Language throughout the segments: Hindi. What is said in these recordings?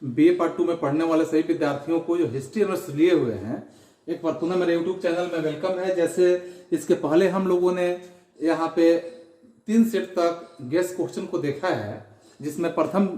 बीए पार्ट 2 में पढ़ने वाले सभी विद्यार्थियों को जो हिस्ट्री ऑनर्स लिए हुए हैं, एक बार पुनः मेरे यूट्यूब चैनल में वेलकम है। जैसे इसके पहले हम लोगों ने यहाँ पे 3 सेट तक गेस क्वेश्चन को देखा है, जिसमें प्रथम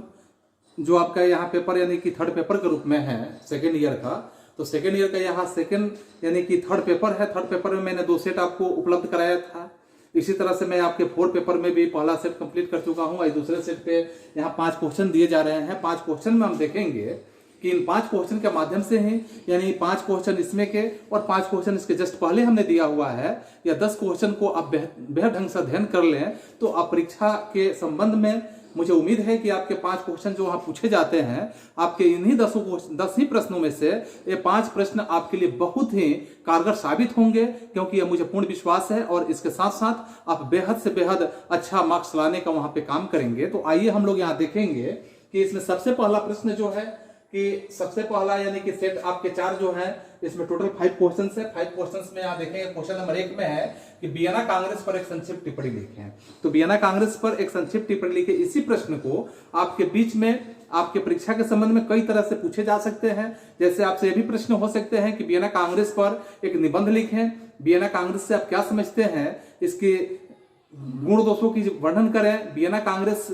जो आपका यहाँ पेपर यानी कि थर्ड पेपर के रूप में है सेकेंड ईयर का, तो सेकेंड ईयर का यहाँ सेकेंड यानी कि थर्ड पेपर है। थर्ड पेपर में मैंने 2 सेट आपको उपलब्ध कराया था। इसी तरह से मैं आपके 4 पेपर में भी पहला सेट कंप्लीट कर चुका हूँ। दूसरे सेट पे यहाँ 5 क्वेश्चन दिए जा रहे हैं। 5 क्वेश्चन में हम देखेंगे कि इन 5 क्वेश्चन के माध्यम से ही, यानी 5 क्वेश्चन इसमें के और 5 क्वेश्चन इसके जस्ट पहले हमने दिया हुआ है, या 10 क्वेश्चन को आप बेहद ढंग से अध्ययन कर लें तो आप परीक्षा के संबंध में मुझे उम्मीद है कि आपके 5 क्वेश्चन जो वहां पूछे जाते हैं, आपके इन्हीं 10 ही प्रश्नों में से ये 5 प्रश्न आपके लिए बहुत ही कारगर साबित होंगे, क्योंकि यह मुझे पूर्ण विश्वास है। और इसके साथ साथ आप बेहद से बेहद अच्छा मार्क्स लाने का वहां पे काम करेंगे। तो आइए हम लोग यहाँ देखेंगे कि इसमें सबसे पहला प्रश्न जो है कि सबसे पहला यानी कि सेट आपके 4 जो है, इसमें टोटल 5 क्वेश्चन है। 5 क्वेश्चन में यहाँ देखेंगे क्वेश्चन नंबर 1 में है कि वियना कांग्रेस पर एक संक्षिप्त टिप्पणी लिखें। तो वियना कांग्रेस पर एक संक्षिप्त टिप्पणी लिखे, इसी प्रश्न को आपके बीच में आपके परीक्षा के संबंध में कई तरह से पूछे जा सकते हैं। जैसे आपसे ये भी प्रश्न हो सकते हैं कि वियना कांग्रेस पर एक निबंध लिखें। वियना कांग्रेस से आप क्या समझते हैं, इसके गुण दोषों की वर्णन करें, वियना कांग्रेस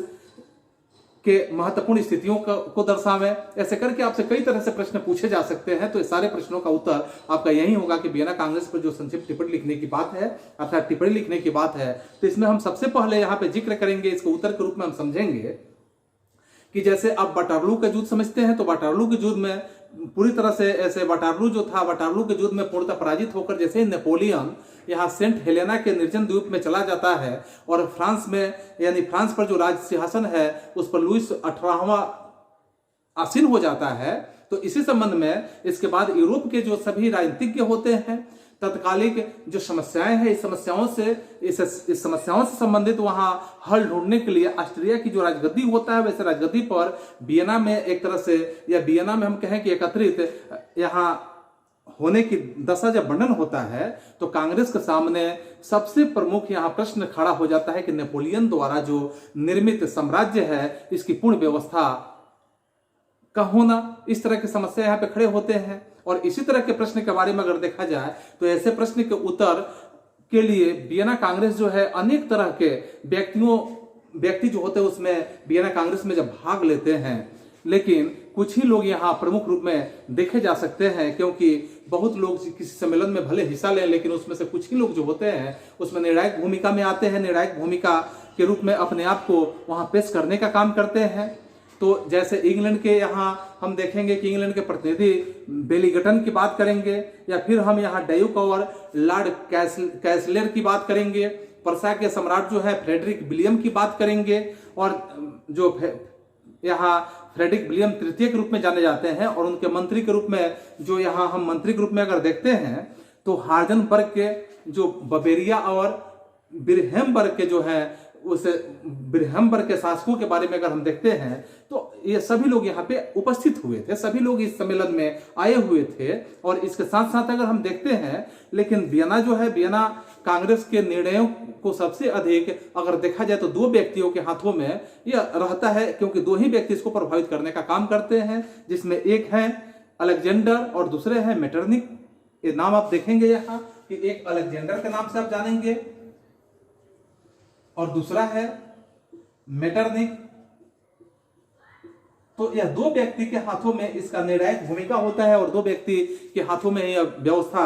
के महत्वपूर्ण स्थितियों को दर्शावें। ऐसे करके आपसे कई तरह से प्रश्न पूछे जा सकते हैं। तो इस सारे प्रश्नों का उत्तर आपका यही होगा कि वियना कांग्रेस पर जो संक्षिप्त टिप्पणी लिखने की बात है, अर्थात टिप्पणी लिखने की बात है, तो इसमें हम सबसे पहले यहाँ पे जिक्र करेंगे, इसको उत्तर के रूप में हम समझेंगे कि जैसे आप वाटरलू का युद्ध समझते हैं, तो वाटरलू के युद्ध में पूरी तरह से ऐसे वाटरलू जो था, वाटरलू के युद्ध में पूर्णतः पराजित होकर जैसे ही नेपोलियन यहाँ सेंट हेलेना के निर्जन द्वीप में चला जाता है और फ्रांस में यानी फ्रांस पर जो राज सिंहासन है उस पर लुईस 18वां आसीन हो जाता है। तो इसी संबंध में इसके बाद यूरोप के जो सभी राजनीतिज्ञ होते हैं, तत्कालिक जो समस्याएं हैं, इस समस्याओं से संबंधित वहां हल ढूंढने के लिए ऑस्ट्रिया की जो राजगद्दी होता है, वैसे राजगद्दी पर वियना में एक तरह से, या वियना में हम कहें कि एकत्रित यहाँ होने की दशा जब वर्णन होता है, तो कांग्रेस के सामने सबसे प्रमुख यहाँ प्रश्न खड़ा हो जाता है कि नेपोलियन द्वारा जो निर्मित साम्राज्य है, इसकी पूर्ण व्यवस्था का होना। इस तरह की समस्या यहाँ पे खड़े होते हैं। और इसी तरह के प्रश्न के बारे में अगर देखा जाए तो ऐसे प्रश्न के उत्तर के लिए वियना कांग्रेस जो है, अनेक तरह के व्यक्ति जो होते हैं उसमें वियना कांग्रेस में जब भाग लेते हैं, लेकिन कुछ ही लोग यहाँ प्रमुख रूप में देखे जा सकते हैं, क्योंकि बहुत लोग किसी सम्मेलन में भले हिस्सा लें, लेकिन उसमें से कुछ ही लोग जो होते हैं उसमें निर्णायक भूमिका में आते हैं, निर्णायक भूमिका के रूप में अपने आप को वहां पेश करने का काम करते हैं। तो जैसे इंग्लैंड के यहाँ हम देखेंगे कि इंग्लैंड के प्रतिनिधि बेलिंगटन की बात करेंगे, या फिर हम यहाँ ड्यूक और लॉर्ड कैसलर की बात करेंगे। पर्सा के सम्राट जो है फ्रेडरिक विलियम की बात करेंगे, और जो यहाँ फ्रेडरिक विलियम तृतीय के रूप में जाने जाते हैं। और उनके मंत्री के रूप में जो यहाँ हम मंत्री के रूप में अगर देखते हैं तो हार्जनबर्ग के जो बवेरिया और बिरहेमबर्ग के जो है उस बिरहेमबर्ग के शासकों के बारे में अगर हम देखते हैं तो ये सभी लोग यहाँ पे उपस्थित हुए थे, सभी लोग इस सम्मेलन में आए हुए थे। और इसके साथ साथ अगर हम देखते हैं, लेकिन वियना जो है, वियना कांग्रेस के निर्णयों को सबसे अधिक अगर देखा जाए तो 2 व्यक्तियों के हाथों में यह रहता है, क्योंकि 2 ही व्यक्ति इसको प्रभावित करने का काम करते हैं, जिसमें एक है अलेक्जेंडर और दूसरे है मेटरनिक। ये नाम आप देखेंगे यहाँ कि एक अलेक्जेंडर के नाम से आप जानेंगे और दूसरा है मेटरनिक। तो यह 2 व्यक्ति के हाथों में इसका निर्णायक भूमिका होता है, और 2 व्यक्ति के हाथों में यह व्यवस्था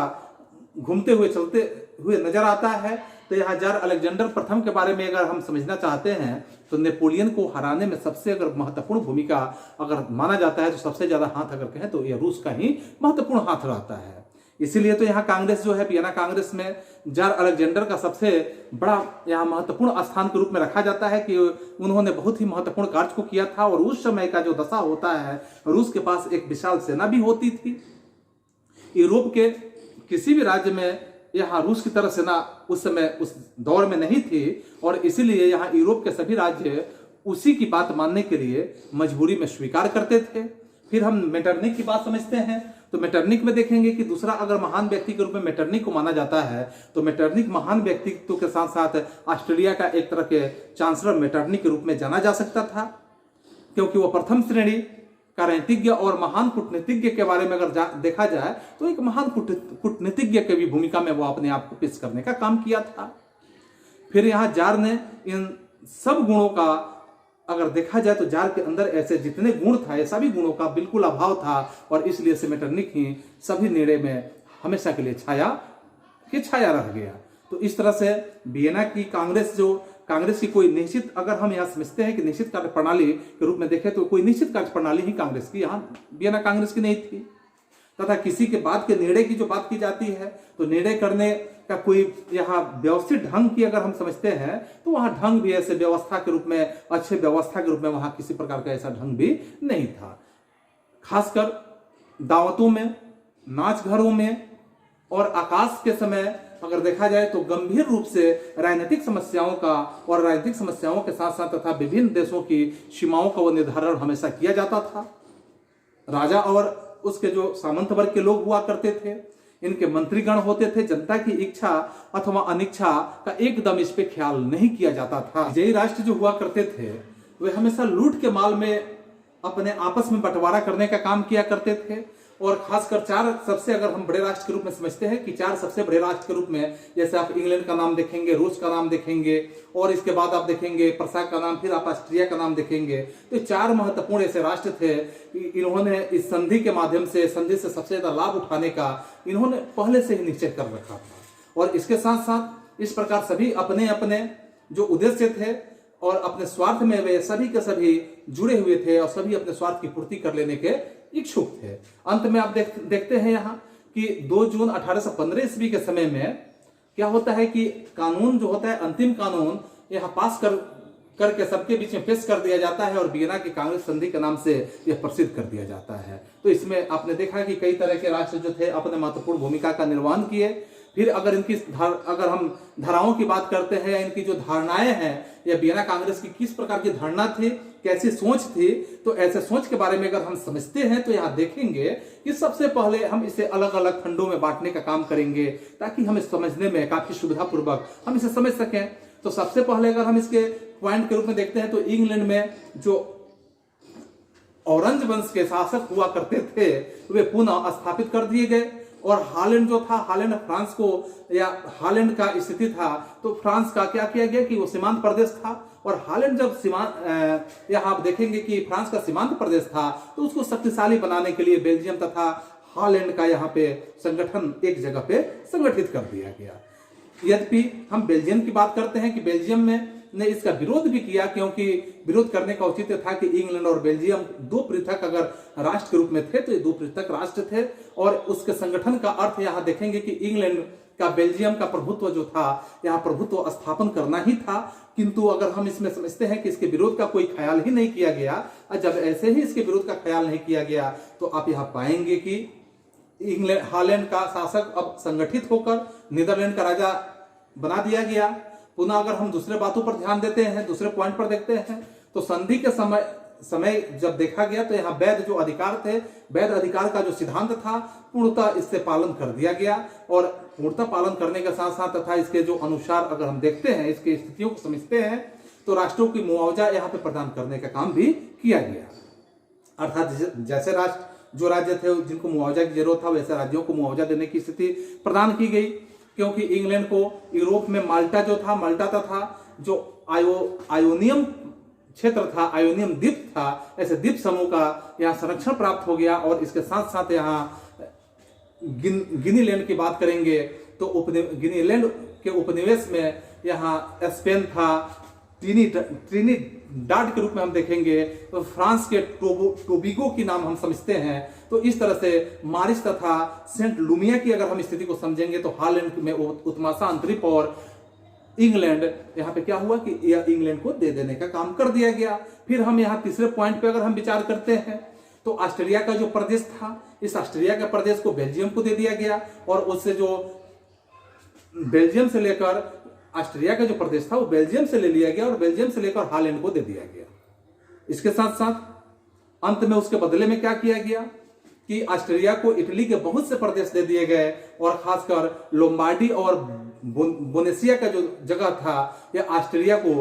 घूमते हुए चलते हुए नजर आता है। तो यहाँ जार अलेक्जेंडर प्रथम के बारे में अगर हम समझना चाहते हैं तो नेपोलियन को हराने में सबसे अगर महत्वपूर्ण भूमिका अगर माना जाता है, तो सबसे ज्यादा हाथ अगर कहें तो यह रूस का ही महत्वपूर्ण हाथ रहता है। इसीलिए तो यहाँ कांग्रेस जो है, वियना कांग्रेस में जार अलेक्जेंडर का सबसे बड़ा यहाँ महत्वपूर्ण स्थान के रूप में रखा जाता है कि उन्होंने बहुत ही महत्वपूर्ण कार्य को किया था। और उस समय का जो दशा होता है, रूस के पास एक विशाल सेना भी होती थी। यूरोप के किसी भी राज्य में यहाँ रूस की तरह सेना उस समय उस दौर में नहीं थी, और इसीलिए यहाँ यूरोप के सभी राज्य उसी की बात मानने के लिए मजबूरी में स्वीकार करते थे। फिर हम मेटरनिक की बात समझते हैं, तो मेटरनिक में देखेंगे कि दूसरा अगर महान व्यक्ति के रूप में मेटरनिक को माना जाता है, तो मेटरनिक महान व्यक्तित्व के साथ साथ ऑस्ट्रेलिया का एक तरह के चांसलर मेटरनिक के रूप में जाना जा सकता था, क्योंकि वह प्रथम श्रेणी राजनीतिज्ञ और महान कूटनीतिज्ञ के बारे में अगर देखा जाए तो एक महान कूटनीतिज्ञ के भी भूमिका में वो अपने आप को पेश करने का काम किया था। फिर यहाँ जार ने इन सब गुणों का अगर देखा जाए तो जार के अंदर ऐसे जितने गुण था ये सभी गुणों का बिल्कुल अभाव था और इसलिए से मेटरनिख ही सभी निर्णय में हमेशा के लिए छाया रह गया। तो इस तरह से वियना की कांग्रेस की कोई निश्चित, अगर हम यहाँ समझते हैं कि निश्चित कार्य प्रणाली के रूप में देखें तो कोई निश्चित कार्य प्रणाली ही कांग्रेस की यहाँ वियना कांग्रेस की नहीं थी। तथा किसी के बाद के निर्णय की जो बात की जाती है तो निर्णय करने का कोई यहाँ व्यवस्थित ढंग की अगर हम समझते हैं तो वहां ढंग भी ऐसे व्यवस्था के रूप में, अच्छे व्यवस्था के रूप में वहां किसी प्रकार का ऐसा ढंग भी नहीं था। खासकर दावतों में, नाच घरों में और आकाश के समय अगर देखा जाए तो गंभीर रूप से राजनीतिक समस्याओं का और राजनीतिक समस्याओं के साथ साथ तथा विभिन्न देशों की सीमाओं का वो निर्धारण हमेशा किया जाता था। राजा और उसके जो सामंत वर्ग के लोग हुआ करते थे, इनके मंत्रीगण होते थे, जनता की इच्छा अथवा अनिच्छा का एकदम इस पे ख्याल नहीं किया जाता था। विजयी राष्ट्र जो हुआ करते थे वे हमेशा लूट के माल में अपने आपस में बंटवारा करने का काम किया करते थे और खासकर चार सबसे, अगर हम बड़े राष्ट्र के रूप में समझते हैं कि चार सबसे बड़े राष्ट्र के रूप में, जैसे आप इंग्लैंड का नाम देखेंगे, रूस का नाम देखेंगे और इसके बाद आप देखेंगे प्रसा का नाम, फिर आप ऑस्ट्रिया का नाम देखेंगे। तो चार महत्वपूर्ण ऐसे राष्ट्र थे, इन्होंने इस संधि के माध्यम से, संधि से सबसे ज्यादा लाभ उठाने का इन्होंने पहले से ही निश्चय कर रखा था। और इसके साथ साथ इस प्रकार सभी अपने अपने जो उद्देश्य थे और अपने स्वार्थ में वे सभी के सभी जुड़े हुए थे और सभी अपने स्वार्थ की पूर्ति कर लेने के इच्छुक थे। अंत में आप देखते हैं यहाँ कि 2 जून 1815 ईस्वी के समय में क्या होता है कि कानून जो होता है, अंतिम कानून यहाँ पास करके सबके बीच में पेश कर दिया जाता है और वियना की कांग्रेस संधि के नाम से यह प्रसिद्ध कर दिया जाता है। तो इसमें आपने देखा कि कई तरह के राष्ट्र जो थे अपने महत्वपूर्ण भूमिका का निर्वहन किए। फिर अगर हम धाराओं की बात करते हैं, इनकी जो धारणाएं हैं, या वियना कांग्रेस की किस प्रकार की धारणा थी, कैसी सोच थी, तो ऐसे सोच के बारे में अगर हम समझते हैं तो यहाँ देखेंगे कि सबसे पहले हम इसे अलग अलग खंडों में बांटने का काम करेंगे ताकि हमें समझने में काफी सुविधापूर्वक हम इसे समझ सकें। तो सबसे पहले अगर हम इसके पॉइंट के रूप में देखते हैं तो इंग्लैंड में जो औरंज वंश के शासक हुआ करते थे वे पुनः स्थापित कर दिए गए और हालैंड जो था, हालैंड फ्रांस को, या हालैंड का स्थिति था तो फ्रांस का क्या किया गया कि वो सीमांत प्रदेश था और हालैंड जब यहाँ आप देखेंगे कि फ्रांस का सीमांत प्रदेश था तो उसको शक्तिशाली बनाने के लिए बेल्जियम तथा हालैंड का यहाँ पे संगठन एक जगह पे संगठित कर दिया गया। यद्यपि हम बेल्जियम की बात करते हैं कि बेल्जियम ने इसका विरोध भी किया, क्योंकि विरोध करने का औचित्य था कि इंग्लैंड और बेल्जियम दो पृथक अगर राष्ट्र के रूप में थे तो ये दो पृथक राष्ट्र थे और उसके संगठन का अर्थ यहाँ देखेंगे कि इंग्लैंड का बेल्जियम का प्रभुत्व जो था, यहाँ प्रभुत्व स्थापन करना ही था। किंतु अगर हम इसमें समझते हैं कि इसके विरोध का कोई ख्याल ही नहीं किया गया, और जब ऐसे ही इसके विरोध का ख्याल नहीं किया गया तो आप यहाँ पाएंगे कि इंग्लैंड, हालैंड का शासक अब संगठित होकर नीदरलैंड का राजा बना दिया गया। पुनः अगर हम दूसरे बातों पर ध्यान देते हैं, दूसरे पॉइंट पर देखते हैं तो संधि के समय जब देखा गया तो यहाँ वैध जो अधिकार थे, वैध अधिकार का जो सिद्धांत था पूर्णतः इससे पालन कर दिया गया और पूर्णतः पालन करने के साथ साथ तथा इसके जो अनुसार अगर हम देखते हैं, इसकी स्थितियों को समझते हैं तो राष्ट्रों की मुआवजा यहाँ पे प्रदान करने का काम भी किया गया। अर्थात जैसे राष्ट्र जो राज्य थे जिनको मुआवजा की जरूरत था वैसे राज्यों को मुआवजा देने की स्थिति प्रदान की गई, क्योंकि इंग्लैंड को यूरोप में माल्टा तथा जो आयोनियम क्षेत्र था, आयोनियम द्वीप था, ऐसे द्वीप समूह का यहाँ संरक्षण प्राप्त हो गया। और इसके साथ साथ यहाँ गिनीलैंड की बात करेंगे तो गिनीलैंड के उपनिवेश में यहाँ स्पेन था, ट्रिनिडाड के रूप में हम देखेंगे तो फ्रांस के टोबिगो की नाम हम समझते हैं। तो इस तरह से मारिस तथा सेंट लुमिया की अगर हम स्थिति को समझेंगे तो हालैंड में उत्मासा अंतरिप और इंग्लैंड यहाँ पे क्या हुआ कि यह इंग्लैंड को दे देने का काम कर दिया गया। फिर हम यहाँ तीसरे पॉइंट पे अगर हम विचार करते हैं तो ऑस्ट्रिया का जो प्रदेश था, इस ऑस्ट्रिया के प्रदेश को बेल्जियम को दे दिया गया और उससे जो बेल्जियम से लेकर ऑस्ट्रिया का जो प्रदेश था वो बेल्जियम से ले लिया गया और बेल्जियम से लेकर हालैंड को दे दिया गया। इसके साथ साथ अंत में उसके बदले में क्या किया गया कि ऑस्ट्रिया को इटली के बहुत से प्रदेश दे दिए गए और खासकर लोम्बार्डी और बोनेसिया का जो जगह था यह ऑस्ट्रिया को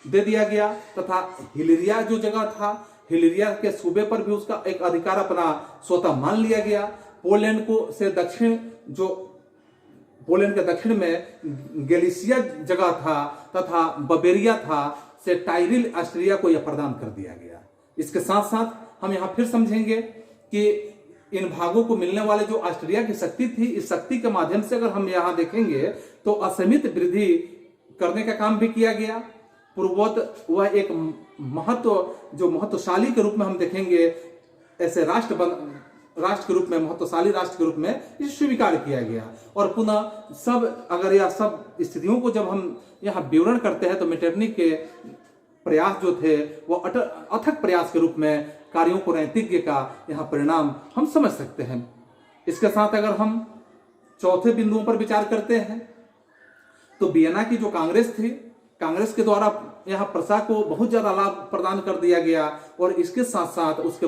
दे दिया गया तथा हिलेरिया जो जगह था हिलेरिया के सूबे पर भी उसका एक अधिकार अपना स्वतः मान लिया गया। पोलैंड को से दक्षिण जो पोलैंड के दक्षिण में गैलिसिया जगह था तथा बवेरिया था से टाइरिल ऑस्ट्रिया को यह प्रदान कर दिया गया। इसके साथ साथ हम यहाँ फिर समझेंगे कि इन भागों को मिलने वाले जो ऑस्ट्रिया की शक्ति थी, इस शक्ति के माध्यम से अगर हम यहाँ देखेंगे तो असीमित वृद्धि करने का काम भी किया गया। पूर्वोत्तर वह एक महत्वशाली के रूप में हम देखेंगे, ऐसे राष्ट्र के रूप में, महत्वशाली राष्ट्र के रूप में इसे स्वीकार किया गया। और पुनः अगर यह सब स्थितियों को जब हम यहाँ विवरण करते हैं तो मेटरनिख के प्रयास जो थे वो अथक प्रयास के रूप में कार्यों को नैतिज्ञ का यहाँ परिणाम हम समझ सकते हैं। इसके साथ अगर हम चौथे बिंदुओं पर विचार करते हैं तो वियना की जो कांग्रेस थी, कांग्रेस के द्वारा यहाँ प्रजा को बहुत ज्यादा लाभ प्रदान कर दिया गया। और इसके साथ साथ उसके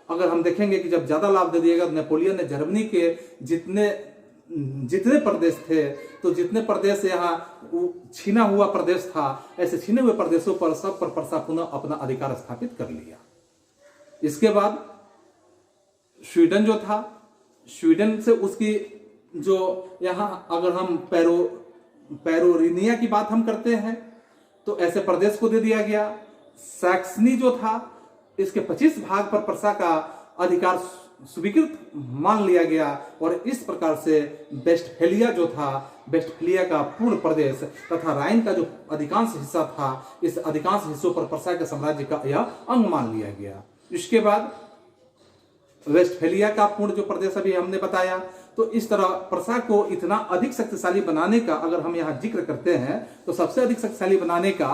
अगर हम देखेंगे कि जब ज्यादा लाभ दे दिया गया, नेपोलियन ने जर्मनी के जितने प्रदेश थे, तो जितने प्रदेश यहाँ छीना हुआ प्रदेश था, ऐसे छीने हुए प्रदेशों पर सब पर प्रजा पुनः अपना अधिकार स्थापित कर लिया। इसके बाद स्वीडन जो था, स्वीडन से उसकी जो यहाँ अगर हम पैरोरिनिया की बात हम करते हैं तो ऐसे प्रदेश को दे दिया गया। सैक्सनी जो था, इसके 25 भाग पर प्रजा का अधिकार स्वीकृत मान लिया गया। और इस प्रकार से वेस्टफेलिया जो था, वेस्टफेलिया का पूर्ण प्रदेश तथा राइन का जो अधिकांश हिस्सा था, इस अधिकांश हिस्सों पर प्रजा के साम्राज्य का यह अंग मान लिया गया। इसके बाद वेस्टफेलिया का पूर्ण जो प्रदेश अभी हमने बताया, तो इस तरह प्रजा को इतना अधिक शक्तिशाली बनाने का अगर हम यहाँ जिक्र करते हैं तो सबसे अधिक शक्तिशाली बनाने का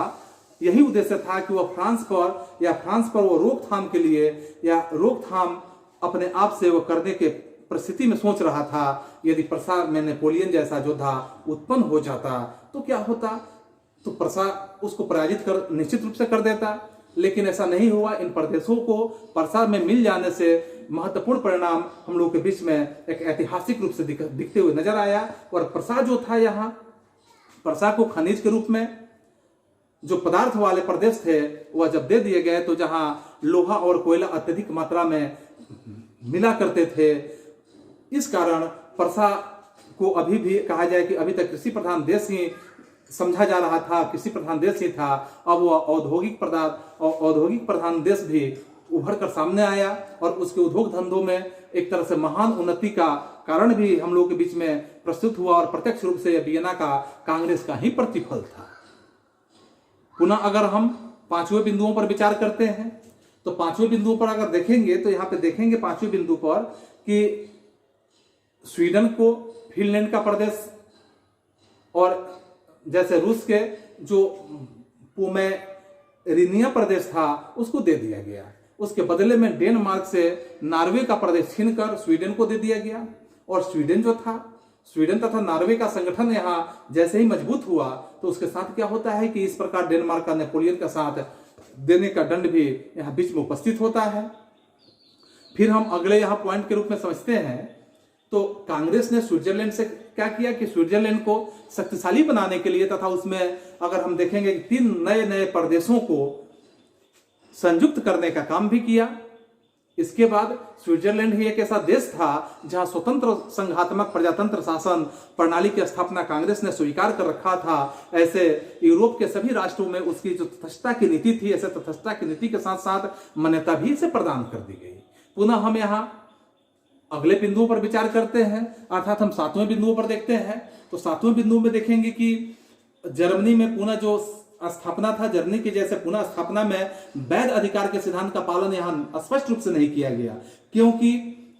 यही उद्देश्य था कि वह फ्रांस पर वो रोकथाम के लिए या रोकथाम अपने आप से वो करने के परिस्थिति में सोच रहा था। यदि प्रजा में नेपोलियन जैसा योद्धा उत्पन्न हो जाता तो क्या होता, तो प्रजा उसको पराजित कर निश्चित रूप से कर देता। लेकिन ऐसा नहीं हुआ। इन प्रदेशों को प्रजा में मिल जाने से महत्वपूर्ण परिणाम हम लोगों के बीच में एक ऐतिहासिक रूप से दिखते हुए नजर आया। और प्रजा जो था, यहाँ प्रजा को खनिज के रूप में जो पदार्थ वाले प्रदेश थे वह जब दे दिए गए, तो जहां लोहा और कोयला अत्यधिक मात्रा में मिला करते थे, इस कारण प्रजा को अभी भी कहा जाए कि अभी तक कृषि प्रधान देश ही समझा जा रहा था, कृषि प्रधान देश ही था। अब वह औद्योगिक प्रधान देश भी उभर कर सामने आया और उसके उद्योग धंधों में एक तरह से महान उन्नति का कारण भी हम लोगों के बीच में प्रस्तुत हुआ। और प्रत्यक्ष रूप से यह वियना का कांग्रेस का ही प्रतिफल था। पुनः अगर हम पांचवें बिंदुओं पर विचार करते हैं तो पांचवें बिंदुओं पर अगर देखेंगे तो यहाँ पे देखेंगे पांचवें बिंदु पर कि स्वीडन को फिनलैंड का प्रदेश और जैसे रूस के जो पोमेरेनिया प्रदेश था उसको दे दिया गया। उसके बदले में डेनमार्क से नॉर्वे का प्रदेश छीनकर स्वीडन को दे दिया गया। और स्वीडन तथा नॉर्वे का संगठन यहाँ जैसे ही मजबूत हुआ तो उसके साथ क्या होता है कि इस प्रकार डेनमार्क का नेपोलियन का साथ देने का दंड भी यहाँ बीच में उपस्थित होता है। फिर हम अगले यहाँ पॉइंट के रूप में समझते हैं तो कांग्रेस ने स्विट्जरलैंड से क्या किया कि स्विट्जरलैंड को शक्तिशाली बनाने के लिए तथा उसमें अगर हम देखेंगे कि 3 नए प्रदेशों को संयुक्त करने का काम भी किया। इसके बाद स्विट्जरलैंड ही एक ऐसा देश था जहां स्वतंत्र संघात्मक प्रजातंत्र शासन प्रणाली की स्थापना कांग्रेस ने स्वीकार कर रखा था। ऐसे यूरोप के सभी राष्ट्रों में उसकी जो तटस्थता की नीति थी, ऐसे तटस्थता की नीति के साथ साथ मान्यता भी इसे प्रदान कर दी गई। पुनः हम यहाँ अगले बिंदुओं पर विचार करते हैं, अर्थात हम 7वें बिंदुओं पर देखते हैं। तो 7वें बिंदु में देखेंगे कि जर्मनी में पुनः जो स्थापना था, जर्मनी की जैसे पुनः स्थापना में वैध अधिकार के सिद्धांत का पालन यहाँ स्पष्ट रूप से नहीं किया गया, क्योंकि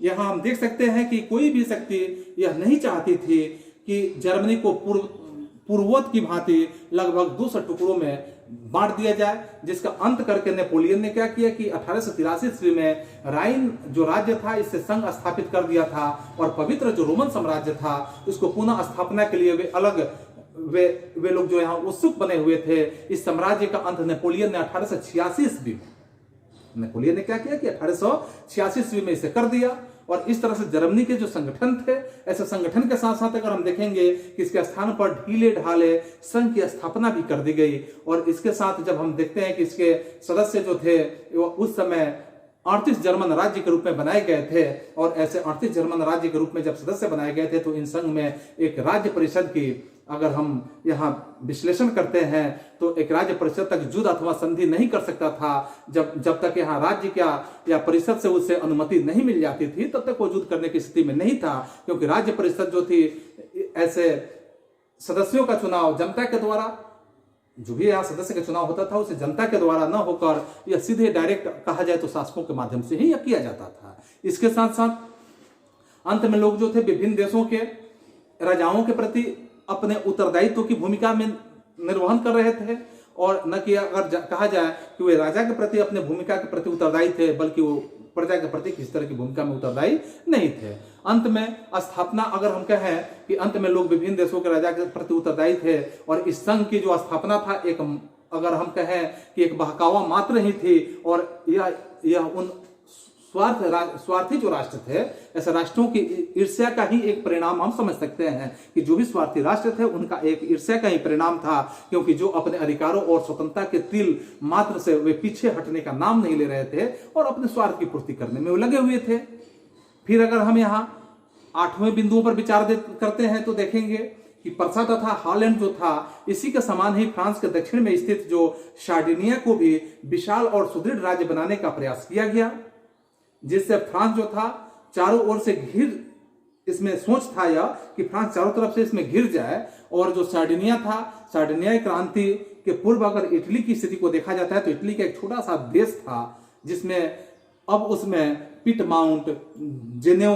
यहाँ हम देख सकते हैं कि कोई भी शक्ति यह नहीं चाहती थी कि जर्मनी को पूर्वोत्तर की भांति लगभग 200 टुकड़ों में बांट दिया जाए। जिसका अंत करके नेपोलियन ने क्या किया कि 1883 ईस्वी में राइन जो राज्य था इससे संघ स्थापित कर दिया था और पवित्र जो रोमन साम्राज्य था उसको पुनः स्थापना के लिए वे लोग जो यहाँ उत्सुक बने हुए थे। इस साम्राज्य का अंत नेपोलियन ने 1886 ईस्वी में नेपोलियन ने क्या किया कि 1886 ईस्वी में इसे कर दिया। और इस तरह से जर्मनी के जो संगठन थे, ऐसे संगठन के साथ साथ अगर हम देखेंगे कि इसके स्थान पर ढीले ढाले संघ की स्थापना भी कर दी गई। और इसके साथ जब हम देखते हैं कि इसके सदस्य जो थे वो उस समय 38 जर्मन राज्य के रूप में बनाए गए थे। और ऐसे 38 जर्मन राज्य के रूप में जब सदस्य बनाए गए थे तो इन संघ में एक राज्य परिषद की अगर हम यहाँ विश्लेषण करते हैं तो एक राज्य परिषद तक युद्ध अथवा संधि नहीं कर सकता था जब तक यहाँ राज्य क्या या परिषद से उससे अनुमति नहीं मिल जाती थी, तब तक वो युद्ध करने की स्थिति में नहीं था। क्योंकि राज्य परिषद जो थी ऐसे सदस्यों का चुनाव जनता के द्वारा, जो भी यहाँ सदस्य का चुनाव होता था उसे जनता के द्वारा न होकर यह सीधे डायरेक्ट कहा जाए तो शासकों के माध्यम से ही यह किया जाता था। इसके साथ साथ अंत में लोग जो थे विभिन्न देशों के राजाओं के प्रति अपने उत्तरदायित्व की भूमिका में निर्वहन कर रहे थे। और न कि अगर कहा जाए कि वे राजा के प्रति अपने भूमिका के प्रति उत्तरदायी थे, बल्कि वो प्रजा के प्रति किसी तरह की भूमिका में उत्तरदायी नहीं थे। अंत में स्थापना अगर हम कहें कि अंत में लोग विभिन्न देशों के राजा के प्रति उत्तरदायी थे और इस संघ की जो स्थापना था एक अगर हम कहें कि एक बहकावा मात्र ही थी। और यह उन स्वार्थी जो राष्ट्र थे, ऐसे राष्ट्रों की ईर्ष्या का ही एक परिणाम हम समझ सकते हैं कि जो भी स्वार्थी राष्ट्र थे उनका एक ईर्ष्या का ही परिणाम था। क्योंकि जो अपने अधिकारों और स्वतंत्रता के तिल मात्र से वे पीछे हटने का नाम नहीं ले रहे थे और अपने स्वार्थ की पूर्ति करने में वो लगे हुए थे। फिर अगर हम यहाँ 8वें बिंदुओं पर विचार करते हैं तो देखेंगे कि पर्सा तथा हॉलैंड जो था इसी के समान ही फ्रांस के दक्षिण में स्थित जो सार्डिनिया को भी विशाल और सुदृढ़ राज्य बनाने का प्रयास किया गया, जिससे फ्रांस जो था चारों ओर से इसमें सोच था यह कि फ्रांस चारों तरफ से इसमें घिर जाए। और जो सार्डिनिया था, सार्डिनिया क्रांति के पूर्व अगर इटली की स्थिति को देखा जाता है तो इटली का एक छोटा सा देश था जिसमें अब उसमें पिटमाउंट, जेनेओ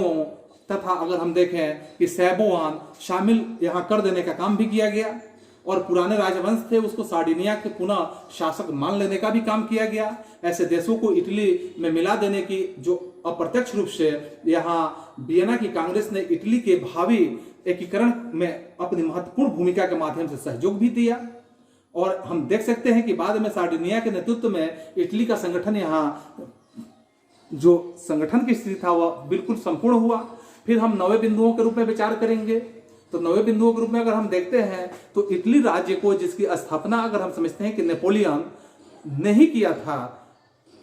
तथा अगर हम देखें कि सैबोवान शामिल यहां कर देने का काम भी किया गया। और पुराने राजवंश थे उसको सार्डिनिया के पुनः शासक मान लेने का भी काम किया गया। ऐसे देशों को इटली में मिला देने की जो अप्रत्यक्ष रूप से यहाँ वियना की कांग्रेस ने इटली के भावी एकीकरण में अपनी महत्वपूर्ण भूमिका के माध्यम से सहयोग भी दिया। और हम देख सकते हैं कि बाद में सार्डिनिया के नेतृत्व में इटली का संगठन यहाँ जो संगठन की स्थिति था वह बिल्कुल संपूर्ण हुआ। फिर हम 9वें बिंदुओं के रूप में विचार करेंगे तो 9वें बिंदुओं के रूप में अगर हम देखते हैं तो इटली राज्य को जिसकी स्थापना अगर हम समझते हैं कि नेपोलियन ने ही किया था,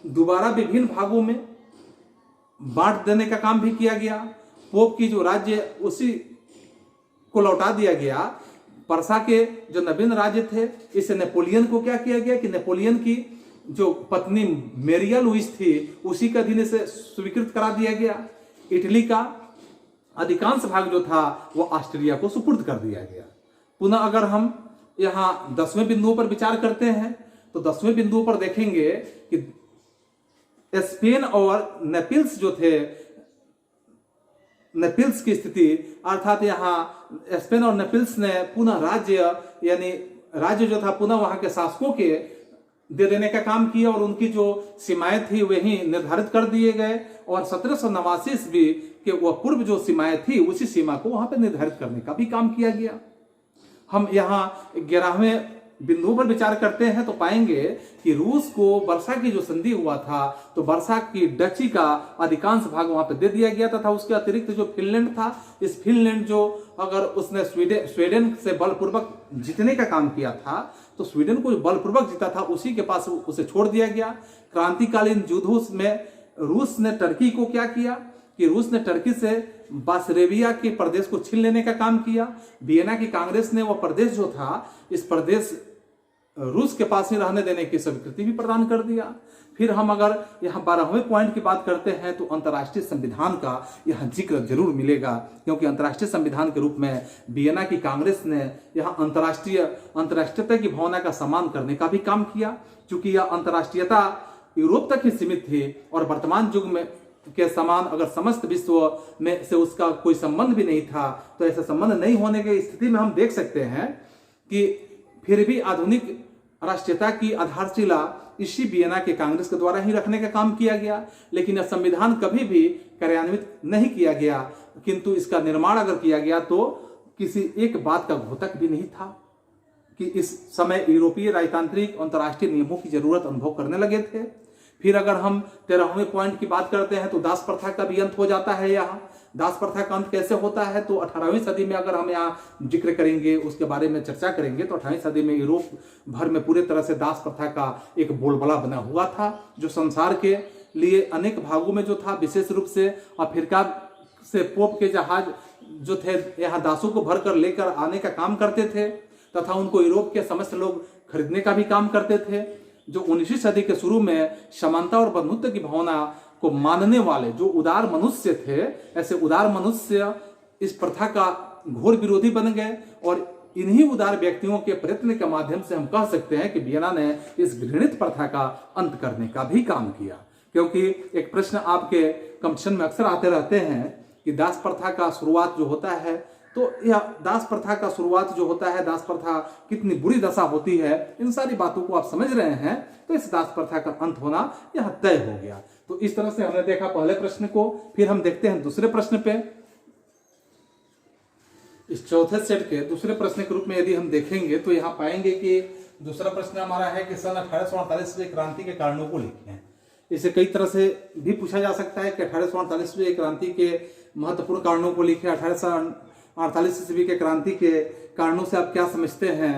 दोबारा विभिन्न भागों में बांट देने का काम भी किया गया। पोप की जो राज्य उसी को लौटा दिया गया। पर्सा के जो नवीन राज्य थे इसे नेपोलियन को क्या किया गया कि नेपोलियन की जो पत्नी मेरिया लुइस थी उसी का अधीन से स्वीकृत करा दिया गया। इटली का अधिकांश भाग जो था वो ऑस्ट्रिया को सुपुर्द कर दिया गया। पुनः अगर हम यहाँ 10वें बिंदुओं पर विचार करते हैं तो 10वें बिंदुओं पर देखेंगे कि स्पेन और नेपिल्स जो थे, नेपिल्स की स्थिति अर्थात यहाँ स्पेन और नेपिल्स ने पुनः राज्य यानी राज्य जो था पुनः वहां के शासकों के दे देने का काम किया और उनकी जो सीमाएं थी वही निर्धारित कर दिए गए। और 1789 ईस्वी के वह पूर्व जो सीमाएं थी उसी सीमा को वहां पर निर्धारित करने का भी काम किया गया। हम यहाँ 11वें बिंदु पर विचार करते हैं तो पाएंगे कि रूस को वर्षा की जो संधि हुआ था तो वर्षा की डची का अधिकांश भाग वहां पर दे दिया गया तथा उसके अतिरिक्त जो फिनलैंड था, इस फिनलैंड जो अगर उसने स्वीडन से बलपूर्वक जीतने का काम किया था तो स्वीडन को बलपूर्वक जीता था उसी के पास उसे छोड़ दिया गया। क्रांतिकालीन युद्धों में रूस ने टर्की को क्या किया कि रूस ने टर्की से बासरेविया के प्रदेश को छीन लेने का काम किया। वियना की कांग्रेस ने वह प्रदेश जो था इस प्रदेश रूस के पास ही रहने देने की स्वीकृति भी प्रदान कर दिया। फिर हम अगर यहाँ 12वें पॉइंट की बात करते हैं तो अंतर्राष्ट्रीय संविधान का यहाँ जिक्र जरूर मिलेगा, क्योंकि अंतर्राष्ट्रीय संविधान के रूप में वियना की कांग्रेस ने यहाँ अंतर्राष्ट्रीयता की भावना का सम्मान करने का भी काम किया। चूंकि यह अंतर्राष्ट्रीयता यूरोप तक ही सीमित थी और वर्तमान युग में के समान अगर समस्त विश्व में से उसका कोई संबंध भी नहीं था, तो ऐसा संबंध नहीं होने की स्थिति में हम देख सकते हैं कि फिर भी आधुनिक राष्ट्रीयता की आधारशिला इसी वियना के कांग्रेस के द्वारा ही रखने का काम किया गया। लेकिन यह संविधान कभी भी कार्यान्वित नहीं किया गया, किंतु इसका निर्माण अगर किया गया तो किसी एक बात का घोतक भी नहीं था कि इस समय यूरोपीय राजतांत्रिक अंतर्राष्ट्रीय नियमों की जरूरत अनुभव करने लगे थे। फिर अगर हम 13वें पॉइंट की बात करते हैं तो दास प्रथा का भी अंत हो जाता है। यहाँ दास प्रथा का अंत कैसे होता है, तो 18वीं सदी में अगर हम यहाँ जिक्र करेंगे, उसके बारे में चर्चा करेंगे, तो 18वीं सदी में यूरोप भर में पूरे तरह से दास प्रथा का एक बोलबाला बना हुआ था, जो संसार के लिए अनेक भागों में जो था, विशेष रूप से अफ्रीका से पोप के जहाज जो थे यहाँ दासों को भर कर लेकर आने का काम करते थे, तथा उनको यूरोप के समस्त लोग खरीदने का भी काम करते थे। जो 19वीं सदी के शुरू में समानता और बंधुत्व की भावना को मानने वाले जो उदार मनुष्य थे, ऐसे उदार मनुष्य इस प्रथा का घोर विरोधी बन गए, और इन्हीं उदार व्यक्तियों के प्रयत्न के माध्यम से हम कह सकते हैं कि वियना ने इस घृणित प्रथा का अंत करने का भी काम किया। क्योंकि एक प्रश्न आपके कंपटीशन में अक्सर आते रहते हैं कि दास प्रथा का शुरुआत जो होता है, तो यह दास प्रथा का शुरुआत जो होता है, दास प्रथा कितनी बुरी दशा होती है, इन सारी बातों को आप समझ रहे हैं, तो इस दास प्रथा का अंत होना यह तय हो गया। तो इस तरह से हमने देखा पहले प्रश्न को। फिर हम देखते हैं दूसरे प्रश्न पे। इस चौथे सेट के दूसरे प्रश्न के रूप में यदि हम देखेंगे तो यहाँ पाएंगे कि दूसरा प्रश्न हमारा है कि सन 1848 क्रांति के कारणों को लिखें। इसे कई तरह से भी पूछा जा सकता है कि 1848 क्रांति के महत्वपूर्ण कारणों को लिखें। 1848 ईस्वी के क्रांति के कारणों से आप क्या समझते हैं,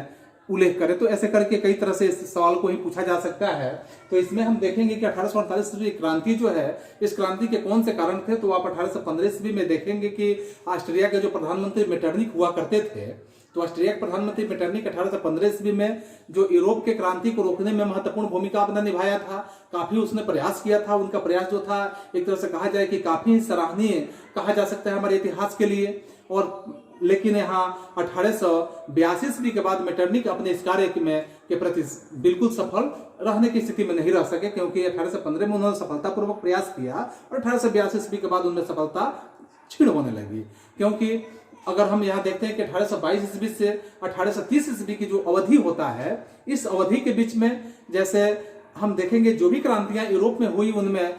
उल्लेख करें। तो ऐसे करके कई तरह से इस सवाल को ही पूछा जा सकता है। तो इसमें हम देखेंगे कि 1848 ईस्वी क्रांति जो है, इस क्रांति के कौन से कारण थे। तो आप 1815 ईस्वी में देखेंगे कि ऑस्ट्रिया के जो प्रधानमंत्री मेटरनिक हुआ करते थे, तो ऑस्ट्रिया के प्रधानमंत्री मेटरनिक 1815 ईस्वी में जो यूरोप के क्रांति को रोकने में महत्वपूर्ण भूमिका अपना निभाया था, काफी उसने प्रयास किया था। उनका प्रयास जो था एक तरह से कहा जाए कि काफी सराहनीय कहा जा सकता है हमारे इतिहास के लिए। और लेकिन यहाँ 1882 ईस्वी के बाद मेटरनिक अपने इस कार्य के प्रति बिल्कुल सफल रहने की स्थिति में नहीं रह सके, क्योंकि 1815 में उन्होंने सफलतापूर्वक प्रयास किया और 1882 ईस्वी के बाद उनमें सफलता क्षीण होने लगी। क्योंकि अगर हम यहाँ देखते हैं कि 1822 ईस्वी से 1830 ईस्वी की जो अवधि होता है, इस अवधि के बीच में जैसे हम देखेंगे जो भी क्रांतियां यूरोप में हुई, उनमें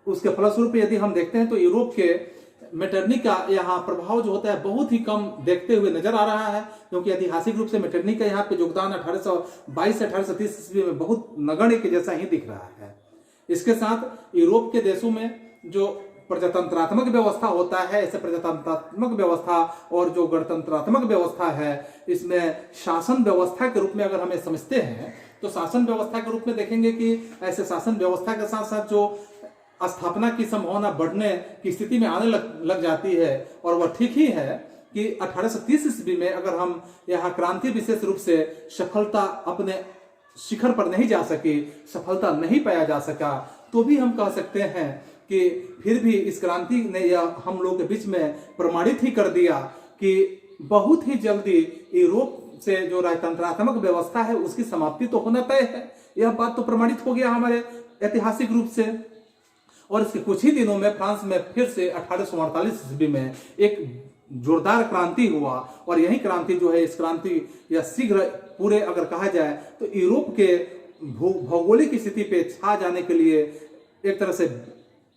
उसके फलस्वरूप यदि हम देखते हैं तो यूरोप के मेटरनिक का यहाँ प्रभाव जो होता है बहुत ही कम देखते हुए नजर आ रहा है। क्योंकि ऐतिहासिक रूप से मेटरनिक का यहाँ पे योगदान 1822 से 1830 ईस्वी में बहुत नगण्य के जैसा ही दिख रहा है। इसके साथ यूरोप के देशों में जो प्रजातंत्रात्मक व्यवस्था होता है, ऐसे प्रजातंत्रात्मक व्यवस्था और जो गणतंत्रात्मक व्यवस्था है, इसमें शासन व्यवस्था के रूप में अगर हमें समझते हैं, तो शासन व्यवस्था के रूप में देखेंगे कि ऐसे शासन व्यवस्था के साथ साथ जो स्थापना की संभावना बढ़ने की स्थिति में आने लग जाती है। और वह ठीक ही है कि 1830 ईस्वी में अगर हम यहाँ क्रांति विशेष रूप से सफलता अपने शिखर पर नहीं जा सकी, सफलता नहीं पाया जा सका, तो भी हम कह सकते हैं कि फिर भी इस क्रांति ने यह हम लोग के बीच में प्रमाणित ही कर दिया कि बहुत ही जल्दी यूरोप से जो राजतंत्रात्मक व्यवस्था है उसकी समाप्ति तो होना तय है। यह बात तो प्रमाणित हो गया हमारे ऐतिहासिक रूप से। और इसके कुछ ही दिनों में फ्रांस में फिर से 1848 ईस्वी में एक जोरदार क्रांति हुआ, और यही क्रांति जो है, इस क्रांति या शीघ्र पूरे अगर कहा जाए तो यूरोप के भौगोलिक स्थिति पे छा जाने के लिए एक तरह से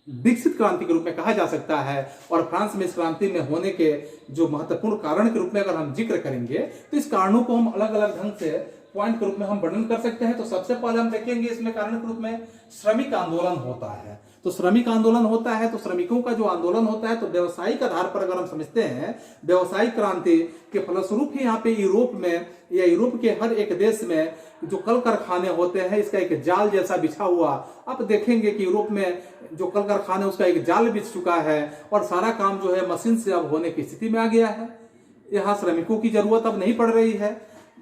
विकसित क्रांति के रूप में कहा जा सकता है। और फ्रांस में इस क्रांति में होने के जो महत्वपूर्ण कारण के रूप में अगर हम जिक्र करेंगे, तो इस कारणों को हम अलग अलग ढंग से पॉइंट के रूप में हम वर्णन कर सकते हैं। तो सबसे पहले हम देखेंगे इसमें कारण के रूप में श्रमिक आंदोलन होता है। तो श्रमिक आंदोलन होता है, तो श्रमिकों का जो आंदोलन होता है, तो व्यवसायिक आधार पर अगर हम समझते हैं, व्यवसायिक क्रांति के फलस्वरूप ही यहाँ पे यूरोप में या यूरोप के हर एक देश में जो कल कारखाने होते हैं, इसका एक जाल जैसा बिछा हुआ, आप देखेंगे कि यूरोप में जो कल कारखाने उसका एक जाल बिछ चुका है और सारा काम जो है मशीन से अब होने की स्थिति में आ गया है। यहाँ श्रमिकों की जरूरत अब नहीं पड़ रही है,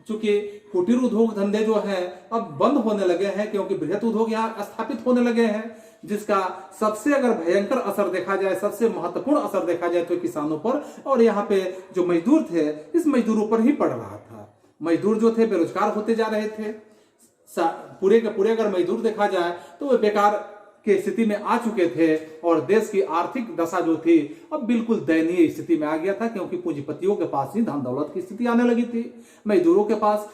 क्योंकि कुटीर उद्योग धंधे जो है अब बंद होने लगे हैं, क्योंकि बृहत उद्योग यहाँ स्थापित होने लगे हैं, जिसका सबसे अगर भयंकर असर देखा जाए, सबसे महत्वपूर्ण असर देखा जाए तो किसानों पर, और यहाँ पे जो मजदूर थे इस मजदूरों पर ही पड़ रहा था। मजदूर जो थे बेरोजगार होते जा रहे थे। पूरे के पूरे अगर मजदूर देखा जाए तो वे बेकार की स्थिति में आ चुके थे, और देश की आर्थिक दशा जो थी अब बिल्कुल दयनीय स्थिति में आ गया था, क्योंकि पूंजीपतियों के पास ही धन दौलत की स्थिति आने लगी थी। मजदूरों के पास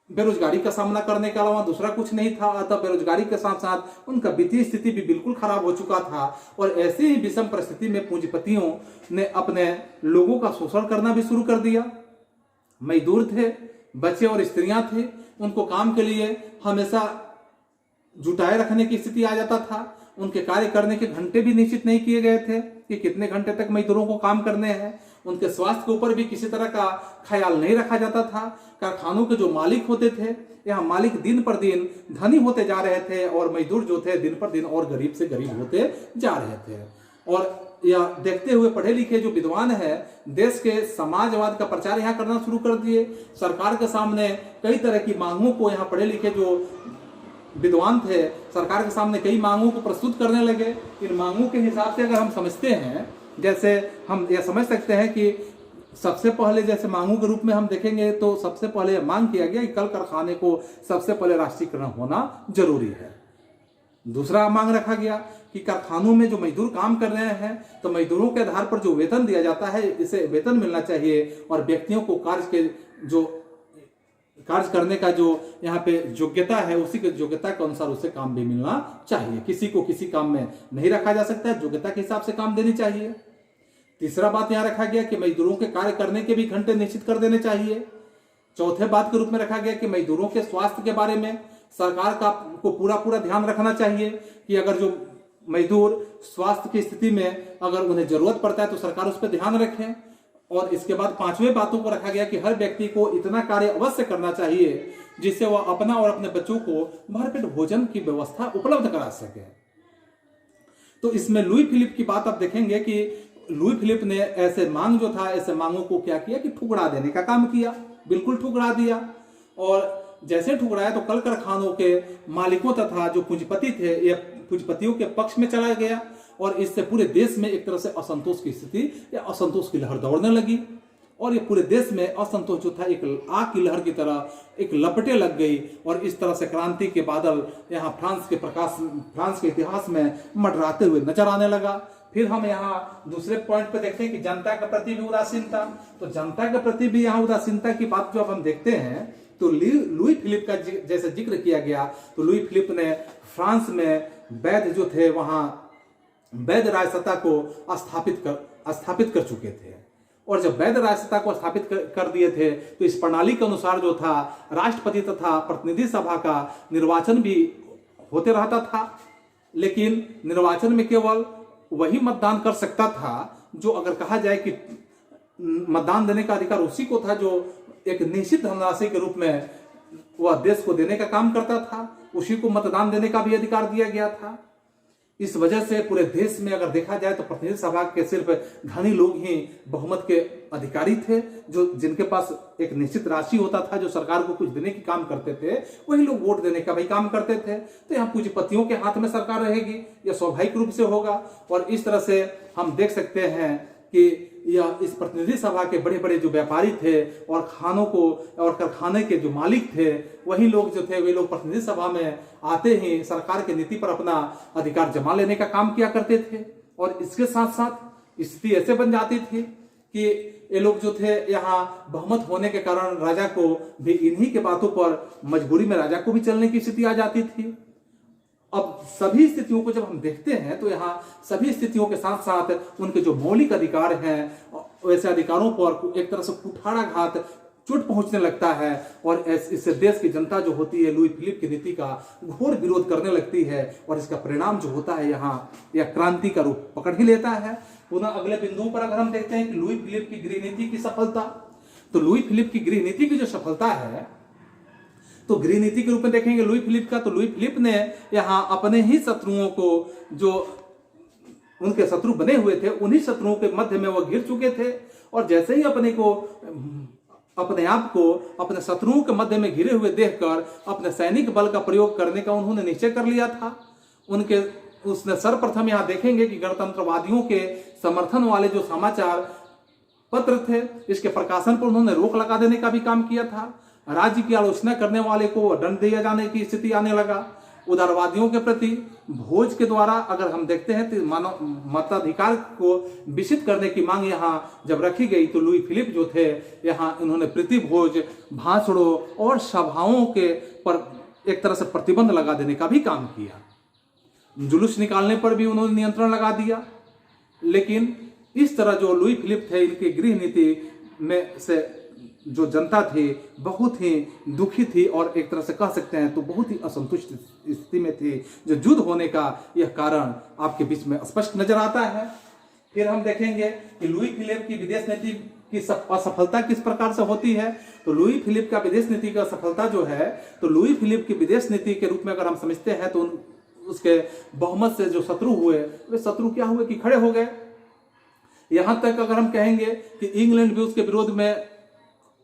बेरोजगारी का सामना करने के अलावा दूसरा कुछ नहीं था। अतः बेरोजगारी के साथ साथ उनका वित्तीय स्थिति भी बिल्कुल खराब हो चुका था, और ऐसी ही विषम परिस्थिति में पूंजीपतियों ने अपने लोगों का शोषण करना भी शुरू कर दिया। मजदूर थे, बच्चे और स्त्रियां थे, उनको काम के लिए हमेशा जुटाए रखने की स्थिति आ जाता था। उनके कार्य करने के घंटे भी निश्चित नहीं किए गए थे कि कितने घंटे तक मजदूरों को काम करने हैं। उनके स्वास्थ्य के ऊपर भी किसी तरह का ख्याल नहीं रखा जाता था। कारखानों के जो मालिक होते थे, यहाँ मालिक दिन पर दिन धनी होते जा रहे थे और मजदूर जो थे दिन पर दिन और गरीब से गरीब होते जा रहे थे। और यह देखते हुए पढ़े लिखे जो विद्वान है देश के समाजवाद का प्रचार यहाँ करना शुरू कर दिए। सरकार के सामने कई तरह की मांगों को यहाँ पढ़े लिखे जो विद्वान थे सरकार के सामने कई मांगों को प्रस्तुत करने लगे। इन मांगों के हिसाब से अगर हम समझते हैं, जैसे हम यह समझ सकते हैं कि सबसे पहले जैसे मांगों के रूप में हम देखेंगे तो सबसे पहले यह मांग किया गया कि कल कारखाने को सबसे पहले राष्ट्रीयकरण होना जरूरी है। दूसरा मांग रखा गया कि कारखानों में जो मजदूर काम कर रहे हैं तो मजदूरों के आधार पर जो वेतन दिया जाता है इसे वेतन मिलना चाहिए और व्यक्तियों को कार्य करने का जो यहाँ पे योग्यता है उसी के योग्यता के अनुसार उसे काम भी मिलना चाहिए। किसी को किसी काम में नहीं रखा जा सकता है, योग्यता के हिसाब से काम देनी चाहिए। तीसरा बात यहाँ रखा गया कि मजदूरों के कार्य करने के भी घंटे निश्चित कर देने चाहिए। चौथे बात के रूप में रखा गया कि मजदूरों के स्वास्थ्य के बारे में सरकार को पूरा ध्यान रखना चाहिए कि अगर जो मजदूर स्वास्थ्य की स्थिति में अगर उन्हें जरूरत पड़ता है तो सरकार उस पर ध्यान रखे। और इसके बाद पांचवें बातों को रखा गया कि हर व्यक्ति को इतना कार्य अवश्य करना चाहिए जिससे वह अपना और अपने बच्चों को भरपेट भोजन की व्यवस्था उपलब्ध करा सके। तो इसमें लुई फिलिप की बात आप देखेंगे कि लुई फिलिप ने ऐसे मांग जो था ऐसे मांगों को क्या किया कि ठुकरा देने का काम किया, बिल्कुल ठुकरा दिया। और जैसे ठुकराया तो कल कारखानों के मालिकों तथा जो पूंजीपति थे ये पूंजीपतियों के पक्ष में चला गया और इससे पूरे देश में एक तरह से असंतोष की स्थिति या असंतोष की लहर दौड़ने लगी। और ये पूरे देश में असंतोष जो था एक आग की लहर की तरह एक लपटे लग गई और इस तरह से क्रांति के बादल यहाँ फ्रांस के इतिहास में मंडराते हुए नजर आने लगा। फिर हम यहाँ दूसरे पॉइंट पे देखते हैं कि जनता के प्रति भी उदासीनता। तो जनता के प्रति भी यहाँ उदासीनता की बात जो अब हम देखते हैं तो लुई फिलिप का जैसे जिक्र किया गया तो लुई फिलिप ने फ्रांस में वैद्य जो थे वहां वैद्य राजसत्ता को स्थापित कर चुके थे। और जब वैद्य राजसत्ता को स्थापित कर दिए थे तो इस प्रणाली के अनुसार जो था राष्ट्रपति तथा प्रतिनिधि सभा का निर्वाचन भी होते रहता था। लेकिन निर्वाचन में केवल वही मतदान कर सकता था जो अगर कहा जाए कि मतदान देने का अधिकार उसी को था जो एक निश्चित धनराशि के रूप में वह देश को देने का काम करता था, उसी को मतदान देने का भी अधिकार दिया गया था। इस वजह से पूरे देश में अगर देखा जाए तो प्रतिनिधि सभा के सिर्फ धनी लोग ही बहुमत के अधिकारी थे, जो जिनके पास एक निश्चित राशि होता था जो सरकार को कुछ देने की काम करते थे, वही लोग वोट देने का भी काम करते थे। तो यहाँ पूंजीपतियों के हाथ में सरकार रहेगी, यह स्वाभाविक रूप से होगा। और इस तरह से हम देख सकते हैं कि यह इस प्रतिनिधि सभा के बड़े बड़े जो व्यापारी थे और खानों को और कारखाने के जो मालिक थे वही लोग जो थे वे लोग प्रतिनिधि सभा में आते ही सरकार की नीति पर अपना अधिकार जमा लेने का काम किया करते थे। और इसके साथ साथ स्थिति ऐसे बन जाती थी कि ये लोग जो थे यहाँ बहुमत होने के कारण राजा को भी इन्हीं के बातों पर मजबूरी में राजा को भी चलने की स्थिति आ जाती थी। अब सभी स्थितियों को जब हम देखते हैं तो यहाँ सभी स्थितियों के साथ साथ उनके जो मौलिक अधिकार हैं वैसे अधिकारों पर एक तरह से कुठाराघात चोट पहुंचने लगता है। और इससे देश की जनता जो होती है लुई फिलिप की नीति का घोर विरोध करने लगती है और इसका परिणाम जो होता है यहाँ यह क्रांति का रूप पकड़ ही लेता है। पुनः अगले बिंदु पर अगर हम देखते हैं कि लुई फिलिप की गृह नीति की सफलता, तो लुई फिलिप की गृह नीति की जो सफलता है तो गृह नीति के रूप में देखेंगे लुई फिलिप का, तो लुई फिलिप ने यहाँ अपने ही शत्रुओं को जो उनके शत्रु बने हुए थे उन्हीं शत्रुओं के मध्य में वो घिर चुके थे। और जैसे ही अपने आप को अपने शत्रुओं के मध्य में घिरे हुए देखकर अपने सैनिक बल का प्रयोग करने का उन्होंने निश्चय कर लिया था। उसने सर्वप्रथम यहाँ देखेंगे कि गणतंत्रवादियों के समर्थन वाले जो समाचार पत्र थे इसके प्रकाशन पर उन्होंने रोक लगा देने का भी काम किया था। राज्य की आलोचना करने वाले को दंड दिया जाने की स्थिति आने लगा। उदारवादियों के प्रति भोज के द्वारा अगर हम देखते हैं तो मानव मताधिकार को विकसित करने की मांग यहाँ जब रखी गई तो लुई फिलिप जो थे यहाँ उन्होंने प्रीति भोज, भाषणों और सभाओं के पर एक तरह से प्रतिबंध लगा देने का भी काम किया। जुलूस निकालने पर भी उन्होंने नियंत्रण लगा दिया। लेकिन इस तरह जो लुई फिलिप थे इनकी गृह नीति में से जो जनता थी बहुत ही दुखी थी और एक तरह से कह सकते हैं तो बहुत ही असंतुष्ट स्थिति में थी, जो युद्ध होने का यह कारण आपके बीच में स्पष्ट नजर आता है। फिर हम देखेंगे कि लुई फिलिप की विदेश नीति की असफलता किस प्रकार से होती है। तो लुई फिलिप का विदेश नीति का सफलता जो है, तो लुई फिलिप की विदेश नीति के रूप में अगर हम समझते हैं तो उसके बहुमत से जो शत्रु हुए वे शत्रु क्या हुए कि खड़े हो गए। यहां तक अगर हम कहेंगे कि इंग्लैंड भी उसके विरोध में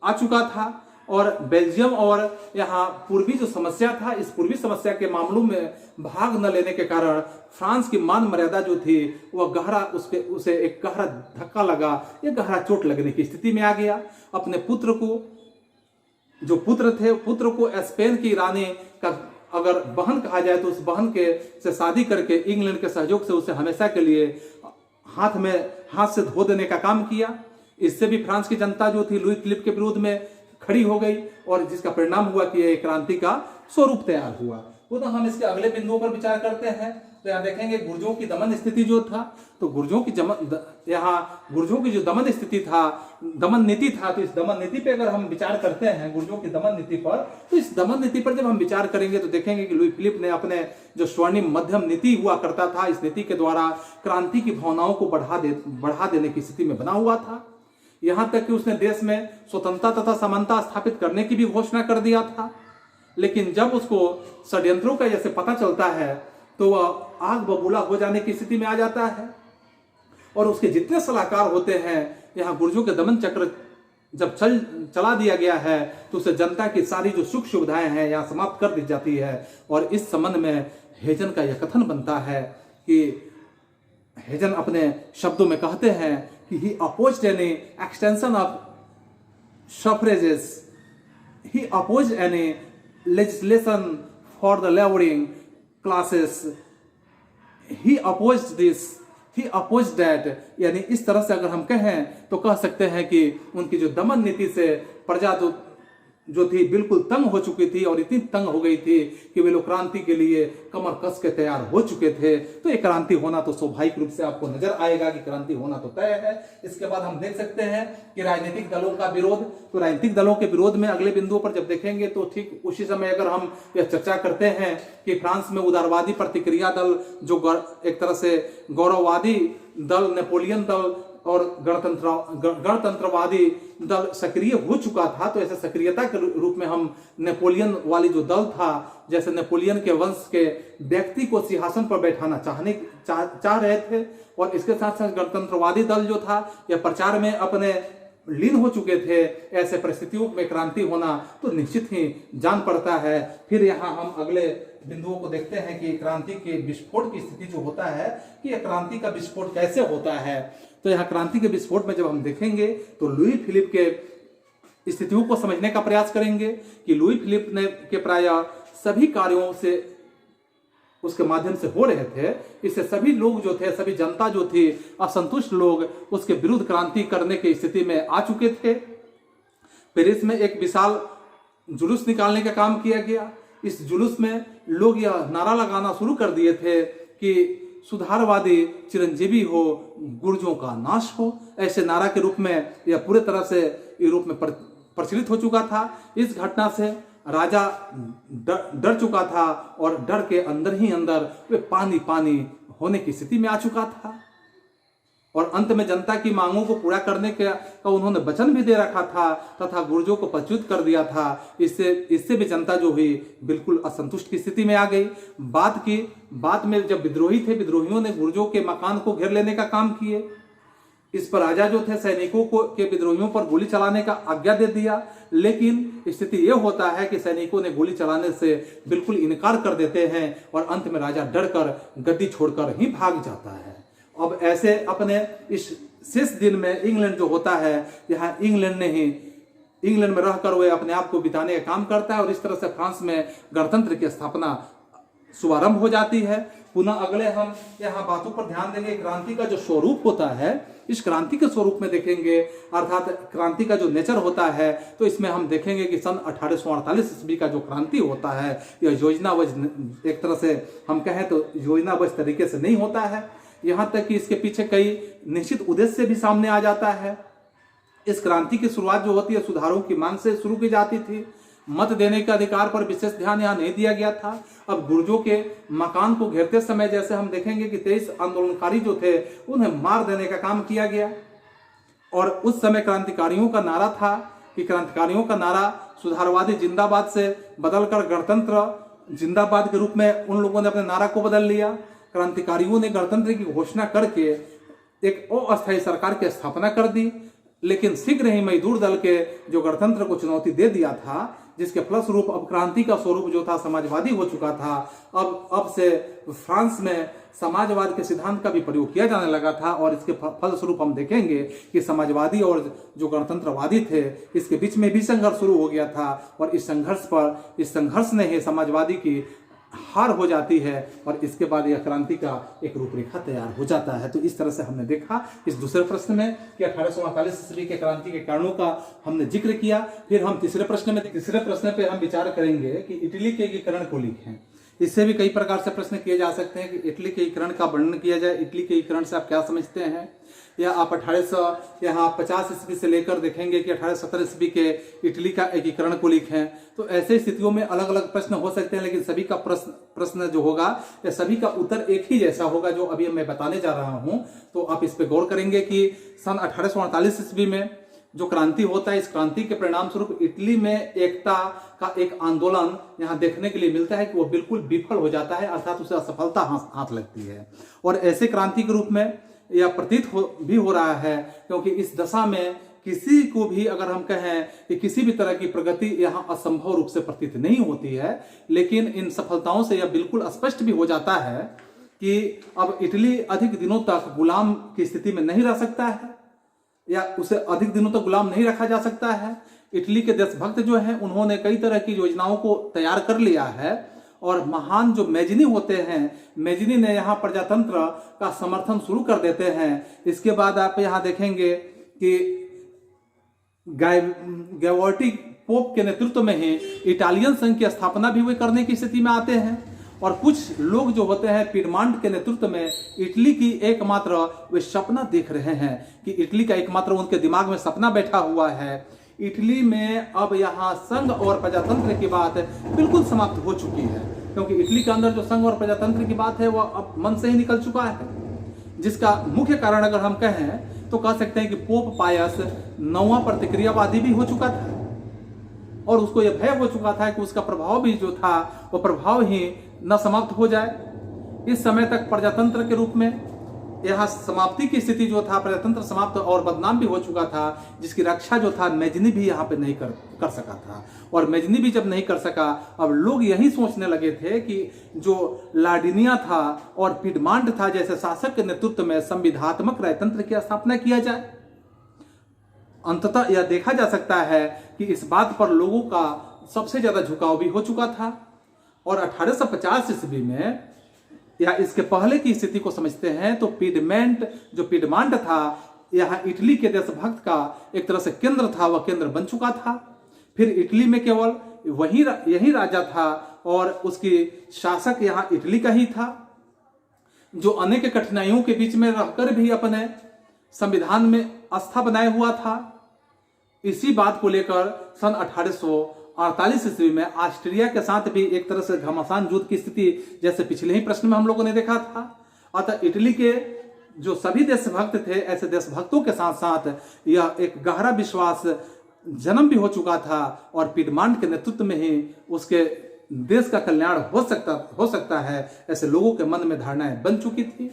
आ चुका था और बेल्जियम और यहाँ पूर्वी जो समस्या था, इस पूर्वी समस्या के मामलों में भाग न लेने के कारण फ्रांस की मान मर्यादा जो थी वह गहरा उसे एक गहरा धक्का लगा, एक गहरा चोट लगने की स्थिति में आ गया। अपने पुत्र को, जो पुत्र को स्पेन की रानी का अगर बहन कहा जाए तो उस बहन के से शादी करके इंग्लैंड के सहयोग से उसे हमेशा के लिए हाथ से धो देने का काम किया। इससे भी फ्रांस की जनता जो थी लुई फिलिप के विरोध में खड़ी हो गई और जिसका परिणाम हुआ कि यह क्रांति का स्वरूप तैयार हुआ। तो हम इसके अगले बिंदुओं पर विचार करते हैं। तो यहाँ देखेंगे गुर्जों की दमन स्थिति जो था, तो गुर्जों की जो दमन स्थिति था, दमन नीति था, तो इस दमन नीति पे अगर हम विचार करते हैं गुर्जों की दमन नीति पर, तो इस दमन नीति पर जब हम विचार करेंगे तो देखेंगे कि लुई फिलिप ने अपने जो स्वर्णिम मध्यम नीति हुआ करता था, इस नीति के द्वारा क्रांति की भावनाओं को बढ़ा देने की स्थिति में बना हुआ था। यहां तक कि उसने देश में स्वतंत्रता तथा समानता स्थापित करने की भी घोषणा कर दिया था। लेकिन जब उसको षड्यंत्रों का जैसे पता चलता है तो वह आग बबूला हो जाने की स्थिति में आ जाता है और उसके जितने सलाहकार होते हैं, यहाँ गुर्जों के दमन चक्र जब चला दिया गया है तो उसे जनता की सारी जो सुख सुविधाएं हैं यहाँ समाप्त कर दी जाती है। और इस संबंध में हेजन का यह कथन बनता है कि हेजन अपने शब्दों में कहते हैं कि he opposed any extension of suffrages, he opposed any legislation for the laboring classes, he opposed this, he opposed that। यानी इस तरह से अगर हम कहें तो कह सकते हैं कि उनकी जो दमन नीति से प्रजा जो थी बिल्कुल तंग हो चुकी थी और इतनी तंग हो गई थी कि वे लोग क्रांति के लिए कमर कस के तैयार हो चुके थे। तो ये क्रांति होना तो स्वाभाविक रूप से आपको नजर आएगा कि क्रांति होना तो तय है। इसके बाद हम देख सकते हैं कि राजनीतिक दलों का विरोध। तो राजनीतिक दलों के विरोध में अगले बिंदुओं पर जब देखेंगे तो ठीक उसी समय अगर हम यह चर्चा करते हैं कि फ्रांस में उदारवादी प्रतिक्रिया दल, जो एक तरह से गौरववादी दल, नेपोलियन दल और गणतंत्रवादी दल सक्रिय हो चुका था। तो ऐसे सक्रियता के रूप में हम नेपोलियन वाली जो दल था, जैसे नेपोलियन के वंश के व्यक्ति को सिंहासन पर बैठाना चाह रहे थे और इसके साथ साथ गणतंत्रवादी दल जो था यह प्रचार में अपने लीन हो चुके थे। ऐसे परिस्थितियों में क्रांति होना तो निश्चित ही जान पड़ता है। फिर यहाँ हम अगले बिंदुओं को देखते हैं कि क्रांति के विस्फोट की स्थिति जो होता है कि यह क्रांति का विस्फोट कैसे होता है। तो यहाँ क्रांति के विस्फोट में जब हम देखेंगे तो लुई फिलिप के स्थितियों को समझने का प्रयास करेंगे कि लुई फिलिप ने के प्राय सभी कार्यों से उसके माध्यम से हो रहे थे। इससे सभी लोग जो थे, सभी जनता जो थी, असंतुष्ट लोग उसके विरुद्ध क्रांति करने की स्थिति में आ चुके थे। पेरिस में एक विशाल जुलूस निकालने का काम किया गया। इस जुलूस में लोग यह नारा लगाना शुरू कर दिए थे कि सुधारवादी चिरंजीवी हो, गुर्जों का नाश हो। ऐसे नारा के रूप में यह पूरे तरह से यूरोप में प्रचलित हो चुका था। इस घटना से राजा डर चुका था और डर के अंदर ही अंदर वे पानी होने की स्थिति में आ चुका था और अंत में जनता की मांगों को पूरा करने का उन्होंने वचन भी दे रखा था तथा गुर्जों को पदच्युत कर दिया था। इससे भी जनता जो हुई बिल्कुल असंतुष्ट की स्थिति में आ गई। बाद में जब विद्रोही थे, विद्रोहियों ने गुर्जों के मकान को घेर लेने का काम किए। इस पर राजा जो थे सैनिकों के विद्रोहियों पर गोली चलाने का आज्ञा दे दिया। लेकिन स्थिति यह होता है कि सैनिकों ने गोली चलाने से बिल्कुल इनकार कर देते हैं और अंत में राजा डरकर गद्दी छोड़कर ही भाग जाता है। अब ऐसे अपने इस शेष दिन में इंग्लैंड जो होता है, यहाँ इंग्लैंड में रहकर वे अपने आप को बिताने का काम करता है और इस तरह से फ्रांस में गणतंत्र की स्थापना शुभारंभ हो जाती है। पुनः अगले हम यहाँ बातों पर ध्यान देंगे। क्रांति का जो स्वरूप होता है, इस क्रांति के स्वरूप में देखेंगे, अर्थात क्रांति का जो नेचर होता है, तो इसमें हम देखेंगे कि सन 1848 ईस्वी का जो क्रांति होता है यह योजनाबद्ध, एक तरह से हम कहें तो योजनाबद्ध तरीके से नहीं होता है। यहाँ तक कि इसके पीछे कई निश्चित उद्देश्य भी सामने आ जाता है इस क्रांति की शुरुआत जो होती है सुधारों की मांग से शुरू की जाती थी। मत देने के अधिकार पर विशेष ध्यान यहाँ नहीं दिया गया था। अब गुर्जों के मकान को घेरते समय जैसे हम देखेंगे कि 23 आंदोलनकारी जो थे उन्हें मार देने का काम किया गया। और उस समय क्रांतिकारियों का नारा था कि क्रांतिकारियों का नारा सुधारवादी जिंदाबाद से बदलकर गणतंत्र जिंदाबाद के रूप में उन लोगों ने अपने नारा को बदल लिया। क्रांतिकारियों ने गणतंत्र की घोषणा करके एक अस्थायी सरकार की स्थापना कर दी, लेकिन शीघ्र ही मजदूर दल के जो गणतंत्र को चुनौती दे दिया था, जिसके फलस्वरूप अब क्रांति का स्वरूप जो था समाजवादी हो चुका था। अब से फ्रांस में समाजवाद के सिद्धांत का भी प्रयोग किया जाने लगा था और इसके फलस्वरूप हम देखेंगे कि समाजवादी और जो गणतंत्रवादी थे इसके बीच में भी संघर्ष शुरू हो गया था और इस संघर्ष ने ही समाजवादी की हार हो जाती है और इसके बाद यह क्रांति का एक रूपरेखा तैयार हो जाता है। तो इस तरह से हमने देखा इस दूसरे प्रश्न में कि 1848 ईस्वी के क्रांति के कारणों का हमने जिक्र किया। फिर हम तीसरे प्रश्न पे हम विचार करेंगे कि इटली के एकीकरण को लिखें। इससे भी कई प्रकार से प्रश्न किए जा सकते हैं कि इटली के एकीकरण का वर्णन किया जाए। इटली के एकीकरण से आप क्या समझते हैं, या आप 1850 ईस्वी से लेकर देखेंगे कि 1870 ईस्वी के इटली का एकीकरण को लिखें। तो ऐसे स्थितियों में अलग अलग प्रश्न हो सकते हैं, लेकिन सभी का प्रश्न जो होगा या सभी का उत्तर एक ही जैसा होगा जो अभी मैं बताने जा रहा हूं। तो आप इस पर गौर करेंगे कि सन 1848 ईस्वी में जो क्रांति होता है, इस क्रांति के परिणाम स्वरूप इटली में एकता का एक आंदोलन यहाँ देखने के लिए मिलता है कि वो बिल्कुल विफल हो जाता है, अर्थात उसे असफलता हाथ लगती है। और ऐसे क्रांति के रूप में यह प्रतीत भी हो रहा है, क्योंकि इस दशा में किसी को भी अगर हम कहें कि किसी भी तरह की प्रगति यहाँ असंभव रूप से प्रतीत नहीं होती है, लेकिन इन सफलताओं से यह बिल्कुल स्पष्ट भी हो जाता है कि अब इटली अधिक दिनों तक गुलाम की स्थिति में नहीं रह सकता है या उसे अधिक दिनों तक गुलाम नहीं रखा जा सकता है। इटली के देशभक्त जो हैं उन्होंने कई तरह की योजनाओं को तैयार कर लिया है और महान जो मैजिनी होते हैं, मैजिनी ने यहाँ प्रजातंत्र का समर्थन शुरू कर देते हैं। इसके बाद आप यहाँ देखेंगे कि गैवोल्टी पोप के नेतृत्व में ही इटालियन संघ की स्थापना भी वे करने की स्थिति में आते हैं और कुछ लोग जो होते हैं पीडमांट के नेतृत्व में इटली की एकमात्र वे सपना देख रहे हैं कि इटली का एकमात्र उनके दिमाग में सपना बैठा हुआ है। इटली में अब यहाँ संघ और प्रजातंत्र की बात बिल्कुल समाप्त हो चुकी है, क्योंकि इटली के अंदर जो संघ और प्रजातंत्र की बात है वह अब मन से ही निकल चुका है, जिसका मुख्य कारण अगर हम कहें तो कह सकते हैं कि पोप पायस 9वां प्रतिक्रियावादी भी हो चुका था और उसको यह भय हो चुका था कि उसका प्रभाव भी जो था वो प्रभाव ही न समाप्त हो जाए। इस समय तक प्रजातंत्र के रूप में यहाँ समाप्ति की स्थिति जो था, प्रजातंत्र समाप्त और बदनाम भी हो चुका था, जिसकी रक्षा जो था मैजिनी भी यहाँ पे नहीं कर सका था। और मैजिनी भी जब नहीं कर सका, अब लोग यही सोचने लगे थे कि जो लार्डिनिया था और पिडमांट था जैसे शासक के नेतृत्व में संविधात्मक राजतंत्र की स्थापना किया जाए। अंततः यह देखा जा सकता है कि इस बात पर लोगों का सबसे ज्यादा झुकाव भी हो चुका था और 1850 ईस्वी में या इसके पहले की स्थिति को समझते हैं तो पिडमांट था यहाँ इटली के देशभक्त का एक तरह से केंद्र था, वह केंद्र बन चुका था। फिर इटली में केवल यही राजा था और उसकी शासक यहाँ इटली का ही था, जो अनेक कठिनाइयों के बीच में रहकर भी अपने संविधान में आस्था बनाए हुआ था। इसी बात को लेकर सन 1848 ईस्वी में ऑस्ट्रिया के साथ भी एक तरह से घमासान युद्ध की स्थिति जैसे पिछले ही प्रश्न में हम लोगों ने देखा था। अतः इटली के जो सभी देशभक्त थे, ऐसे देशभक्तों के साथ साथ यह एक गहरा विश्वास जन्म भी हो चुका था और पिडमांट के नेतृत्व में ही उसके देश का कल्याण हो सकता है, ऐसे लोगों के मन में धारणाएं बन चुकी थी।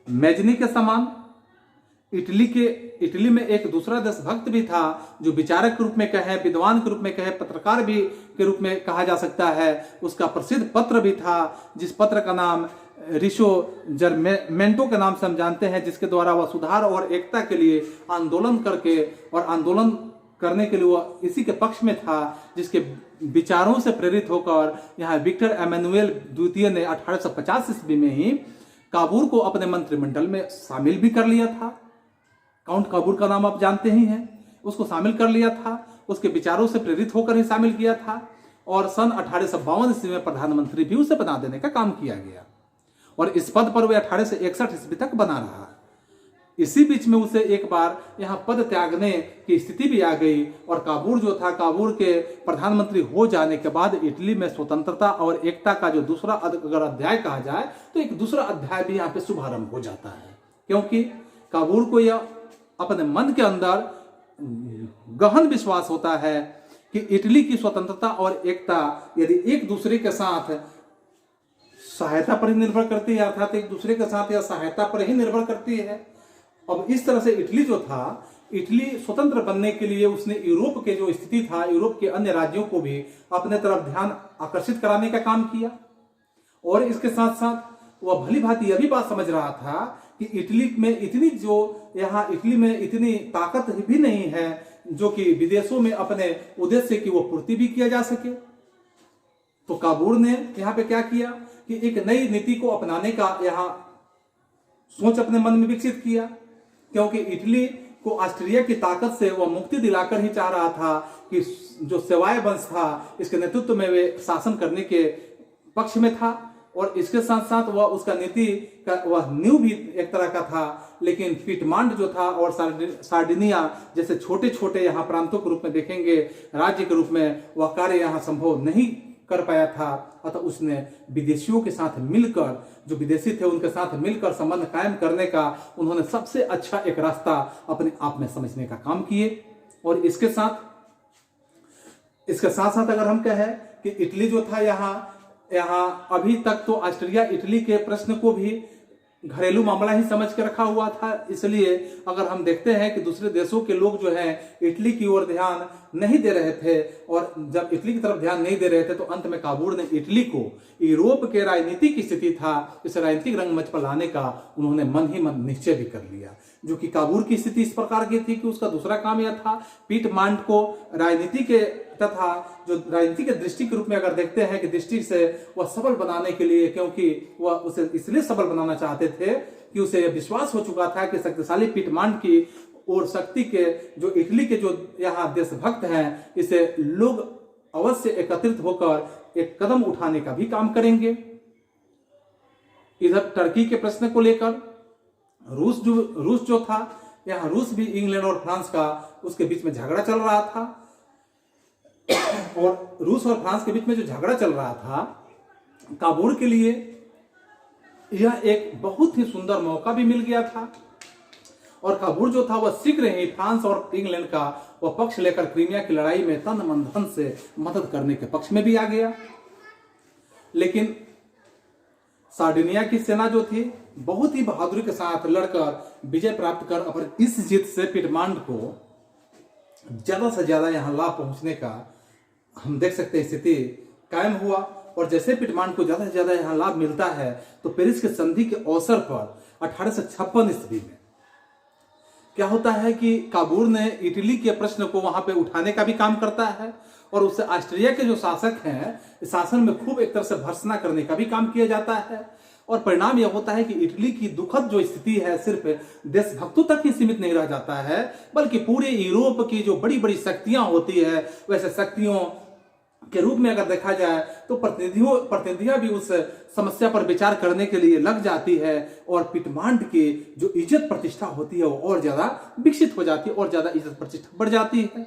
मैजिनी के समान इटली में एक दूसरा देशभक्त भी था जो विचारक के रूप में कहे, विद्वान के रूप में कहे, पत्रकार भी के रूप में कहा जा सकता है। उसका प्रसिद्ध पत्र भी था जिस पत्र का नाम रिसोजरमेंटो के नाम से हम जानते हैं, जिसके द्वारा वह सुधार और एकता के लिए आंदोलन करने के लिए वह इसी के पक्ष में था, जिसके विचारों से प्रेरित होकर यहाँ विक्टर एमेनुएल द्वितीय ने 1850 ईस्वी में ही काबूर को अपने मंत्रिमंडल में शामिल भी कर लिया था। काउंट काबूर का नाम आप जानते ही हैं, उसको शामिल कर लिया था, उसके विचारों से प्रेरित होकर ही शामिल किया था और सन 1852 ईस्वी में प्रधानमंत्री भी उसे बना देने का काम किया गया और इस पद पर वे 1861 ईस्वी तक बना रहा। इसी बीच में उसे एक बार यहाँ पद त्यागने की स्थिति भी आ गई और काबूल जो था, काबूल के प्रधानमंत्री हो जाने के बाद इटली में स्वतंत्रता और एकता का जो दूसरा अगर अध्याय कहा जाए तो एक दूसरा अध्याय भी यहाँ पे शुभारंभ हो जाता है, क्योंकि काबूल को यह अपने मन के अंदर गहन विश्वास होता है कि इटली की स्वतंत्रता और एकता यदि एक दूसरे के साथ सहायता पर ही निर्भर करती है, अर्थात एक दूसरे के साथ या सहायता पर ही निर्भर करती है। अब इस तरह से इटली जो था, इटली स्वतंत्र बनने के लिए उसने यूरोप के जो स्थिति था, यूरोप के अन्य राज्यों को भी अपने तरफ ध्यान आकर्षित कराने का काम किया। और इसके साथ साथ वह भली भांति यह भी बात समझ रहा था कि इटली में इतनी जो यहाँ इटली में इतनी ताकत भी नहीं है जो कि विदेशों में अपने उद्देश्य की वो पूर्ति भी किया जा सके। तो काबूल ने यहाँ पे क्या किया कि एक नई नीति को अपनाने का यहाँ सोच अपने मन में विकसित किया, क्योंकि इटली को ऑस्ट्रिया की ताकत से वह मुक्ति दिलाकर ही चाह रहा था कि जो सेवाय वंश था इसके नेतृत्व में वे शासन करने के पक्ष में था। और इसके साथ साथ वह उसका नीति का वह न्यू भी एक तरह का था, लेकिन पिटमांड जो था और सार्डिनिया जैसे छोटे छोटे यहाँ प्रांतों के रूप में देखेंगे, राज्य के रूप में वह कार्य यहाँ संभव नहीं कर पाया था। अतः उसने विदेशियों के साथ मिलकर, जो विदेशी थे उनके साथ मिलकर संबंध कायम करने का उन्होंने सबसे अच्छा एक रास्ता अपने आप में समझने का काम किए। और इसके साथ साथ अगर हम कहें कि इटली जो था यहाँ अभी तक तो ऑस्ट्रिया इटली के प्रश्न को भी घरेलू मामला ही समझ के रखा हुआ था। इसलिए अगर हम देखते हैं कि दूसरे देशों के लोग जो हैं इटली की ओर ध्यान नहीं दे रहे थे, और जब इटली की तरफ ध्यान नहीं दे रहे थे तो अंत में काबूल ने इटली को यूरोप के राजनीतिक स्थिति था इस राजनीतिक रंगमंच पर लाने का उन्होंने मन ही मन निश्चय भी कर लिया। जो कि काबूल की स्थिति इस प्रकार की थी कि उसका दूसरा काम यह था पिटमांड को राजनीति के तथा जो राजनीति के दृष्टि के रूप में अगर देखते हैं कि दृष्टि से वह सबल बनाने के लिए, क्योंकि वह उसे इसलिए सबल बनाना चाहते थे कि उसे यह विश्वास हो चुका था कि शक्तिशाली पिटमांड की और शक्ति के जो इटली के जो यहाँ देशभक्त हैं इसे लोग अवश्य एकत्रित होकर एक कदम उठाने का भी काम करेंगे। इधर टर्की के प्रश्न को लेकर रूस जो था, यहाँ रूस भी इंग्लैंड और फ्रांस का उसके बीच में झगड़ा चल रहा था। और रूस और फ्रांस के बीच में जो झगड़ा चल रहा था, काबूल के लिए यह एक बहुत ही सुंदर मौका भी मिल गया था। और काबूल जो था वह शीघ्र ही फ्रांस और इंग्लैंड का वह पक्ष लेकर क्रीमिया की लड़ाई में तन मन धन से मदद करने के पक्ष में भी आ गया। लेकिन सार्डिनिया की सेना जो थी बहुत ही बहादुरी के साथ लड़कर विजय प्राप्त कर अपने इस जीत से पिटमांड को ज्यादा से ज्यादा यहाँ लाभ पहुंचने का हम देख सकते हैं स्थिति कायम हुआ। और जैसे पिटमांड को ज्यादा से ज्यादा यहाँ लाभ मिलता है तो पेरिस के संधि के अवसर पर 1856 ईस्वी में क्या होता है कि काबूल ने इटली के प्रश्न को वहां पे उठाने का भी काम करता है और उससे ऑस्ट्रिया के जो शासक हैं शासन में खूब एक तरह से भर्त्सना करने का भी काम किया जाता है। और परिणाम यह होता है कि इटली की दुखद जो स्थिति है सिर्फ देशभक्तों तक ही सीमित नहीं रह जाता है, बल्कि पूरे यूरोप की जो बड़ी बड़ी शक्तियां होती है वैसे शक्तियों के रूप में अगर देखा जाए तो प्रतिनिधियां भी उस समस्या पर विचार करने के लिए लग जाती है और पिटमांड की जो इज्जत प्रतिष्ठा होती है वो और ज्यादा विकसित हो जाती है और ज्यादा इज्जत प्रतिष्ठा बढ़ जाती है,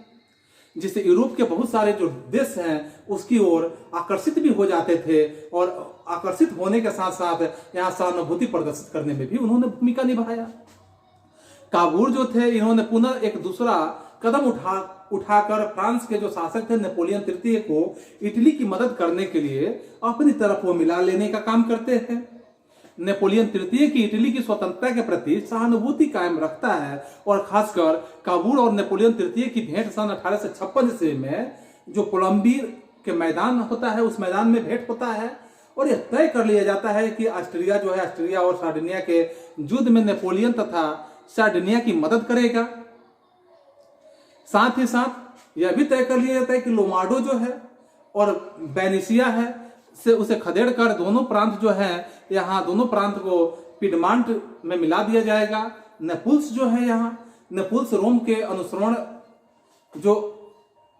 जिससे यूरोप के बहुत सारे जो देश हैं उसकी ओर आकर्षित भी हो जाते थे। और आकर्षित होने के साथ साथ यहाँ सहानुभूति प्रदर्शित करने में भी उन्होंने भूमिका निभाया। काबूल जो थे इन्होंने पुनः एक दूसरा कदम उठाकर फ्रांस के जो शासक थे नेपोलियन तृतीय को इटली की मदद करने के लिए अपनी तरफ वो मिला लेने का काम करते हैं। नेपोलियन तृतीय की इटली की स्वतंत्रता के प्रति सहानुभूति कायम रखता है और खासकर काबूल और नेपोलियन तृतीय की भेंट सन 1856 ईस्वी में जो कोलंबीर के मैदान होता है उस मैदान में भेंट होता है और यह तय कर लिया जाता है कि ऑस्ट्रिया जो है ऑस्ट्रिया और सार्डिनिया के युद्ध में नेपोलियन तथा सार्डिनिया की मदद करेगा। साथ ही साथ यह भी तय कर लिया जाता है कि लोमार्डो जो है और बेनिसिया है से उसे खदेड़ कर दोनों प्रांत जो है यहाँ दोनों प्रांत को पिडमांट में मिला दिया जाएगा। नेपुल्स जो है यहाँ नेपुल्स रोम के अनुसरण जो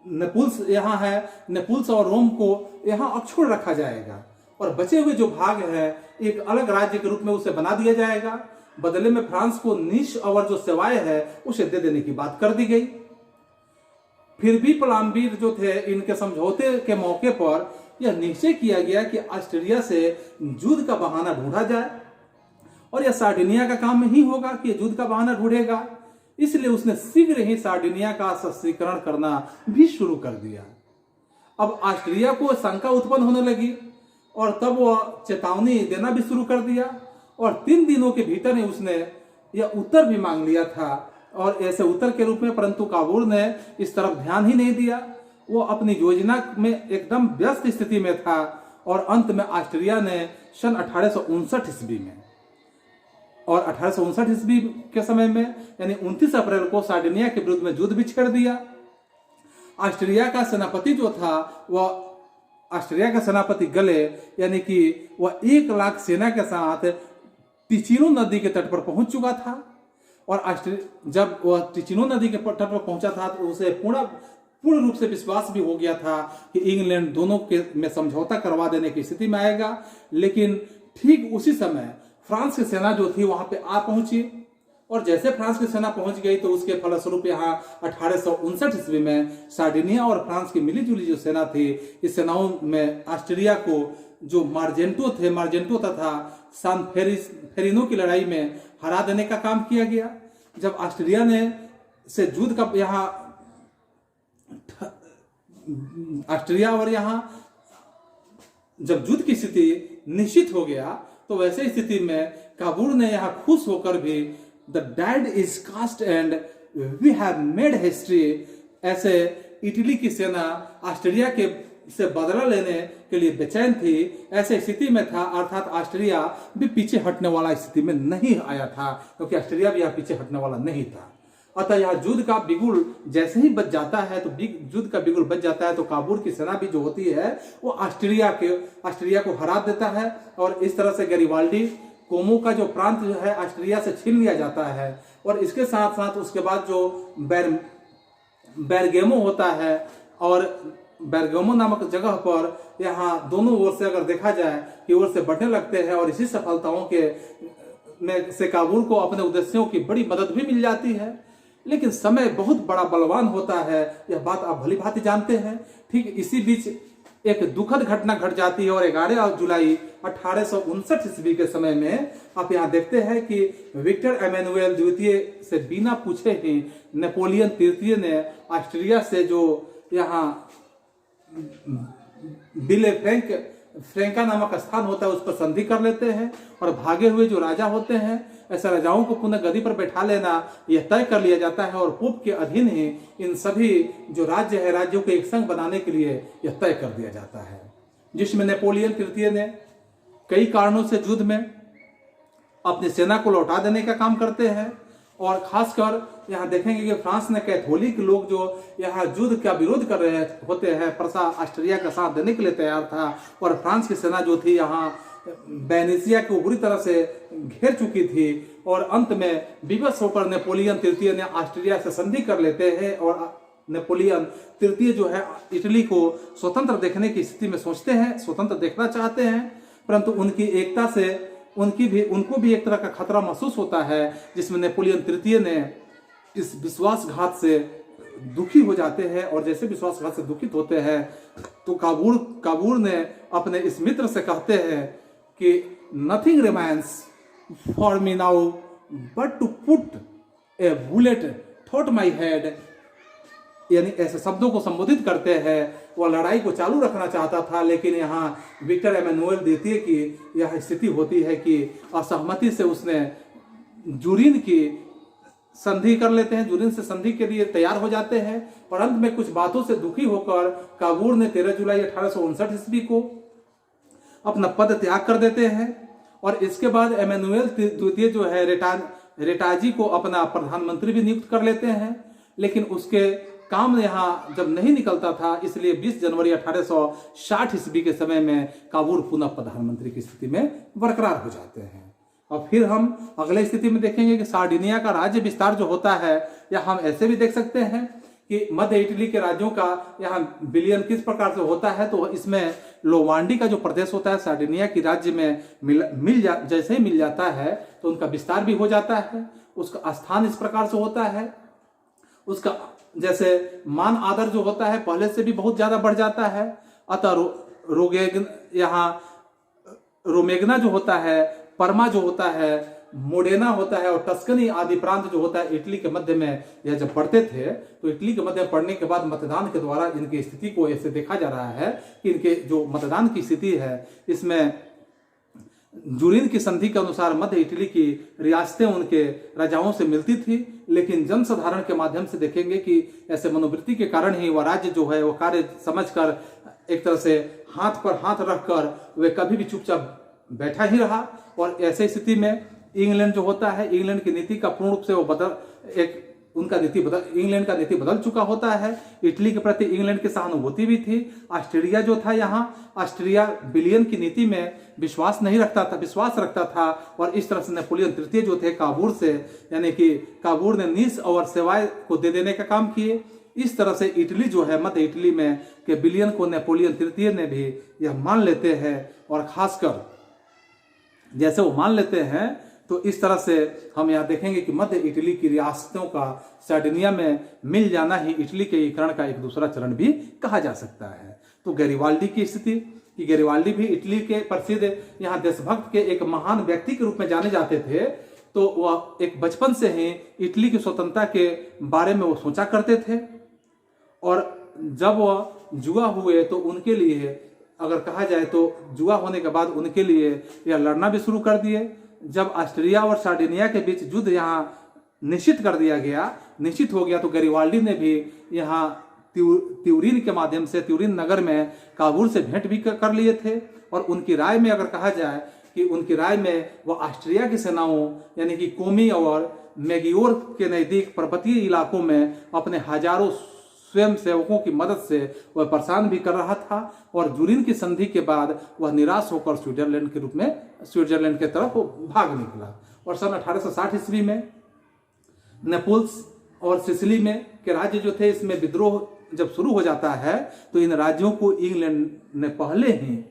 नेपुल्स यहाँ है नेपुल्स और रोम को यहाँ अक्षुण्ण रखा जाएगा और बचे हुए जो भाग है एक अलग राज्य के रूप में उसे बना दिया जाएगा। बदले में फ्रांस को नीश और जो सेवाएं है उसे दे देने की बात कर दी गई। फिर भी प्लामबीर जो थे, इनके समझौते के मौके पर यह निश्चय किया गया कि ऑस्ट्रिया से युद्ध का बहाना ढूंढा जाए, और यह सार्डिनिया का काम ही होगा कि युद्ध का बहाना ढूंढेगा। इसलिए उसने शीघ्र ही सार्डिनिया का सशस्त्रीकरण करना भी शुरू कर दिया। अब ऑस्ट्रिया को शंका उत्पन्न होने लगी और तब वह चेतावनी देना भी शुरू कर दिया, और 3 दिनों के भीतर ही उसने यह उत्तर भी मांग लिया था, और ऐसे उत्तर के रूप में, परंतु काबुल ने इस तरफ ध्यान ही नहीं दिया। वो अपनी योजना में एकदम व्यस्त स्थिति में था, और अंत में ऑस्ट्रिया ने सन 1859 ईस्वी में, और 1859 ईस्वी के समय में यानी 29 अप्रैल को सार्डिनिया के विरुद्ध में युद्ध भी छेड़ दिया। ऑस्ट्रिया का सेनापति जो था वह ऑस्ट्रिया का सेनापति गले, यानी कि वह 1 लाख सेना के साथ टिचिनो नदी के तट पर पहुंच चुका था, और जब वह टिचिनो नदी के तट पर पहुंचा था तो उसे पूर्ण रूप से विश्वास भी हो गया था कि इंग्लैंड दोनों के में समझौता करवा देने की स्थिति में आएगा। लेकिन ठीक उसी समय फ्रांस की सेना जो थी वहां पे आ पहुंची, और जैसे फ्रांस की सेना पहुंच गई तो उसके फलस्वरूप यहाँ 1859 ईस्वी में सार्डिनिया और फ्रांस की मिलीजुली जो सेना थी, इस सेनाओं में ऑस्ट्रिया को जो मार्जेंटो तथा सान फेरिनो की लड़ाई में हरा देने का काम किया गया। जब ऑस्ट्रिया ने से युद्ध का यहाँ ऑस्ट्रिया और यहाँ जब युद्ध की स्थिति निश्चित हो गया, तो वैसे स्थिति में काबुल ने यहाँ खुश होकर भी the dead is cast and we have made history, ऐसे इटली की सेना ऑस्ट्रिया के से बदला लेने के लिए बेचैन थी, ऐसे स्थिति में था। अर्थात ऑस्ट्रिया भी पीछे हटने वाला स्थिति में नहीं आया था, क्योंकि ऑस्ट्रिया भी यहाँ पीछे हटने वाला नहीं था। अतः यहाँ युद्ध का बिगुल जैसे ही बच जाता है, तो युद्ध का बिगुल बच जाता है, तो काबुल की सेना भी जो होती है वो ऑस्ट्रिया को हरा देता है, और इस तरह से गैरिबाल्डी कोमो का जो प्रांत जो है ऑस्ट्रिया से छीन लिया जाता है। और इसके साथ साथ उसके बाद जो बेरगेमो होता है, और बेरगेमो नामक जगह पर यहाँ दोनों ओर से अगर देखा जाए कि ओर से बढ़ने लगते हैं, और इसी सफलताओं के में से काबुल को अपने उद्देश्यों की बड़ी मदद भी मिल जाती है। लेकिन समय बहुत बड़ा बलवान होता है, यह बात आप भली भांति जानते हैं। ठीक इसी बीच एक दुखद घटना घट जाती है, और 11 जुलाई 1859 ईस्वी के समय में आप यहाँ देखते हैं कि विक्टर एमेनुएल द्वितीय से बिना पूछे ही नेपोलियन तृतीय ने ऑस्ट्रिया से जो यहाँ बिले फ्रैंका नामक स्थान होता है उस पर संधि कर लेते हैं, और भागे हुए जो राजा होते हैं, ऐसे राजाओं को पुनः गद्दी पर बैठा लेना यह तय कर लिया जाता है, और पोप के अधीन ही इन सभी जो राज्य है राज्यों को एक संघ बनाने के लिए यह तय कर दिया जाता है, जिसमें नेपोलियन तृतीय ने कई कारणों से युद्ध में अपनी सेना को लौटा देने का काम करते हैं। और खासकर यहाँ देखेंगे कि फ्रांस ने कैथोलिक लोग जो यहाँ युद्ध का विरोध कर रहे होते हैं, प्रसा ऑस्ट्रिया का साथ देने के लिए तैयार था, और फ्रांस की सेना जो थी यहाँ वेनेसिया को बुरी तरह से घेर चुकी थी, और अंत में विवश होकर नेपोलियन तृतीय ने ऑस्ट्रिया से संधि कर लेते हैं, और नेपोलियन तृतीय जो है इटली को स्वतंत्र देखने की स्थिति में सोचते हैं, स्वतंत्र देखना चाहते हैं, परंतु उनकी एकता से उनको भी एक तरह का खतरा महसूस होता है, जिसमें नेपोलियन तृतीय ने इस विश्वासघात से दुखी हो जाते हैं। और जैसे विश्वासघात से दुखित होते हैं तो काबुल ने अपने इस मित्र से कहते हैं कि nothing remains for me now but to put a bullet through my head, यानी ऐसे शब्दों को संबोधित करते हैं। वह लड़ाई को चालू रखना चाहता था, लेकिन यहाँ विक्टर एमेनुएल द्वितीय की यह स्थिति होती है कि असहमति से उसने जूरिन की संधि कर लेते हैं, जूरिन से संधि के लिए तैयार हो जाते हैं, और अंत में कुछ बातों से दुखी होकर काबुल ने 13 जुलाई 1859 ईस्वी को अपना पद त्याग कर देते हैं। और इसके बाद एमेनुएल द्वितीय जो है रेटाजी को अपना प्रधानमंत्री भी नियुक्त कर लेते हैं, लेकिन उसके काम यहाँ जब नहीं निकलता था, इसलिए 20 जनवरी 1860 ईस्वी के समय में काबुल पुनः प्रधानमंत्री की स्थिति में बरकरार हो जाते हैं। और फिर हम अगले स्थिति में देखेंगे कि सार्डिनिया का राज्य विस्तार जो होता है, या हम ऐसे भी देख सकते हैं कि मध्य इटली के राज्यों का यहाँ विलयन किस प्रकार से होता है। तो इसमें लोवांडी का जो प्रदेश होता है सार्डिनिया की राज्य में जैसे ही मिल जाता है तो उनका विस्तार भी हो जाता है। उसका स्थान इस प्रकार से होता है, उसका जैसे मान आदर जो होता है पहले से भी बहुत ज्यादा बढ़ जाता है। अतः रोमेगना जो होता है, परमा जो होता है, मोडेना होता है और टस्कनी आदि प्रांत जो होता है इटली के मध्य में यह जब पढ़ते थे तो इटली के मध्य में पढ़ने के बाद मतदान के द्वारा इनकी स्थिति को ऐसे देखा जा रहा है कि इनके जो मतदान की स्थिति है इसमें जूरिन की संधि के अनुसार मध्य इटली की रियासतें उनके राजाओं से मिलती थी, लेकिन जनसाधारण के माध्यम से देखेंगे कि ऐसे मनोवृत्ति के कारण ही वह राज्य जो है वो कार्य समझकर एक तरह से हाथ पर हाथ रखकर वे कभी भी चुपचाप बैठा ही रहा। और ऐसे स्थिति में इंग्लैंड जो होता है, इंग्लैंड की नीति का पूर्ण रूप से वो इंग्लैंड का नीति बदल चुका होता है। इटली के प्रति इंग्लैंड की सहानुभूति भी थी। ऑस्ट्रिया जो था यहाँ, ऑस्ट्रिया विलियन की नीति में विश्वास रखता था और इस तरह से नेपोलियन तृतीय जो थे काबूर से, यानी कि काबूर ने नीस और सेवाय को दे देने का काम किए। इस तरह से इटली जो है मध्य इटली में के विलियन को नेपोलियन तृतीय ने भी यह मान लेते हैं और खासकर जैसे वो मान लेते हैं तो इस तरह से हम यहाँ देखेंगे कि मध्य इटली की रियासतों का सार्डिनिया में मिल जाना ही इटली के एकीकरण का एक दूसरा चरण भी कहा जा सकता है। तो गैरिबाल्डी की स्थिति कि गैरिबाल्डी भी इटली के प्रसिद्ध यहाँ देशभक्त के एक महान व्यक्ति के रूप में जाने जाते थे। तो वह एक बचपन से ही इटली की स्वतंत्रता के बारे में वो सोचा करते थे और जब वह जुआ हुए तो उनके लिए, अगर कहा जाए तो जुआ होने के बाद उनके लिए यह लड़ना भी शुरू कर दिए। जब ऑस्ट्रिया और सार्डिनिया के बीच युद्ध यहाँ निश्चित हो गया तो गैरिबाल्डी ने भी यहाँ त्यूरिन के माध्यम से त्यूरिन नगर में काबूल से भेंट भी कर लिए थे। और उनकी राय में अगर कहा जाए कि उनकी राय में वह ऑस्ट्रिया की सेनाओं यानी कि कोमी और मेगियोर के नजदीक पर्वतीय इलाकों में अपने हजारों स्वयं सेवकों की मदद से वह परेशान भी कर रहा था। और जूरिन की संधि के बाद वह निराश होकर स्विट्जरलैंड के तरफ भाग निकला। और सन 1860 ईस्वी में नेपल्स और सिसिली में के राज्य जो थे इसमें विद्रोह जब शुरू हो जाता है तो इन राज्यों को इंग्लैंड ने पहले ही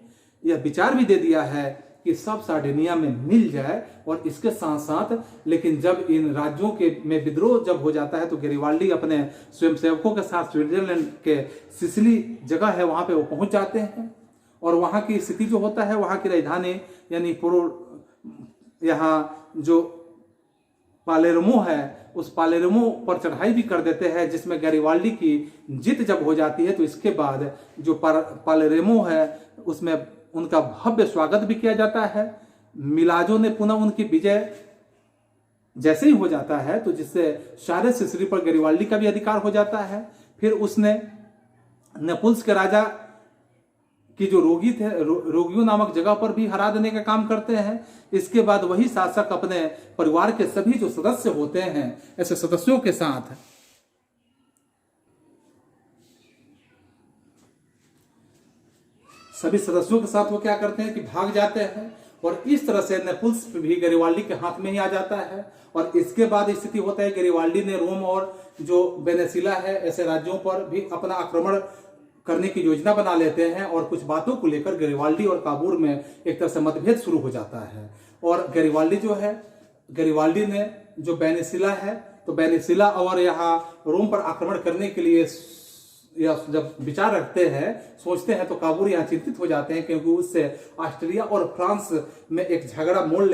यह विचार भी दे दिया है कि सब सार्डिनिया में मिल जाए। और इसके साथ साथ लेकिन जब इन राज्यों के में विद्रोह जब हो जाता है तो गैरिबाल्डी अपने स्वयंसेवकों के साथ स्विट्जरलैंड के सिसिली जगह है वहां पे वो पहुंच जाते हैं। और वहां की स्थिति जो होता है, वहां की राजधानी यानी यहाँ जो पालेर्मो है उस पालेर्मो पर चढ़ाई भी कर देते हैं, जिसमें गैरिबाल्डी की जीत जब हो जाती है तो इसके बाद जो पालेर्मो है उसमें उनका भव्य स्वागत भी किया जाता है। मिलाजो ने पुनः उनकी विजय जैसे ही हो जाता है तो जिससे सारे सिसिली पर गैरिबाल्डी का भी अधिकार हो जाता है। फिर उसने नेपल्स के राजा की जो रोगियो नामक जगह पर भी हरा देने का काम करते हैं। इसके बाद वही शासक अपने परिवार के सभी जो सदस्य होते हैं ऐसे सदस्यों के साथ वो क्या करते हैं कि भाग जाते हैं। और इस तरह से नेपल्स भी गैरिबाल्डी के हाथ में ही आ जाता है। और इसके बाद स्थिति होता है गैरिबाल्डी ने रोम और जो वेनेजुएला है ऐसे राज्यों पर भी अपना आक्रमण करने की योजना बना लेते हैं। और कुछ बातों को लेकर गैरिबाल्डी और काबूल में एक तरह से मतभेद शुरू हो जाता है। और गैरिबाल्डी ने जो वेनेजुएला है तो वेनेजुएला और यहाँ रोम पर आक्रमण करने के लिए जब विचार रखते हैं, सोचते हैं तो काबूल यहाँ चिंतित हो जाते हैं, क्योंकि उससे ऑस्ट्रिया और फ्रांस में एक झगड़ा मोल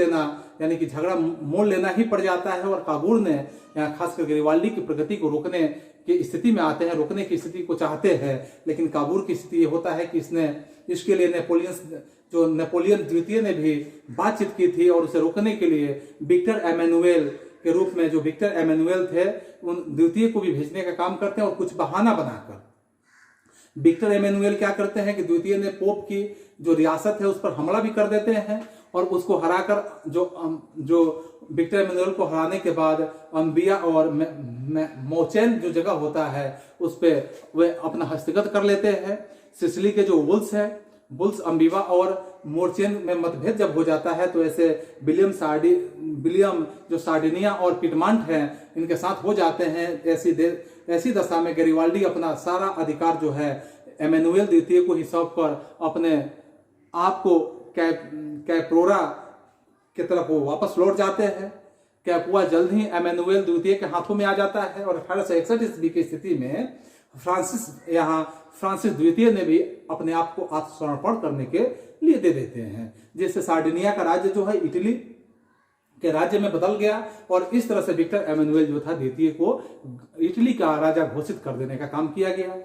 लेना ही पड़ जाता है। और काबूल ने यहाँ खासकर गैरिबाल्डी की प्रगति को रोकने की स्थिति में आते हैं, रोकने की स्थिति को चाहते हैं। लेकिन काबूल की स्थिति ये होता है कि इसके लिए नेपोलियन द्वितीय ने भी बातचीत की थी और उसे रोकने के लिए विक्टर एमेनुएल के रूप में जो विक्टर एमेनुएल थे उन द्वितीय को भी भेजने का काम करते हैं। और कुछ बहाना बनाकर विक्टर एमेनुएल क्या करते हैं कि द्वितीय ने पोप की जो रियासत है उस पर हमला भी कर देते हैं। और उसको हराकर जो विक्टर एमेनुएल को हराने के बाद अम्बिया और मोचेन जो जगह होता है उस पर वे अपना हस्तगत कर लेते हैं। सिसिली के जो वुल्स है बुल्स अम्बिवा और मोर्चेन में मतभेद जब हो जाता है तो ऐसे विलियम जो सार्डिनिया और पिडमांट हैं इनके साथ हो जाते हैं। ऐसी दशा में गैरिबाल्डी अपना सारा अधिकार जो है एमेनुएल द्वितीय को ही सौंप कर अपने आप को कैप्रोरा की तरफ वो वापस लौट जाते हैं। कैपुआ जल्द ही एमेनुएल द्वितीय के हाथों में आ जाता है और 1861 ईस्वी की स्थिति में फ्रांसिस द्वितीय ने भी अपने आप को आत्मसमर्पण करने के लिए दे देते हैं, जिससे सार्डिनिया का राज्य जो है इटली के राज्य में बदल गया और इस तरह से विक्टर एमेनुएल जो था द्वितीय को इटली का राजा घोषित कर देने का काम किया गया।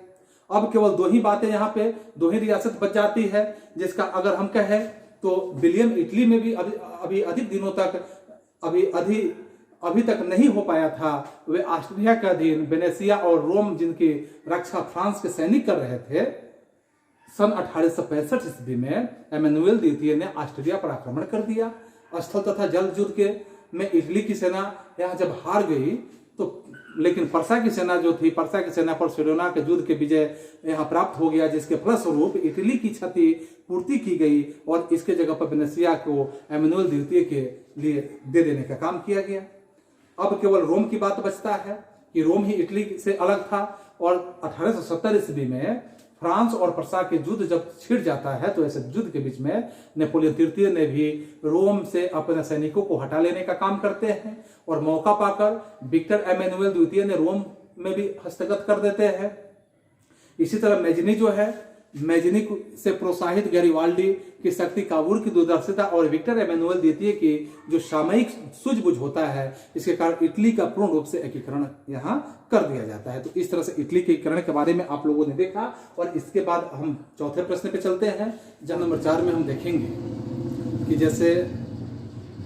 अब केवल दो ही बातें यहाँ पे, दो ही रियासत बच जाती है, जिसका अगर हम कहें तो विलियम इटली में भी अभी अधिक दिनों तक अभी तक नहीं हो पाया था। वे ऑस्ट्रिया के अधीन वेनेसिया और रोम जिनकी रक्षा फ्रांस के सैनिक कर रहे थे। सन 1865 ईस्वी में एमेनुएल द्वितीय ने ऑस्ट्रिया पर आक्रमण कर दिया। स्थल तथा जल युद्ध में इटली की सेना यहाँ जब हार गई तो लेकिन पर्सा की सेना जो थी, पर्सा की सेना पर सिडोना के युद्ध के विजय यहाँ प्राप्त हो गया, जिसके फलस्वरूप इटली की क्षति पूर्ति की गई और इसके जगह पर वेनेसिया को एमेनुएल द्वितीय के लिए दे देने का काम किया गया। अब केवल रोम की बात बचता है कि रोम ही इटली से अलग था और 1870 ईस्वी में फ्रांस और पर्सा के युद्ध जब छिड़ जाता है तो ऐसे युद्ध के बीच में नेपोलियन तृतीय ने भी रोम से अपने सैनिकों को हटा लेने का काम करते हैं और मौका पाकर विक्टर एमेनुएल द्वितीय ने रोम में भी हस्तगत कर देते हैं। इसी तरह मेजनी से प्रोत्साहित गैरिबाल्डी की शक्ति, काबूल की दूरदर्शिता और विक्टर एमेनुएल द्वितीय की जो सामयिक सूझबूझ होता है, इसके कारण इटली का पूर्ण रूप से एकीकरण यहाँ कर दिया जाता है। तो इस तरह से इटली के एकीकरण के बारे में आप लोगों ने देखा और इसके बाद हम चौथे प्रश्न पे चलते हैं, जहाँ नंबर 4 में हम देखेंगे कि जैसे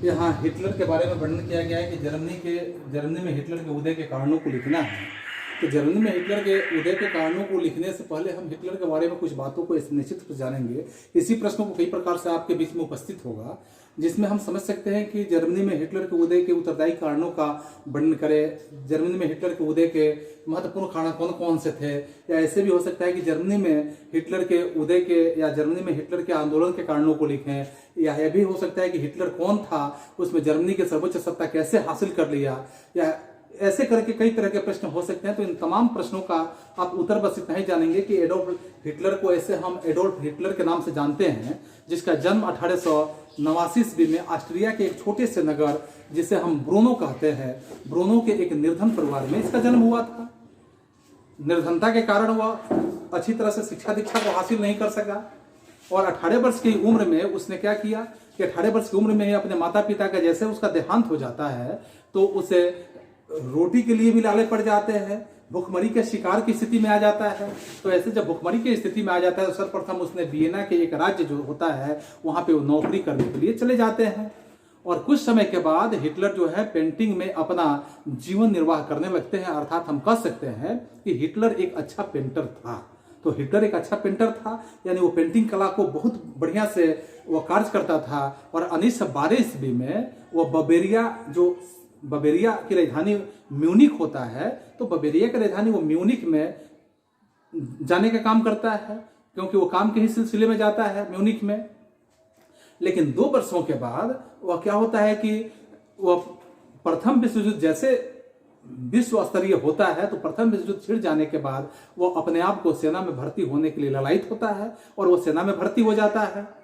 यहाँ हिटलर के बारे में वर्णन किया गया है कि जर्मनी में हिटलर के उदय के कारणों को लिखना है। तो जर्मनी में हिटलर के उदय के कारणों को लिखने से पहले हम हिटलर के बारे में कुछ बातों को निश्चित रूप से जानेंगे। इसी प्रश्नों को कई प्रकार से आपके बीच में उपस्थित होगा, जिसमें हम समझ सकते हैं कि जर्मनी में हिटलर के उदय के उत्तरदायी कारणों का वर्णन करें। जर्मनी में हिटलर के उदय के महत्वपूर्ण कारण कौन कौन से थे, या ऐसे भी हो सकता है कि जर्मनी में हिटलर के उदय के या जर्मनी में हिटलर के आंदोलन के कारणों को लिखें, या यह भी हो सकता है कि हिटलर कौन था, उसमें जर्मनी की सर्वोच्च सत्ता कैसे हासिल कर लिया, या ऐसे करके कई तरह के प्रश्न हो सकते हैं। तो इन तमाम प्रश्नों का आप उत्तर बस इतना ही जानेंगे कि एडोल्फ हिटलर को ऐसे हम एडोल्फ हिटलर के नाम से जानते हैं, जिसका जन्म 1889 ईस्वी में ऑस्ट्रिया के एक छोटे से नगर जिसे हम ब्रूनो कहते हैं, ब्रूनो के एक निर्धन परिवार में इसका जन्म हुआ था। निर्धनता के कारण वह अच्छी तरह से शिक्षा दीक्षा को हासिल नहीं कर सका और 18 वर्ष की उम्र में उसने क्या किया कि 18 वर्ष की उम्र में अपने माता पिता का जैसे उसका देहांत हो जाता है तो उसे रोटी के लिए भी लाले पड़ जाते हैं, भुखमरी के शिकार की स्थिति में आ जाता है। तो ऐसे जब भुखमरी की स्थिति में आ जाता है तो सर्वप्रथम उसने वियना के एक राज्य जो होता है वहां पे वो नौकरी करने के लिए चले जाते हैं और कुछ समय के बाद हिटलर जो है पेंटिंग में अपना जीवन निर्वाह करने लगते हैं। अर्थात हम कह सकते हैं कि हिटलर एक अच्छा पेंटर था। तो हिटलर एक अच्छा पेंटर था, यानी वो पेंटिंग कला को बहुत बढ़िया से वो कार्य करता था और 1912 ईस्वी में वो बवेरिया की राजधानी म्यूनिक होता है, तो बवेरिया की राजधानी वो म्यूनिक में जाने का काम करता है, क्योंकि वो काम के ही सिलसिले में जाता है म्यूनिक में। लेकिन 2 वर्षों के बाद वह क्या होता है कि वह प्रथम विश्व युद्ध जैसे विश्व स्तरीय होता है, तो प्रथम विश्व युद्ध छिड़ जाने के बाद वो अपने आप को सेना में भर्ती होने के लिए ललायित होता है और वो सेना में भर्ती हो जाता है।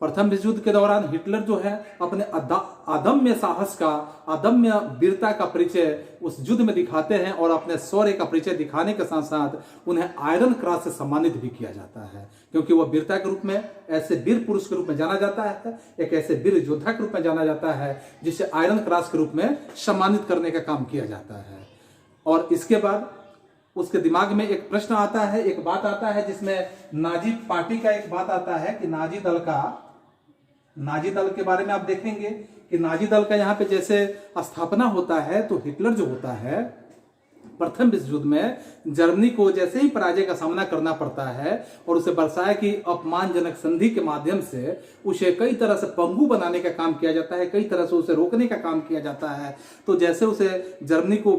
प्रथम विश्व युद्ध के दौरान हिटलर जो है अपने अदम्य साहस का, अदम्य वीरता का परिचय उस युद्ध में दिखाते हैं और अपने शौर्य का परिचय दिखाने के साथ साथ उन्हें आयरन क्रॉस से सम्मानित भी किया जाता है, क्योंकि वह वीरता के रूप में, ऐसे वीर पुरुष के रूप में जाना जाता है, एक ऐसे वीर योद्धा के रूप में जाना जाता है जिसे आयरन क्रॉस के रूप में सम्मानित करने का काम किया जाता है। और इसके बाद उसके दिमाग में एक प्रश्न आता है, एक बात आता है, जिसमें नाजी पार्टी का एक बात आता है कि नाजी दल के बारे में आप देखेंगे कि नाजी दल का यहाँ पे जैसे स्थापना होता है तो हिटलर जो होता है प्रथम विश्व युद्ध में जर्मनी को जैसे ही पराजय का सामना करना पड़ता है और उसे वर्साय की अपमानजनक संधि के माध्यम से उसे कई तरह से पंगु बनाने का काम किया जाता है, कई तरह से उसे रोकने का काम किया जाता है। तो जैसे उसे जर्मनी को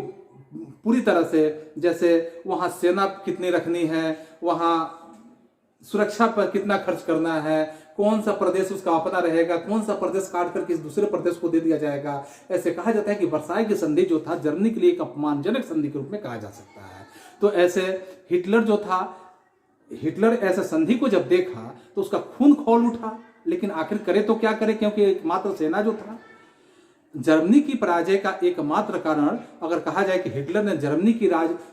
पूरी तरह से, जैसे वहां सेना कितनी रखनी है, वहां सुरक्षा पर कितना खर्च करना है, कौन सा प्रदेश उसका अपना रहेगा, कौन सा प्रदेश काट कर किस दूसरे प्रदेश को दे दिया जाएगा। ऐसे कहा जाता है कि वर्साई की संधि जो था जर्मनी के लिए एक अपमानजनक संधि के रूप में कहा जा सकता है। तो ऐसे हिटलर जो था, हिटलर ऐसे संधि को जब देखा तो उसका खून खौल उठा, लेकिन आखिर करे तो क्या करे, क्योंकि एकमात्र सेना जो था, जर्मनी की पराजय का एकमात्र कारण अगर कहा जाए कि हिटलर ने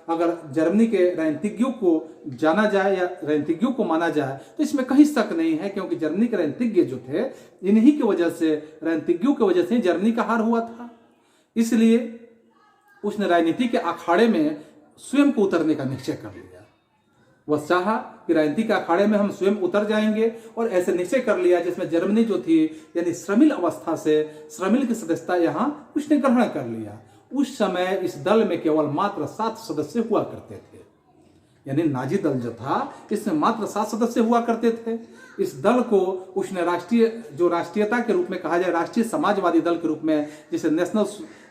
अगर जर्मनी के रणनीतिज्ञों को जाना जाए या रणनीतिज्ञों को माना जाए तो इसमें कहीं शक नहीं है, क्योंकि जर्मनी के रणनीतिज्ञ जो थे, इन्हीं की वजह से, रणनीतिज्ञों की वजह से जर्मनी का हार हुआ था। इसलिए उसने राजनीति के अखाड़े में स्वयं को उतरने का निश्चय कर लिया। वह चाहा कि राजनीति के अखाड़े में हम स्वयं उतर जाएंगे, और ऐसे निश्चय कर लिया जिसमें जर्मनी जो थी, यानी श्रमिल अवस्था से श्रमिल की सदस्यता यहां उसने ग्रहण कर लिया। उस समय इस दल में केवल मात्र 7 सदस्य हुआ करते थे, यानी नाजी दल जो था इसमें मात्र 7 सदस्य हुआ करते थे। इस दल को उसने राष्ट्रीयता के रूप में कहा जाए, राष्ट्रीय समाजवादी दल के रूप में, जिसे नेशनल,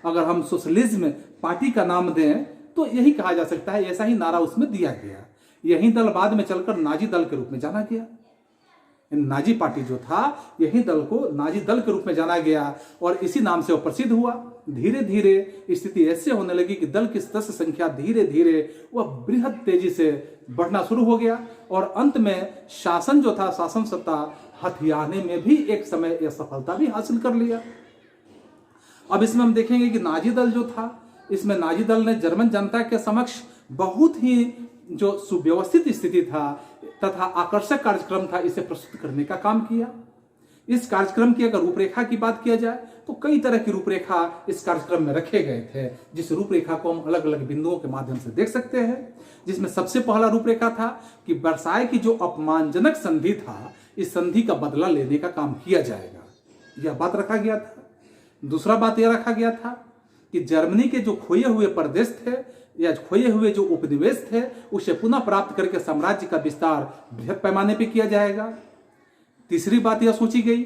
अगर हम सोशलिज्म पार्टी का नाम दें तो यही कहा जा सकता है, ऐसा ही नारा उसमें दिया गया। यही दल बाद में चलकर नाजी दल के रूप में जाना गया। नाजी पार्टी जो था, यही दल को नाजी दल के रूप में जाना गया और इसी नाम से वो प्रसिद्ध हुआ। धीरे धीरे स्थिति ऐसे होने लगी कि दल की सदस्य संख्या धीरे धीरे वह बृहद तेजी से बढ़ना शुरू हो गया, और अंत में शासन जो था, शासन सत्ता हथियाने में भी एक समय यह सफलता भी हासिल कर लिया। अब इसमें हम देखेंगे कि नाजी दल जो था, इसमें नाजी दल ने जर्मन जनता के समक्ष बहुत ही जो सुव्यवस्थित स्थिति था तथा आकर्षक कार्यक्रम था, इसे प्रस्तुत करने का काम किया। इस कार्यक्रम की अगर रूपरेखा की बात किया जाए तो कई तरह की रूपरेखा इस कार्यक्रम में रखे गए थे, जिस रूपरेखा को हम अलग अलग बिंदुओं के माध्यम से देख सकते हैं। जिसमें सबसे पहला रूपरेखा था कि वर्साई की जो अपमानजनक संधि था, इस संधि का बदला लेने का काम किया जाएगा, यह बात रखा गया था। दूसरा बात यह रखा गया था कि जर्मनी के जो खोए हुए प्रदेश थे या खोए हुए जो उपनिवेश थे, उसे पुनः प्राप्त करके साम्राज्य का विस्तार बृहद पैमाने पर किया जाएगा। तीसरी बात यह सोची गई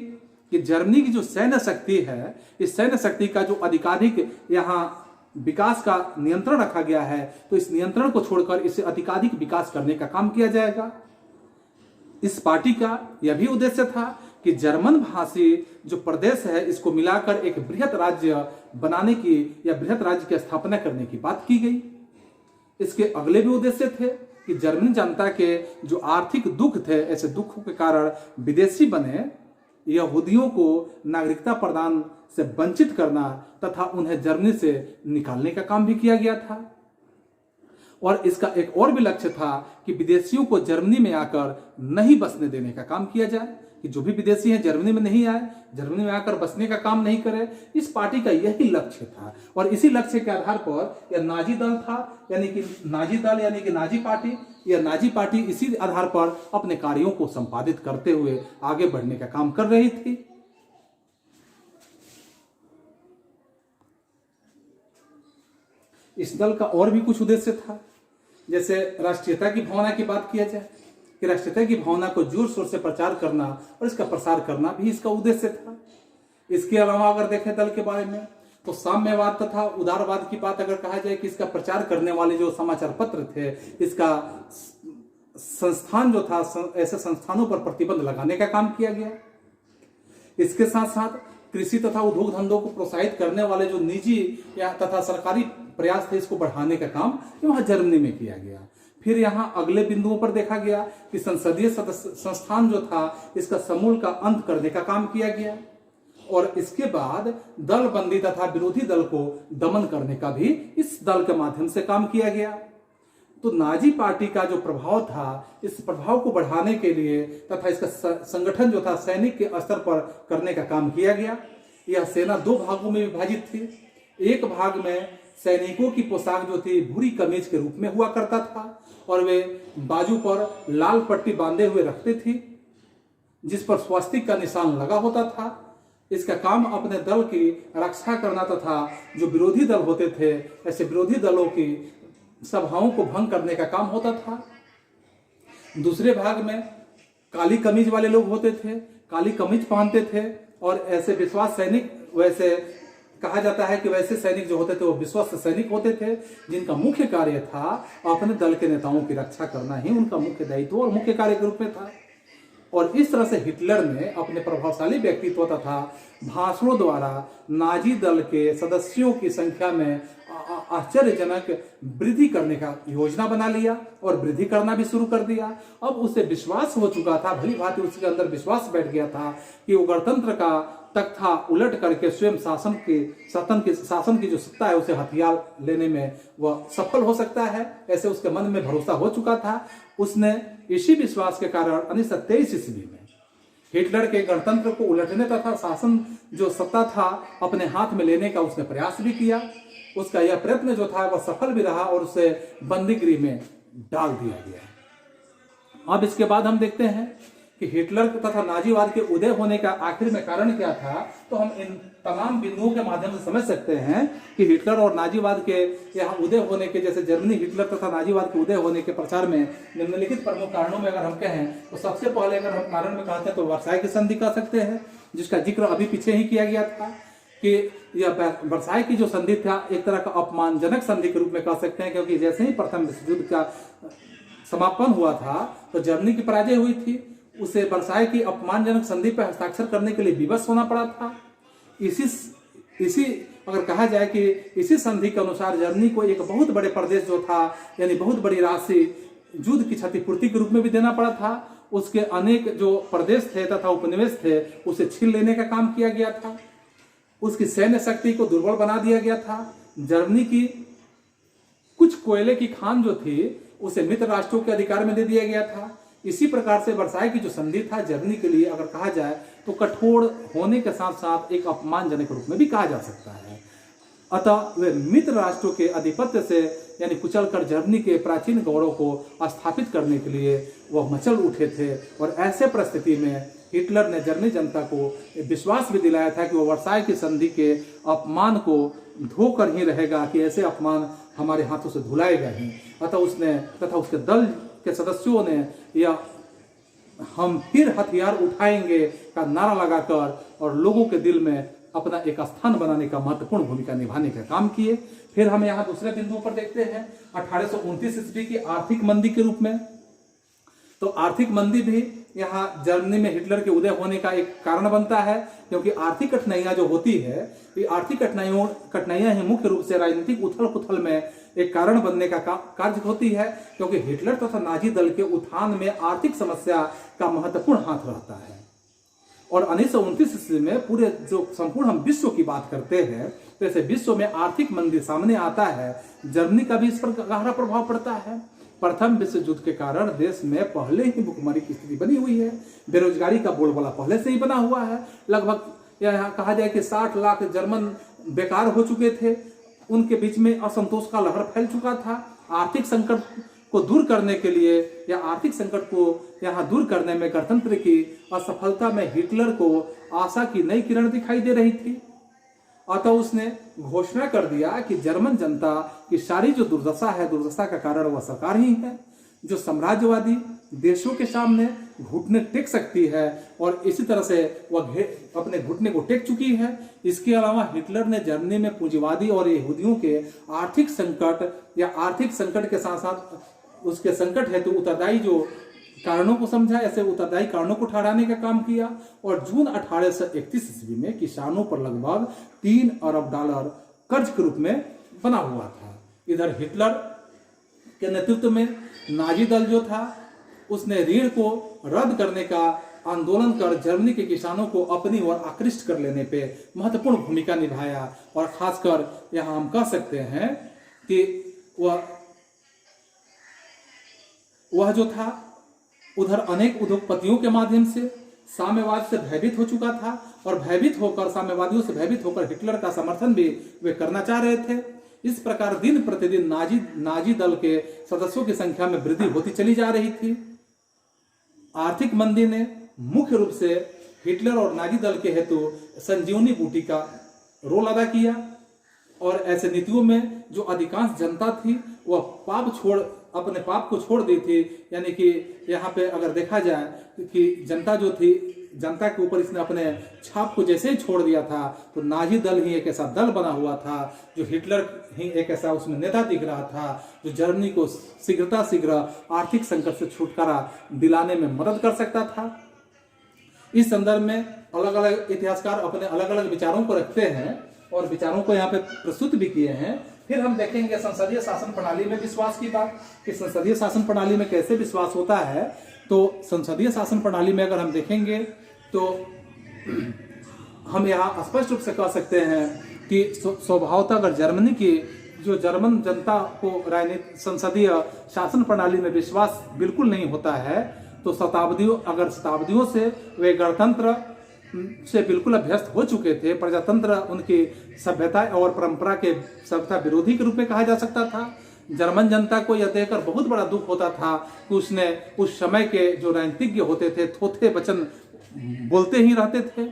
कि जर्मनी की जो सैन्य शक्ति है, इस सैन्य शक्ति का जो अधिकाधिक यहाँ विकास का नियंत्रण रखा गया है, तो इस नियंत्रण को छोड़कर इसे अधिकाधिक विकास करने का काम किया जाएगा। इस पार्टी का यह भी उद्देश्य था कि जर्मन भाषी जो प्रदेश है, इसको मिलाकर एक बृहद राज्य बनाने की या बृहद राज्य की स्थापना करने की बात की गई। इसके अगले भी उद्देश्य थे कि जर्मनी जनता के जो आर्थिक दुख थे, ऐसे दुखों के कारण विदेशी बने यहूदियों को नागरिकता प्रदान से वंचित करना तथा उन्हें जर्मनी से निकालने का काम भी किया गया था। और इसका एक और भी लक्ष्य था कि विदेशियों को जर्मनी में आकर नहीं बसने देने का काम किया जाए, कि जो भी विदेशी हैं जर्मनी में नहीं आए, जर्मनी में आकर बसने का काम नहीं करे। इस पार्टी का यही लक्ष्य था, और इसी लक्ष्य के आधार पर यह नाजी दल था, यानी कि नाजी दल यानी कि नाजी पार्टी, यह नाजी पार्टी इसी आधार पर अपने कार्यों को संपादित करते हुए आगे बढ़ने का काम कर रही थी। इस दल का और भी कुछ उद्देश्य था, जैसे राष्ट्रीयता की भावना की बात किया जाए कि राष्ट्रीयता की भावना को जोर शोर से प्रचार करना और इसका प्रसार करना भी इसका उद्देश्य था। इसके अलावा अगर देखें दल के बारे में तो साम्यवाद तथा उदारवाद की बात अगर कहा जाए कि इसका प्रचार करने वाले जो समाचार पत्र थे, इसका संस्थान जो था, ऐसे संस्थानों पर प्रतिबंध लगाने का काम किया गया। इसके साथ साथ कृषि तथा उद्योग धंधों को प्रोत्साहित करने वाले जो निजी या तथा सरकारी प्रयास थे, इसको बढ़ाने का काम वहां जर्मनी में किया गया। फिर यहाँ अगले बिंदुओं पर देखा गया कि संसदीय संस्थान जो था, इसका समूल का अंत करने का काम किया गया, और इसके बाद दल बंदी तथा विरोधी दल को दमन करने का भी इस दल के माध्यम से काम किया गया। तो नाजी पार्टी का जो प्रभाव था, इस प्रभाव को बढ़ाने के लिए तथा इसका संगठन जो था सैनिक के स्तर पर करने का काम किया गया। यह सेना 2 भागों में विभाजित थी। एक भाग में सैनिकों की पोशाक जो थी भूरी कमीज के रूप में हुआ करता था, और वे बाजू पर लाल पट्टी बांधे हुए रखते थे जिस पर स्वास्तिक का निशान लगा होता था। इसका काम अपने दल की रक्षा करना तथा जो विरोधी दल होते थे, ऐसे विरोधी दलों की सभाओं को भंग करने का काम होता था। दूसरे भाग में काली कमीज वाले लोग होते थे, काली कमीज पहनते थे, और ऐसे विश्वास सैनिक वैसे कहा जाता है कि वैसे सैनिक जो होते थे वो विश्वस्त सैनिक होते थे, जिनका मुख्य कार्य था अपने दल के नेताओं की रक्षा करना ही उनका मुख्य दायित्व और मुख्य कार्य के रूप में था। और इस तरह से हिटलर ने अपने प्रभावशाली व्यक्तित्व तथा भाषणों द्वारा नाजी दल के सदस्यों की संख्या में आश्चर्यजनक वृद्धि करने का योजना बना लिया और वृद्धि करना भी शुरू कर दिया। अब उसे विश्वास हो चुका था, भली भांति उसके अंदर विश्वास बैठ गया था कि वो गणतंत्र का तख्ता उलट करके स्वयं शासन की जो सत्ता है उसे हथियार लेने में वह सफल हो सकता है। ऐसे उसके मन में भरोसा हो चुका था। उसने इसी विश्वास के कारण 1923 ईस्वी में हिटलर के गणतंत्र को उलटने तथा शासन जो सत्ता था अपने हाथ में लेने का उसने प्रयास भी किया। उसका यह प्रयत्न जो था वह सफल भी रहा और उसे बंदीगृह में डाल दिया गया। अब इसके बाद हम देखते हैं कि हिटलर तथा नाजीवाद के उदय होने का आखिर में कारण क्या था। तो हम इन तमाम बिंदुओं के माध्यम से समझ सकते हैं कि हिटलर और नाजीवाद के यहाँ उदय होने के, जैसे जर्मनी हिटलर तथा नाजीवाद के उदय होने के प्रचार में निम्नलिखित प्रमुख कारणों में अगर हम कहें तो सबसे पहले अगर हम कारण में कहते हैं तो वर्साई की संधि कह सकते हैं, जिसका जिक्र अभी पीछे ही किया गया था कि यह वर्साई की जो संधि था एक तरह का अपमानजनक संधि के रूप में कह सकते हैं, क्योंकि जैसे ही प्रथम विश्व युद्ध का समापन हुआ था तो जर्मनी की पराजय हुई थी। उसे वर्साई की अपमानजनक संधि पर हस्ताक्षर करने के लिए विवश होना पड़ा था। इसी अगर कहा जाए कि इसी संधि के अनुसार जर्मनी को एक बहुत बड़े प्रदेश जो था यानी बहुत बड़ी राशि युद्ध की क्षतिपूर्ति के रूप में भी देना पड़ा था। उसके अनेक जो प्रदेश थे तथा उपनिवेश थे उसे छीन लेने का काम किया गया था। उसकी सैन्य शक्ति को दुर्बल बना दिया गया था। जर्मनी की कुछ कोयले की खान जो थी उसे मित्र राष्ट्रों के अधिकार में दे दिया गया था। इसी प्रकार से वर्साई की जो संधि था जर्मनी के लिए अगर कहा जाए तो कठोर होने के साथ साथ एक अपमानजनक रूप में भी कहा जा सकता है। अतः वे मित्र राष्ट्रों के आधिपत्य से यानी कुचलकर जर्मनी के प्राचीन गौरव को स्थापित करने के लिए वह मचल उठे थे। और ऐसे परिस्थिति में हिटलर ने जर्मनी जनता को विश्वास भी दिलाया था कि वह वर्साई की संधि के अपमान को धोकर ही रहेगा, कि ऐसे अपमान हमारे हाथों से धुलाएगा ही। अतः उसने तथा उसके दल के सदस्यों ने यह हम फिर हथियार उठाएंगे का नारा लगाकर और लोगों के दिल में अपना एक स्थान बनाने का महत्वपूर्ण भूमिका निभाने का काम किए। फिर हम यहाँ दूसरे बिंदु पर देखते हैं 1829 ईस्वी की आर्थिक मंदी के रूप में। तो आर्थिक मंदी भी यहाँ जर्मनी में हिटलर के उदय होने का एक कारण बनता है, क्योंकि आर्थिक कठिनाइयां जो होती है ये आर्थिक कठिनाइयां ही मुख्य रूप से राजनीतिक उथल पुथल में एक कारण बनने का कार्य होती है, क्योंकि हिटलर तथा नाजी दल के उत्थान में आर्थिक समस्या का महत्वपूर्ण हाथ रहता है। और 1929 ईस्वी में पूरे जो संपूर्ण हम विश्व की बात करते हैं तो ऐसे विश्व में आर्थिक मंदी सामने आता है। जर्मनी का भी इस पर गहरा प्रभाव पड़ता है। प्रथम विश्व युद्ध के कारण देश में पहले ही भुखमरी की स्थिति बनी हुई है। बेरोजगारी का बोलबाला पहले से ही बना हुआ है। लगभग यहाँ कहा जाए कि 60 लाख जर्मन बेकार हो चुके थे। उनके बीच में असंतोष का लहर फैल चुका था। आर्थिक संकट को दूर करने के लिए या आर्थिक संकट को यहाँ दूर करने में गणतंत्र की असफलता में हिटलर को आशा की नई किरण दिखाई दे रही थी। अतः उसने घोषणा कर दिया कि जर्मन जनता की सारी जो दुर्दशा है, दुर्दशा का कारण वह सरकार ही है, जो साम्राज्यवादी देशों के सामने घुटने टेक सकती है और इसी तरह से वह अपने घुटने को टेक चुकी है। इसके अलावा हिटलर ने जर्मनी में पूंजीवादी और यहूदियों के आर्थिक संकट या आर्थिक संकट के साथ साथ उसके संकट हेतु उत्तरदायी जो कारणों को समझा, ऐसे उत्तरदायी कारणों को ठहराने का काम किया। और जून 1831 ईस्वी में किसानों पर लगभग $3 अरब कर्ज के रूप में बना हुआ था। इधर हिटलर के नेतृत्व में नाजी दल जो था उसने ऋण को रद्द करने का आंदोलन कर जर्मनी के किसानों को अपनी ओर आकृष्ट कर लेने पे महत्वपूर्ण भूमिका निभाया। और खासकर यहाँ हम कह सकते हैं कि वह जो था उधर अनेक उद्योगपतियों के माध्यम से साम्यवाद से भयभीत हो चुका था और भयभीत होकर साम्यवादियों से भयभीत होकर हिटलर का समर्थन भी वे करना चाह रहे थे। इस प्रकार दिन प्रतिदिन नाजी दल के सदस्यों की संख्या में वृद्धि होती चली जा रही थी। आर्थिक मंदी ने मुख्य रूप से हिटलर और नाजी दल के हेतु संजीवनी बूटी का रोल अदा किया। और ऐसे नीतियों में जो अधिकांश जनता थी वह अपने पाप को छोड़ दी थी। यानी कि यहाँ पे अगर देखा जाए कि जनता जो थी जनता के ऊपर इसने अपने छाप को जैसे ही छोड़ दिया था, तो नाजी दल ही एक ऐसा दल बना हुआ था, जो हिटलर ही एक ऐसा उसमें नेता दिख रहा था, जो जर्मनी को शीघ्र आर्थिक संकट से छुटकारा दिलाने में मदद कर सकता था। इस संदर्भ में अलग अलग इतिहासकार अपने अलग अलग विचारों को रखते हैं और विचारों को यहाँ पे प्रस्तुत भी किए हैं। फिर हम देखेंगे संसदीय शासन प्रणाली में विश्वास की बात, कि संसदीय शासन प्रणाली में कैसे विश्वास होता है। तो संसदीय शासन प्रणाली में अगर हम देखेंगे तो हम यहाँ स्पष्ट रूप से कह सकते हैं कि स्वभावतः अगर जर्मनी की जो जर्मन जनता को राजनीतिक संसदीय शासन प्रणाली में विश्वास बिल्कुल नहीं होता है, तो शताब्दियों से वे गणतंत्र से बिल्कुल अभ्यस्त हो चुके थे। प्रजातंत्र उनकी सभ्यता और परंपरा के सभ्यता विरोधी के रूप में कहा जा सकता था। जर्मन जनता को यह देखकर बहुत बड़ा दुख होता था कि उसने उस समय के जो राजनीतिज्ञ होते थे थोथे वचन बोलते ही रहते थे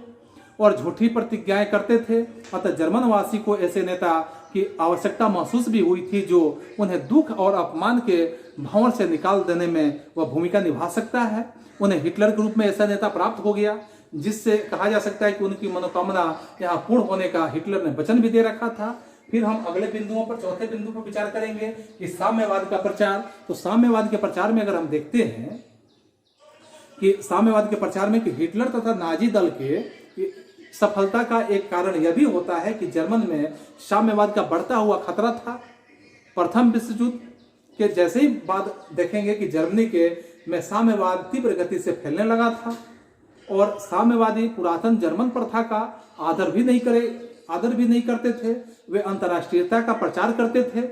और झूठी प्रतिज्ञाएं करते थे। अतः जर्मनवासी को ऐसे नेता की आवश्यकता महसूस भी हुई थी जो उन्हें दुख और अपमान के भंवर से निकाल देने में वह भूमिका निभा सकता है। उन्हें हिटलर के रूप में ऐसा नेता प्राप्त हो गया जिससे कहा जा सकता है कि उनकी मनोकामना यहाँ पूर्ण होने का हिटलर ने वचन भी दे रखा था। फिर हम अगले बिंदुओं पर, चौथे बिंदु पर विचार करेंगे कि साम्यवाद का प्रचार। तो साम्यवाद के प्रचार में अगर हम देखते हैं कि साम्यवाद के प्रचार में कि हिटलर तथा नाजी दल के सफलता का एक कारण यह भी होता है कि जर्मन में साम्यवाद का बढ़ता हुआ खतरा था। प्रथम विश्व युद्ध के जैसे ही बाद देखेंगे कि जर्मनी के में साम्यवाद तीव्र गति से फैलने लगा था और साम्यवादी पुरातन जर्मन प्रथा का आदर भी नहीं करते थे। वे अंतर्राष्ट्रीयता का प्रचार करते थे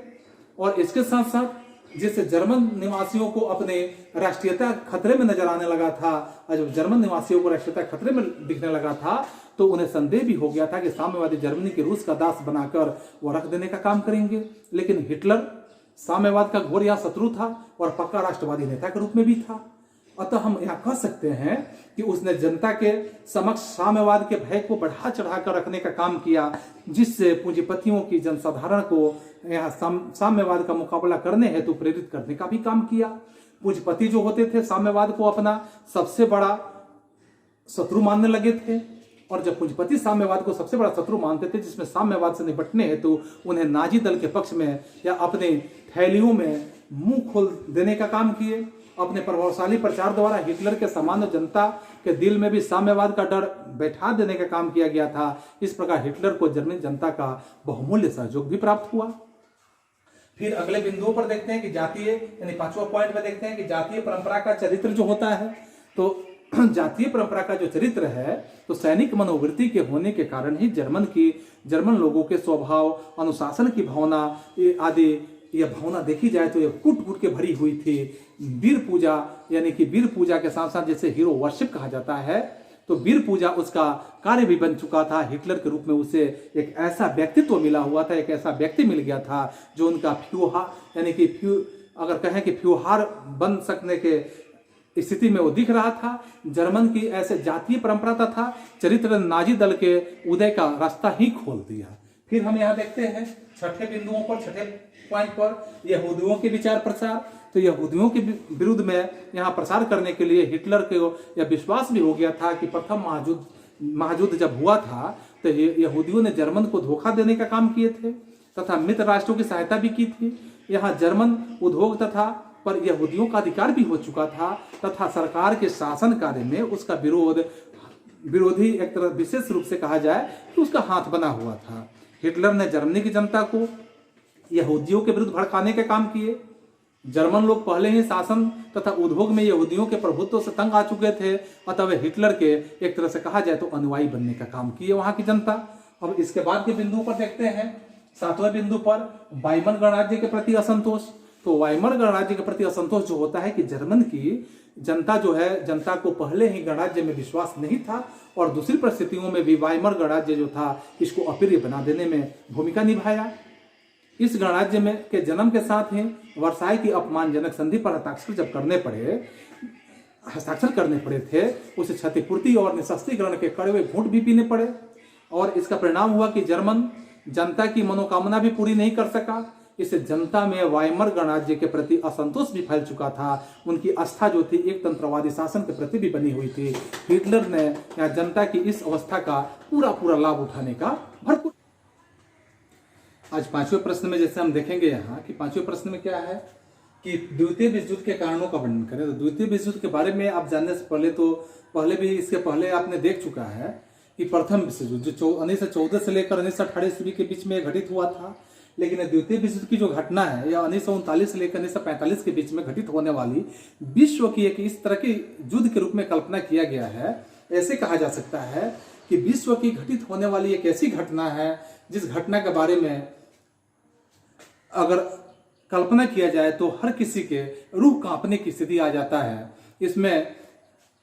और इसके साथ साथ जिससे जर्मन निवासियों को अपने राष्ट्रीयता खतरे में नजर आने लगा था। और जब जर्मन निवासियों को राष्ट्रीयता खतरे में दिखने लगा था तो उन्हें संदेह भी हो गया था कि साम्यवादी जर्मनी के रूस का दास बनाकर वो रख देने का काम करेंगे। लेकिन हिटलर साम्यवाद का घोर या शत्रु था और पक्का राष्ट्रवादी नेता के रूप में भी था। अतः हम यहाँ कह सकते हैं कि उसने जनता के समक्ष साम्यवाद के भय को बढ़ा चढ़ाकर रखने का काम किया, जिससे पूंजीपतियों की जनसाधारण को यहाँ साम्यवाद का मुकाबला करने हेतु प्रेरित करने का भी काम किया। पूंजीपति जो होते थे साम्यवाद को अपना सबसे बड़ा शत्रु मानने लगे थे और जब पूंजीपति साम्यवाद को सबसे बड़ा शत्रु मानते थे, जिसमें साम्यवाद से निपटने हेतु उन्हें नाजी दल के पक्ष में या अपने थैलियों में मुंह खोल देने का काम किए। अपने प्रभावशाली प्रचार द्वारा हिटलर के सामान्य जनता के दिल में भी साम्यवाद का डर बैठा देने का काम किया गया था। इस प्रकार हिटलर को जर्मनी जनता का बहुमूल्य सहयोग भी प्राप्त हुआ। फिर अगले बिंदुओं पर देखते हैं कि जातीय, यानी 5वां पॉइंट में देखते हैं कि जातीय परंपरा का चरित्र जो होता है। तो जातीय परंपरा का जो चरित्र है तो सैनिक मनोवृत्ति के होने के कारण ही जर्मन लोगों के स्वभाव, अनुशासन की भावना आदि, यह भावना देखी जाए तो यह कूट कूट के भरी हुई थी। वीर पूजा, यानी कि वीर पूजा के साथ साथ जैसे हीरो वर्शिप कहा जाता है, तो वीर पूजा उसका कार्य भी बन चुका था। हिटलर के रूप में उसे एक ऐसा व्यक्तित्व मिला हुआ था, एक ऐसा व्यक्ति मिल गया था जो उनका फ्यूहार, यानी कि अगर कहें कि फ्यूहार बन सकने के स्थिति में वो दिख रहा था। जर्मन की ऐसे जातीय परंपरा तथा चरित्र नाजी दल के उदय का रास्ता ही खोल दिया। फिर हम यहाँ देखते हैं छठे बिंदुओं पर, छठे पॉइंट पर यहूदियों के विचार प्रसार। तो यहूदियों के विरुद्ध में यहाँ प्रसार करने के लिए हिटलर को यह विश्वास भी हो गया था कि प्रथम महायुद्ध जब हुआ था तो यहूदियों ने जर्मन को धोखा देने का काम किए थे तथा मित्र राष्ट्रों की सहायता भी की थी। यहाँ जर्मन उद्योग तथा पर यहूदियों का अधिकार भी हो चुका था तथा सरकार के शासन कार्य में उसका विरोधी एक तरह विशेष रूप से कहा जाए तो उसका हाथ बना हुआ था। हिटलर ने जर्मनी की जनता को यहूदियों के विरुद्ध भड़काने के काम किए। जर्मन लोग पहले ही शासन तथा उद्योग में यहूदियों के प्रभुत्व से तंग आ चुके थे, अतः वे हिटलर के एक तरह से कहा जाए तो अनुयायी बनने का काम किए वहां की जनता। अब इसके बाद के बिंदुओं पर देखते हैं। 7वें बिंदु पर वाइमर गणराज्य के प्रति असंतोष। तो वाइमर गणराज्य के प्रति असंतोष जो होता है कि जर्मन की जनता जो है, जनता को पहले ही गणराज्य में विश्वास नहीं था और दूसरी परिस्थितियों में भी वाइमर गणराज्य जो था इसको अप्रिय बना देने में भूमिका निभाया। इस गणराज्य में के जन्म के साथ ही वर्साई की अपमानजनक संधि पर हस्ताक्षर करने पड़े थे। उसे क्षतिपूर्ति और निशस्त्रीकरण के कड़वे घूंट भी पीने पड़े और इसका परिणाम हुआ कि जर्मन जनता की मनोकामना भी पूरी नहीं कर सका। इससे जनता में वाइमर गणराज्य के प्रति असंतोष भी फैल चुका था। उनकी आस्था जो थी एक तंत्रवादी शासन के प्रति भी बनी हुई थी। हिटलर ने यहाँ जनता की इस अवस्था का पूरा लाभ उठाने का भरपूर। आज पांचवें प्रश्न में जैसे हम देखेंगे यहाँ कि पांचवें प्रश्न में क्या है कि द्वितीय विश्व युद्ध के कारणों का वर्णन करें। तो द्वितीय विश्व युद्ध के बारे में आप जानने से पहले भी इसके पहले आपने देख चुका है कि प्रथम विश्व युद्ध जो 1914 से लेकर 1918 ईस्वी के बीच में घटित हुआ था, लेकिन द्वितीय विश्व युद्ध की जो घटना है या 1939 से लेकर 1945 के बीच में घटित होने वाली विश्व की एक इस तरह के युद्ध के रूप में कल्पना किया गया है। ऐसे कहा जा सकता है कि विश्व की घटित होने वाली एक ऐसी घटना है जिस घटना के बारे में अगर कल्पना किया जाए तो हर किसी के रूह कांपने की स्थिति आ जाता है। इसमें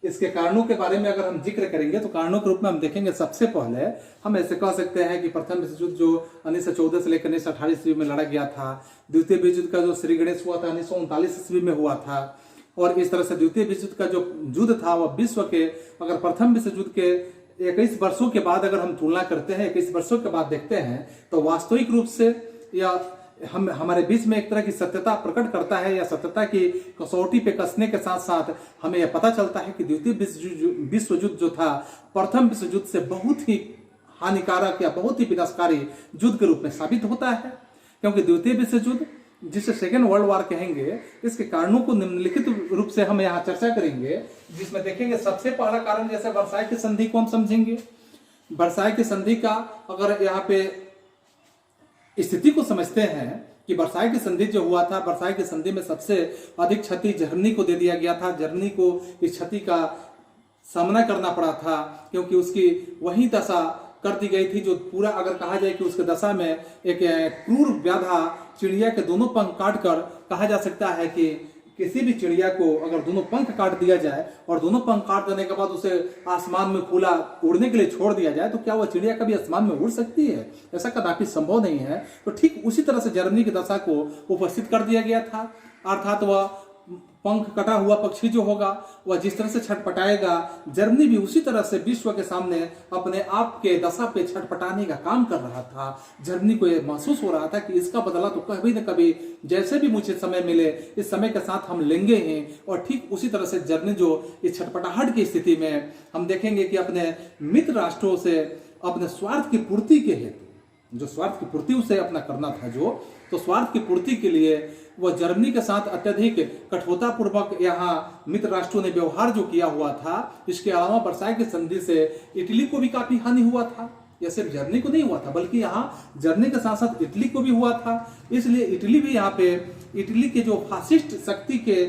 इसके कारणों के बारे में अगर हम जिक्र करेंगे तो कारणों के रूप में हम देखेंगे, सबसे पहले हम ऐसे कह सकते हैं कि प्रथम विश्व युद्ध जो 1914 से लेकर 1918 ईस्वी में लड़ा गया था, द्वितीय विश्व युद्ध का जो श्री गणेश हुआ था 1939 ईस्वी में हुआ था, और इस तरह से द्वितीय विश्व युद्ध का जो युद्ध था वह विश्व के अगर प्रथम विश्व युद्ध के 21 वर्षों के बाद अगर हम तुलना करते हैं, 21 वर्षों के बाद देखते हैं तो वास्तविक रूप से या हमारे बीच में एक तरह की सत्यता प्रकट करता है या सत्यता की कसौटी पे कसने के साथ साथ हमें यह पता चलता है कि द्वितीय विश्व युद्ध जो था प्रथम विश्व युद्ध से बहुत ही हानिकारक या बहुत ही विनाशकारी युद्ध के रूप में साबित होता है। क्योंकि द्वितीय विश्व युद्ध जिसे सेकेंड वर्ल्ड वॉर कहेंगे, इसके कारणों को निम्नलिखित रूप से हम यहाँ चर्चा करेंगे, जिसमें देखेंगे सबसे पहला कारण जैसे वर्साई की संधि को हम समझेंगे। वर्साई की संधि का अगर यहाँ पे स्थिति को समझते हैं कि वर्साई की संधि जो हुआ था, वर्साई की संधि में सबसे अधिक क्षति जर्मनी को दे दिया गया था। जर्मनी को इस क्षति का सामना करना पड़ा था क्योंकि उसकी वही दशा कर दी गई थी जो पूरा अगर कहा जाए कि उसके दशा में एक क्रूर व्याधा चिड़िया के दोनों पंख काटकर कहा जा सकता है कि किसी भी चिड़िया को अगर दोनों पंख काट दिया जाए और दोनों पंख काट देने के बाद उसे आसमान में खुला उड़ने के लिए छोड़ दिया जाए तो क्या वह चिड़िया कभी आसमान में उड़ सकती है? ऐसा कदापि संभव नहीं है। तो ठीक उसी तरह से जर्मनी की दशा को उपस्थित कर दिया गया था, अर्थात वह पंख कटा हुआ पक्षी जो होगा वह जिस तरह से छटपटाएगा, जर्मनी भी उसी तरह से विश्व के सामने अपने आप के दशा पे छटपटाने का काम कर रहा था। जर्मनी को यह महसूस हो रहा था कि इसका बदला तो कभी न कभी जैसे भी मुझे समय मिले इस समय के साथ हम लेंगे ही। और ठीक उसी तरह से जर्मनी जो इस छटपटाहट की स्थिति में हम देखेंगे कि अपने मित्र राष्ट्रों से अपने स्वार्थ की पूर्ति के हेतु, जो स्वार्थ की पूर्ति उसे अपना करना था तो स्वार्थ की पूर्ति के लिए वह जर्मनी के साथ अत्यधिक कठोरता पूर्वक यहाँ मित्र राष्ट्रों ने व्यवहार जो किया हुआ था। इसके अलावा वर्साई की संधि से इटली को भी काफी हानि हुआ था। यह सिर्फ जर्मनी को नहीं हुआ था बल्कि यहाँ जर्मनी के साथ साथ इटली को भी हुआ था। इसलिए इटली भी यहाँ पे इटली के जो फासिस्ट शक्ति के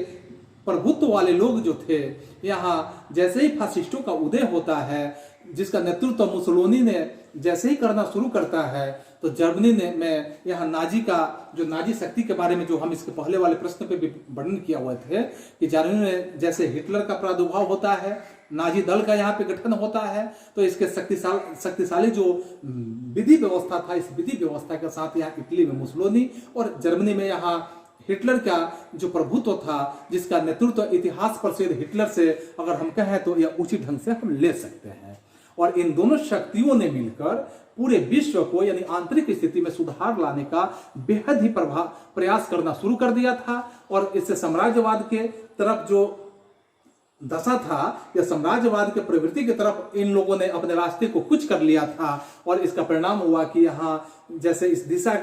प्रभुत्व वाले लोग जो थे, यहाँ जैसे ही फासिस्टों का उदय होता है, जिसका नेतृत्व मुसोलिनी ने जैसे ही करना शुरू करता है, तो जर्मनी ने में यहाँ नाजी शक्ति के बारे में जो हम इसके पहले वाले प्रश्न पे भी वर्णन किया हुए थे कि जर्मनी में जैसे हिटलर का प्रादुर्भाव होता है, नाजी दल का यहाँ पे गठन होता है, तो इसके शक्तिशाली जो विधि व्यवस्था था, इस विधि व्यवस्था के साथ यहाँ इटली में मुसोलिनी और जर्मनी में यहाँ हिटलर का जो प्रभुत्व था, जिसका नेतृत्व इतिहास प्रसिद्ध हिटलर से अगर हम कहें तो यह उचित ढंग से हम ले सकते हैं। और इन दोनों शक्तियों ने मिलकर पूरे विश्व को यानी आंतरिक स्थिति में सुधार लाने का बेहद ही प्रयास करना शुरू कर दिया था। और इससे साम्राज्यवाद के तरफ जो दशा था या साम्राज्यवाद के प्रवृत्ति की तरफ इन लोगों ने अपने रास्ते को कुछ कर लिया था। और इसका परिणाम हुआ कि यहाँ जैसे इस दिशा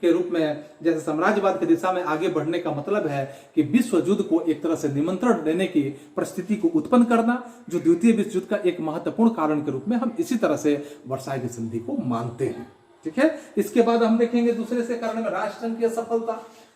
के रूप में जैसे साम्राज्यवाद की दिशा में आगे बढ़ने का मतलब है कि विश्व युद्ध को एक तरह से निमंत्रण देने की परिस्थिति को उत्पन्न करना, जो द्वितीय विश्व युद्ध का एक महत्वपूर्ण कारण के रूप में हम इसी तरह से वर्साई की संधि को मानते हैं। ठीक है, इसके बाद हम देखेंगे दूसरे से कारण में राष्ट्रसंघ की असफलता।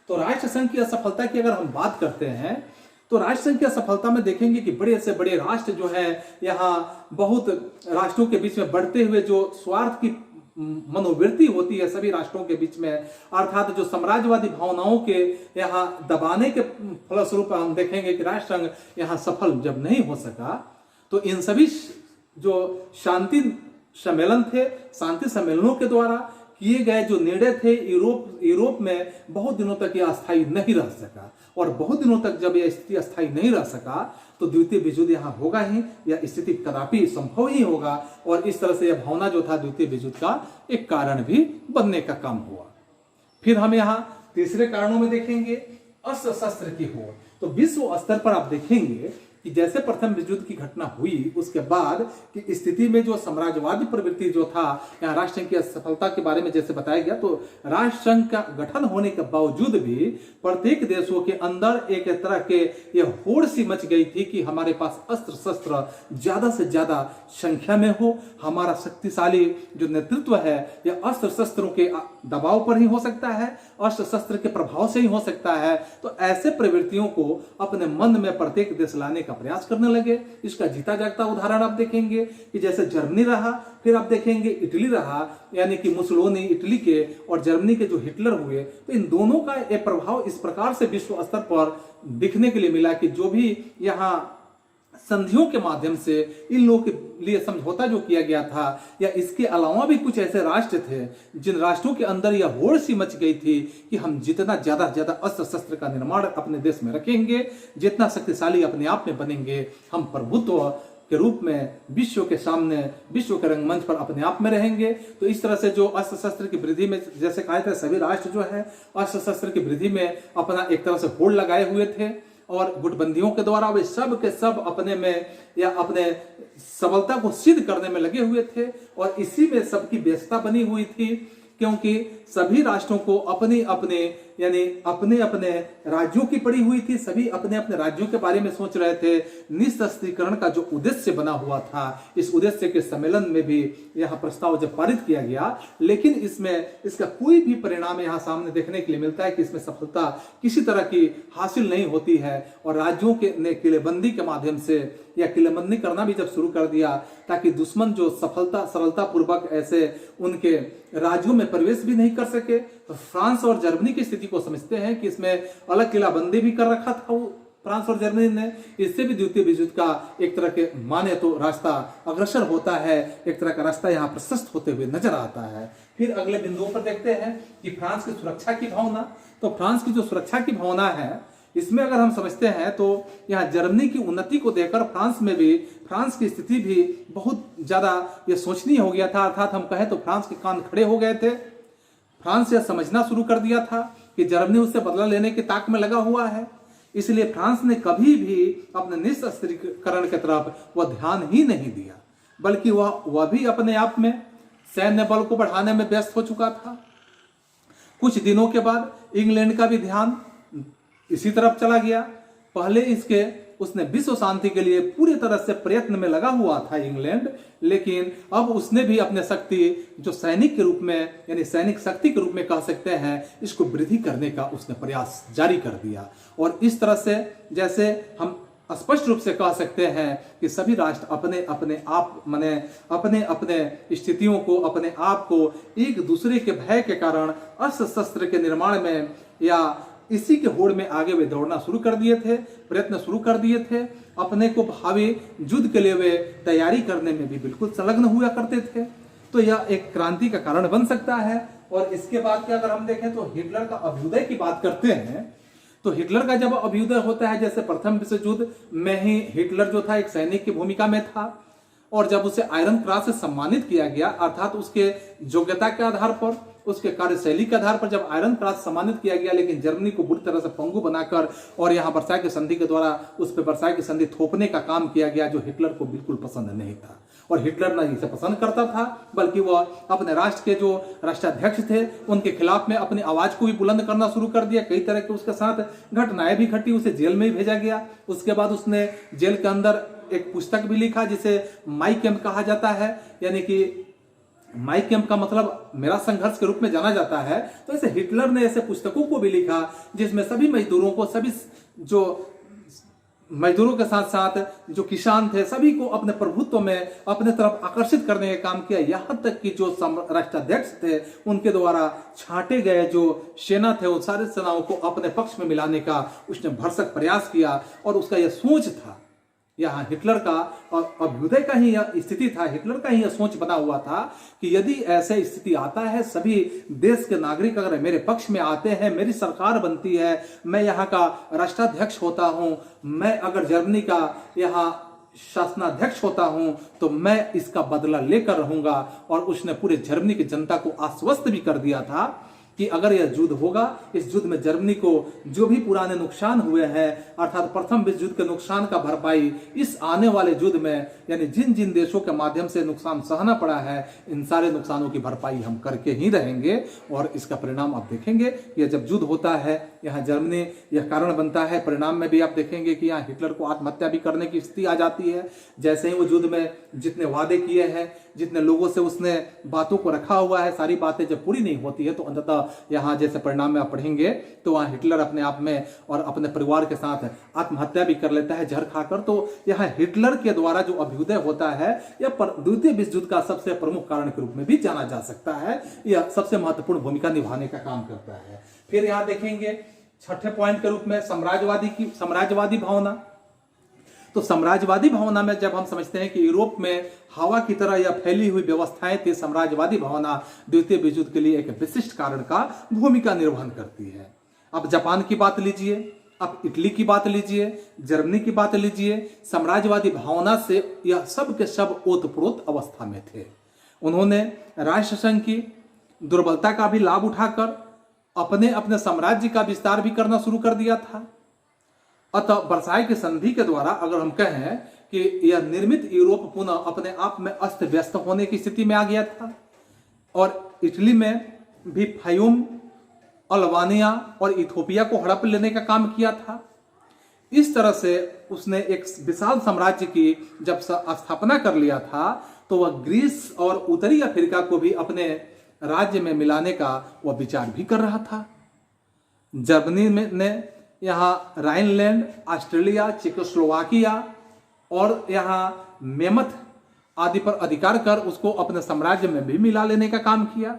तो राष्ट्रसंघ की असफलता की अगर हम बात करते हैं तो राष्ट्रसंघ की असफलता में देखेंगे कि बड़े से बड़े राष्ट्र जो है, यहाँ बहुत राष्ट्रों के बीच में बढ़ते हुए जो स्वार्थ की मनोवृत्ति होती है सभी राष्ट्रों के बीच में, अर्थात जो साम्राज्यवादी भावनाओं के यहाँ दबाने के फलस्वरूप हम देखेंगे कि राष्ट्रसंघ यहाँ सफल जब नहीं हो सका, तो इन सभी जो शांति सम्मेलन थे, शांति सम्मेलनों के द्वारा किए गए जो निर्णय थे, यूरोप में बहुत दिनों तक यह अस्थायी नहीं रह सका। और बहुत दिनों तक जब यह स्थिति अस्थायी नहीं रह सका तो द्वितीय विश्व युद्ध यहाँ होगा ही, यह स्थिति कदापि संभव ही होगा। और इस तरह से यह भावना जो था द्वितीय विश्व युद्ध का एक कारण भी बनने का काम हुआ। फिर हम यहाँ तीसरे कारणों में देखेंगे अस्त्र शस्त्र की होड़। तो विश्व स्तर पर आप देखेंगे कि जैसे प्रथम विश्व युद्ध की घटना हुई उसके बाद की स्थिति में जो साम्राज्यवादी प्रवृत्ति जो था, यहाँ राष्ट्र संघ की असफलता के बारे में जैसे बताया गया, तो राष्ट्र संघ का गठन होने के बावजूद भी प्रत्येक देशों के अंदर एक तरह के यह होड़ सी मच गई थी कि हमारे पास अस्त्र शस्त्र ज्यादा से ज्यादा संख्या में हो, हमारा शक्तिशाली जो नेतृत्व है यह अस्त्र शस्त्रों के दबाव पर ही हो सकता है, अस्त्र शस्त्र के प्रभाव से ही हो सकता है। तो ऐसे प्रवृत्तियों को अपने मन में प्रत्येक देश लाने का प्रयास करने लगे। इसका जीता जागता उदाहरण आप देखेंगे कि जैसे जर्मनी रहा, फिर आप देखेंगे इटली रहा, यानी कि मुसोलिनी इटली के और जर्मनी के जो हिटलर हुए, तो इन दोनों का एक प्रभाव इस प्रकार से विश्व स्तर पर दिखने के लिए मिला कि जो भी यहाँ संधियों के माध्यम से इन लोगों के लिए समझौता जो किया गया था, या इसके अलावा भी कुछ ऐसे राष्ट्र थे जिन राष्ट्रों के अंदर यह होड़ सी मच गई थी कि हम जितना ज्यादा अस्त्र शस्त्र का निर्माण अपने देश में रखेंगे, जितना शक्तिशाली अपने आप में बनेंगे, हम प्रभुत्व के रूप में विश्व के सामने, विश्व के रंगमंच पर अपने आप में रहेंगे। तो इस तरह से जो अस्त्र शस्त्र की वृद्धि में, जैसे कहा था, सभी राष्ट्र जो है अस्त्र शस्त्र की वृद्धि में अपना एक तरह से होड़ लगाए हुए थे और गुटबंदियों के द्वारा वे सब के सब अपने में या अपने सबलता को सिद्ध करने में लगे हुए थे। और इसी में सबकी व्यस्तता बनी हुई थी, क्योंकि सभी राष्ट्रों को अपने अपने राज्यों की पड़ी हुई थी, सभी अपने अपने राज्यों के बारे में सोच रहे थे। निशस्त्रीकरण का जो उद्देश्य बना हुआ था, इस उद्देश्य के सम्मेलन में भी यह प्रस्ताव जब पारित किया गया, लेकिन इसमें इसका कोई भी परिणाम यहाँ सामने देखने के लिए मिलता है कि इसमें सफलता किसी तरह की हासिल नहीं होती है। और राज्यों के ने किलेबंदी के माध्यम से या किलेबंदी करना भी जब शुरू कर दिया, ताकि दुश्मन जो सरलता पूर्वक ऐसे उनके राज्यों में प्रवेश भी नहीं कर सके। तो फ्रांस और जर्मनी की स्थिति को समझते हैं कि इसमें अलग किलाबंदी भी कर रखा था फ्रांस और जर्मनी ने। इससे भी द्वितीय विश्व युद्ध का एक तरह के माने तो रास्ता अग्रसर होता है, एक तरह का रास्ता यहाँ प्रशस्त होते हुए नजर आता है। फिर अगले बिंदुओं पर देखते हैं कि फ्रांस की सुरक्षा की भावना। तो फ्रांस की जो सुरक्षा की भावना है, इसमें अगर हम समझते हैं तो यहाँ जर्मनी की उन्नति को देखकर फ्रांस की स्थिति भी बहुत ज्यादा ये सोचनीय हो गया था। अर्थात हम कहें तो फ्रांस के कान खड़े हो गए थे। फ्रांस यह समझना शुरू कर दिया था कि जर्मनी उससे बदला लेने की ताक में लगा हुआ है, इसलिए फ्रांस ने कभी भी अपने निशस्त्रीकरण की तरफ वह ध्यान ही नहीं दिया, बल्कि वह भी अपने आप में सैन्य बल को बढ़ाने में व्यस्त हो चुका था। कुछ दिनों के बाद इंग्लैंड का भी ध्यान इसी तरफ चला गया। पहले उसने विश्व शांति के लिए पूरी तरह से प्रयत्न में लगा हुआ था इंग्लैंड, लेकिन अब उसने भी अपने शक्ति जो सैनिक के रूप में, यानी सैनिक शक्ति के रूप में कह सकते हैं, इसको वृद्धि करने का उसने प्रयास जारी कर दिया। और इस तरह से जैसे हम स्पष्ट रूप से कह सकते हैं कि सभी राष्ट्र अपने अपने स्थितियों को, अपने आप को एक दूसरे के भय के कारण अस्त्र शस्त्र के निर्माण में या इसी के होड़ में आगे वे दौड़ना शुरू कर दिए थे, प्रयत्न शुरू कर दिए थे। अपने को भावी युद्ध के लिए वे तैयारी करने में भी बिल्कुल संलग्न हुआ करते थे। तो यह एक क्रांति का कारण बन सकता है। और इसके बाद के अगर हम देखें तो हिटलर का अभ्युदय की बात करते हैं, तो हिटलर का जब अभ्युदय होता है, जैसे प्रथम विश्व युद्ध में ही हिटलर जो था एक सैनिक की भूमिका में था, और जब उसे आयरन क्रॉस से सम्मानित किया गया, अर्थात उसके योग्यता के आधार पर, उसके कार्यशैली के आधार पर जब आयरन क्रॉस सम्मानित किया गया, लेकिन जर्मनी को बुरी तरह से पंगु बनाकर और यहाँ वर्साई की संधि के द्वारा उस पर वर्साई की संधि थोपने का काम किया गया, जो हिटलर को बिल्कुल पसंद नहीं था। और हिटलर न इसे पसंद करता था, बल्कि वह अपने राष्ट्र के जो राष्ट्राध्यक्ष थे उनके खिलाफ में अपनी आवाज को भी बुलंद करना शुरू कर दिया। कई तरह के उसके साथ घटनाएं भी घटी, उसे जेल में ही भेजा गया। उसके बाद उसने जेल के अंदर एक पुस्तक भी लिखा जिसे माई कैंप कहा जाता है, यानी कि माई कैंप का मतलब मेरा संघर्ष के रूप में जाना जाता है। तो ऐसे हिटलर ने ऐसे पुस्तकों को भी लिखा जिसमें सभी मजदूरों को, सभी जो मजदूरों के साथ साथ जो किसान थे, सभी को अपने प्रभुत्व में अपने तरफ आकर्षित करने का काम किया। यहाँ तक कि जो राष्ट्राध्यक्ष थे उनके द्वारा छांटे गए जो सेना थे, उन सारे सेनाओं को अपने पक्ष में मिलाने का उसने भरसक प्रयास किया। और उसका यह सोच था, यहाँ हिटलर का अभ्युदय का ही यह स्थिति था, हिटलर का ही यह सोच बना हुआ था कि यदि ऐसे स्थिति आता है, सभी देश के नागरिक अगर मेरे पक्ष में आते हैं, मेरी सरकार बनती है, मैं यहाँ का राष्ट्राध्यक्ष होता हूँ, मैं अगर जर्मनी का यहाँ शासनाध्यक्ष होता हूं, तो मैं इसका बदला लेकर रहूंगा। और उसने पूरे जर्मनी की जनता को आश्वस्त भी कर दिया था कि अगर यह युद्ध होगा, इस युद्ध में जर्मनी को जो भी पुराने नुकसान हुए हैं, अर्थात प्रथम विश्व युद्ध के नुकसान का भरपाई इस आने वाले युद्ध में, यानी जिन जिन देशों के माध्यम से नुकसान सहना पड़ा है, इन सारे नुकसानों की भरपाई हम करके ही रहेंगे। और इसका परिणाम आप देखेंगे, यह जब युद्ध होता है यहाँ जर्मनी यह कारण बनता है। परिणाम में भी आप देखेंगे कि यहाँ हिटलर को आत्महत्या भी करने की स्थिति आ जाती है। जैसे ही वो युद्ध में जितने वादे किए हैं, जितने लोगों से उसने बातों को रखा हुआ है, सारी बातें जब पूरी नहीं होती है तो अंततः यहाँ जैसे परिणाम में आप पढ़ेंगे तो वहाँ हिटलर अपने आप में और अपने परिवार के साथ आत्महत्या भी कर लेता है जहर खाकर। तो यहाँ हिटलर के द्वारा जो अभ्युदय होता है यह द्वितीय विश्व युद्ध का सबसे प्रमुख कारण के रूप में भी जाना जा सकता है। यह सबसे महत्वपूर्ण भूमिका निभाने का काम करता है। फिर यहाँ देखेंगे छठे पॉइंट के रूप में साम्राज्यवादी भावना। तो साम्राज्यवादी भावना में जब हम समझते हैं कि यूरोप में हवा की तरह यह फैली हुई व्यवस्थाएं थी, साम्राज्यवादी भावना द्वितीय विश्व युद्ध के लिए एक विशिष्ट कारण का भूमिका निर्वहन करती है। अब जापान की बात लीजिए, अब इटली की बात लीजिए, जर्मनी की बात लीजिए, साम्राज्यवादी भावना से यह सब के सब ओतप्रोत अवस्था में थे। उन्होंने राष्ट्रसंघ की दुर्बलता का भी लाभ उठाकर अपने अपने साम्राज्य का विस्तार भी करना शुरू कर दिया था। अतः वर्साई की संधि के द्वारा अगर हम कहें कि यह निर्मित यूरोप पुनः अपने आप में अस्त व्यस्त होने की स्थिति में आ गया था और इटली में भी फायूम, अल्बानिया और इथोपिया को हड़प लेने का काम किया था। इस तरह से उसने एक विशाल साम्राज्य की जब स्थापना कर लिया था तो वह ग्रीस और उत्तरी अफ्रीका को भी अपने राज्य में मिलाने का वह विचार भी कर रहा था। जर्मनी ने यहाँ राइनलैंड, ऑस्ट्रेलिया, चेकोस्लोवाकिया और यहाँ मेमथ आदि पर अधिकार कर उसको अपने साम्राज्य में भी मिला लेने का काम किया।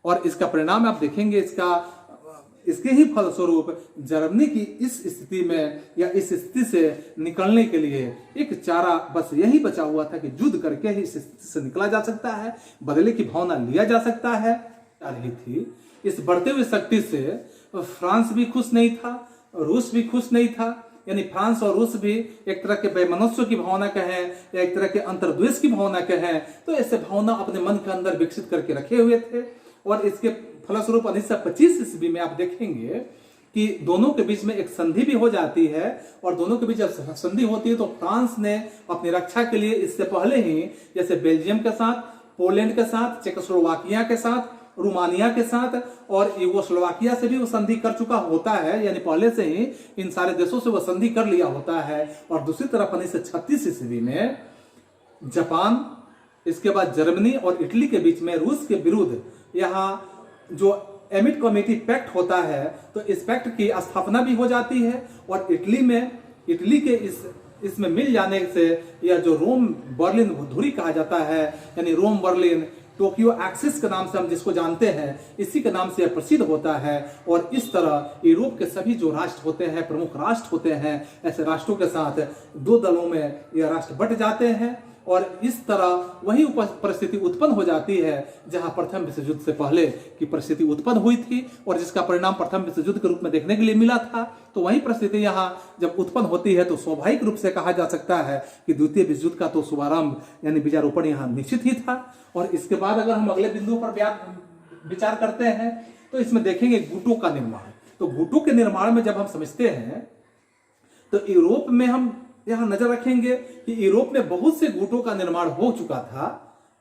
और इसका परिणाम आप देखेंगे, इसके ही फलस्वरूप जर्मनी की इस स्थिति में या इस स्थिति से निकलने के लिए एक चारा बस यही बचा हुआ था कि युद्ध करके ही इस स्थिति से निकला जा सकता है, बदले की भावना लिया जा सकता है। रही थी इस बढ़ते हुए शक्ति से फ्रांस भी खुश नहीं था, रूस भी खुश नहीं था। यानी फ्रांस और रूस भी एक तरह के वैमनस्य की भावना कहें या एक तरह के अंतर्द्वेष की भावना कहें, तो ऐसे भावना अपने मन के अंदर विकसित करके रखे हुए थे। और इसके फलस्वरूप 1925 ईस्वी में आप देखेंगे कि दोनों के बीच में एक संधि भी हो जाती है। और दोनों के बीच जब संधि होती है तो फ्रांस ने अपनी रक्षा के लिए इससे पहले ही जैसे बेल्जियम के साथ, पोलैंड के साथ, चेकोस्लोवाकिया के साथ, रोमानिया के साथ और यूगोस्लोवाकिया से भी वो संधि कर चुका होता है। यानी पहले से ही इन सारे देशों से वो संधि कर लिया होता है। और दूसरी तरफ 1936 ईस्वी में जापान, इसके बाद जर्मनी और इटली के बीच में रूस के विरुद्ध यहाँ जो एमिट कमेटी पैक्ट होता है, तो इस पैक्ट की स्थापना भी हो जाती है। और इटली के इसमें मिल जाने से यह जो रोम बर्लिन धुरी कहा जाता है, यानी रोम बर्लिन टोक्यो एक्सिस के नाम से हम जिसको जानते हैं, इसी के नाम से यह प्रसिद्ध होता है। और इस तरह यूरोप के सभी जो राष्ट्र होते हैं, प्रमुख राष्ट्र होते हैं, ऐसे राष्ट्रों के साथ दो दलों में यह राष्ट्र बंट जाते हैं। और इस तरह वही परिस्थिति उत्पन्न हो जाती है जहां प्रथम विश्व युद्ध से पहले की परिस्थिति उत्पन्न हुई थी और जिसका परिणाम प्रथम विश्व युद्ध के रूप में देखने के लिए मिला था। तो वही परिस्थिति यहाँ जब उत्पन्न होती है तो स्वाभाविक रूप से कहा जा सकता है कि द्वितीय विश्व युद्ध का तो शुभारंभ यानी बीजारोपण यहाँ निश्चित ही था। और इसके बाद अगर हम अगले बिंदु पर विचार करते हैं तो इसमें देखेंगे गुटों का निर्माण। तो गुटों के निर्माण में जब हम समझते हैं तो यूरोप में हम यहां नजर रखेंगे कि यूरोप में बहुत से गुटों का निर्माण हो चुका था।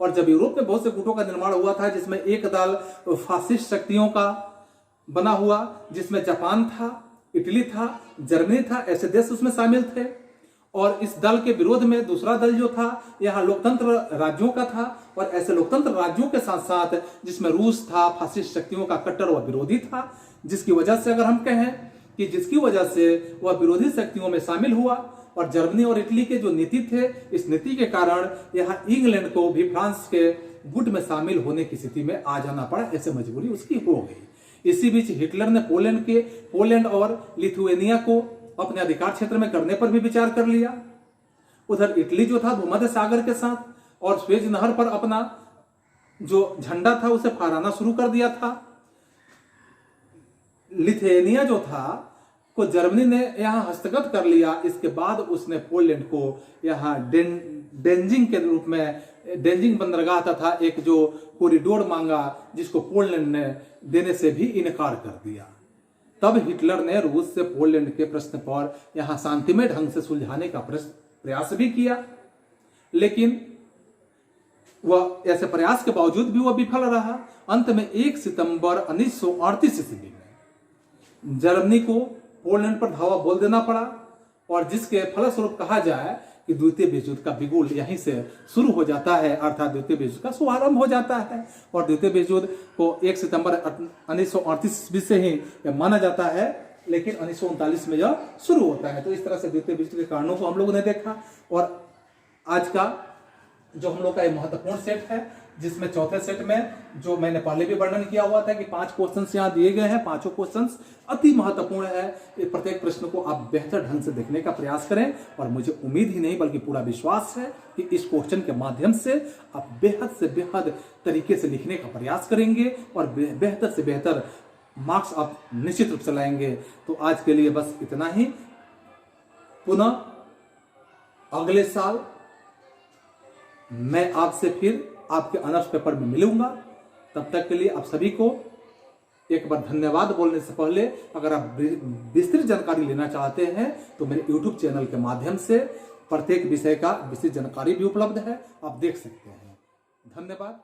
और जब यूरोप में बहुत से गुटों का निर्माण हुआ था जिसमें एक दल फासिस्ट शक्तियों का बना हुआ, जिसमें जापान था, इटली था, जर्मनी था, ऐसे देश उसमें शामिल थे। और इस दल के विरोध में दूसरा दल जो था यहाँ लोकतंत्र राज्यों का था। और ऐसे लोकतंत्र राज्यों के साथ साथ जिसमें रूस था, फासिस्ट शक्तियों का कट्टर व विरोधी था, जिसकी वजह से अगर हम कहें कि जिसकी वजह से वह विरोधी शक्तियों में शामिल हुआ। और जर्मनी और इटली के जो नीति थे, इस नीति के कारण यहाँ इंग्लैंड को भी फ्रांस के गुट में शामिल होने की स्थिति में आ जाना पड़ा, ऐसे मजबूरी उसकी हो गई। इसी बीच हिटलर ने पोलैंड और लिथुएनिया को अपने अधिकार क्षेत्र में करने पर भी विचार कर लिया। उधर इटली जो था भूमध्य सागर के साथ और स्वेज नहर पर अपना जो झंडा था उसे फहराना शुरू कर दिया था। लिथुएनिया जो था को जर्मनी ने यहाँ हस्तगत कर लिया। इसके बाद उसने पोलैंड को यहाँ डेंजिंग के रूप में, डेंजिंग बंदरगाह तथा एक जो कॉरिडोर मांगा जिसको पोलैंड ने देने से भी इनकार कर दिया। तब हिटलर ने रूस से पोलैंड के प्रश्न पर यहाँ शांतिमय ढंग से सुलझाने का प्रयास भी किया, लेकिन वह ऐसे प्रयास के बावजूद भी वह विफल रहा। अंत में 1 सितंबर 1938 ईस्वी में जर्मनी को पोलैंड पर धावा बोल देना पड़ा, और जिसके फलस्वरूप कहा जाए कि द्वितीय विश्व युद्ध का बिगुल यहीं से शुरू हो जाता है, अर्थात द्वितीय विश्व युद्ध का शुभारंभ हो जाता है। और द्वितीय विश्व युद्ध को 1 सितंबर 1938 ईस्वी से ही माना जाता है, लेकिन 1939 में यह शुरू होता है। तो इस तरह से द्वितीय विश्व युद्ध के कारणों को हम लोगों ने देखा। और आज का जो हम लोग का महत्वपूर्ण सेट है, जिसमें चौथे सेट में जो मैंने पहले भी वर्णन किया हुआ था कि 5 क्वेश्चंस यहाँ दिए गए हैं, 5 क्वेश्चंस अति महत्वपूर्ण है। प्रत्येक प्रश्न को आप बेहतर ढंग से देखने का प्रयास करें, और मुझे उम्मीद ही नहीं बल्कि पूरा विश्वास है कि इस क्वेश्चन के माध्यम से आप बेहद से बेहद तरीके से लिखने का प्रयास करेंगे और बेहतर से बेहतर मार्क्स आप निश्चित रूप से लाएंगे। तो आज के लिए बस इतना ही। पुनः अगले साल मैं आपसे फिर आपके ऑनर्स पेपर में मिलूंगा। तब तक के लिए आप सभी को एक बार धन्यवाद बोलने से पहले, अगर आप विस्तृत जानकारी लेना चाहते हैं तो मेरे YouTube चैनल के माध्यम से प्रत्येक विषय का विस्तृत जानकारी भी उपलब्ध है, आप देख सकते हैं। धन्यवाद।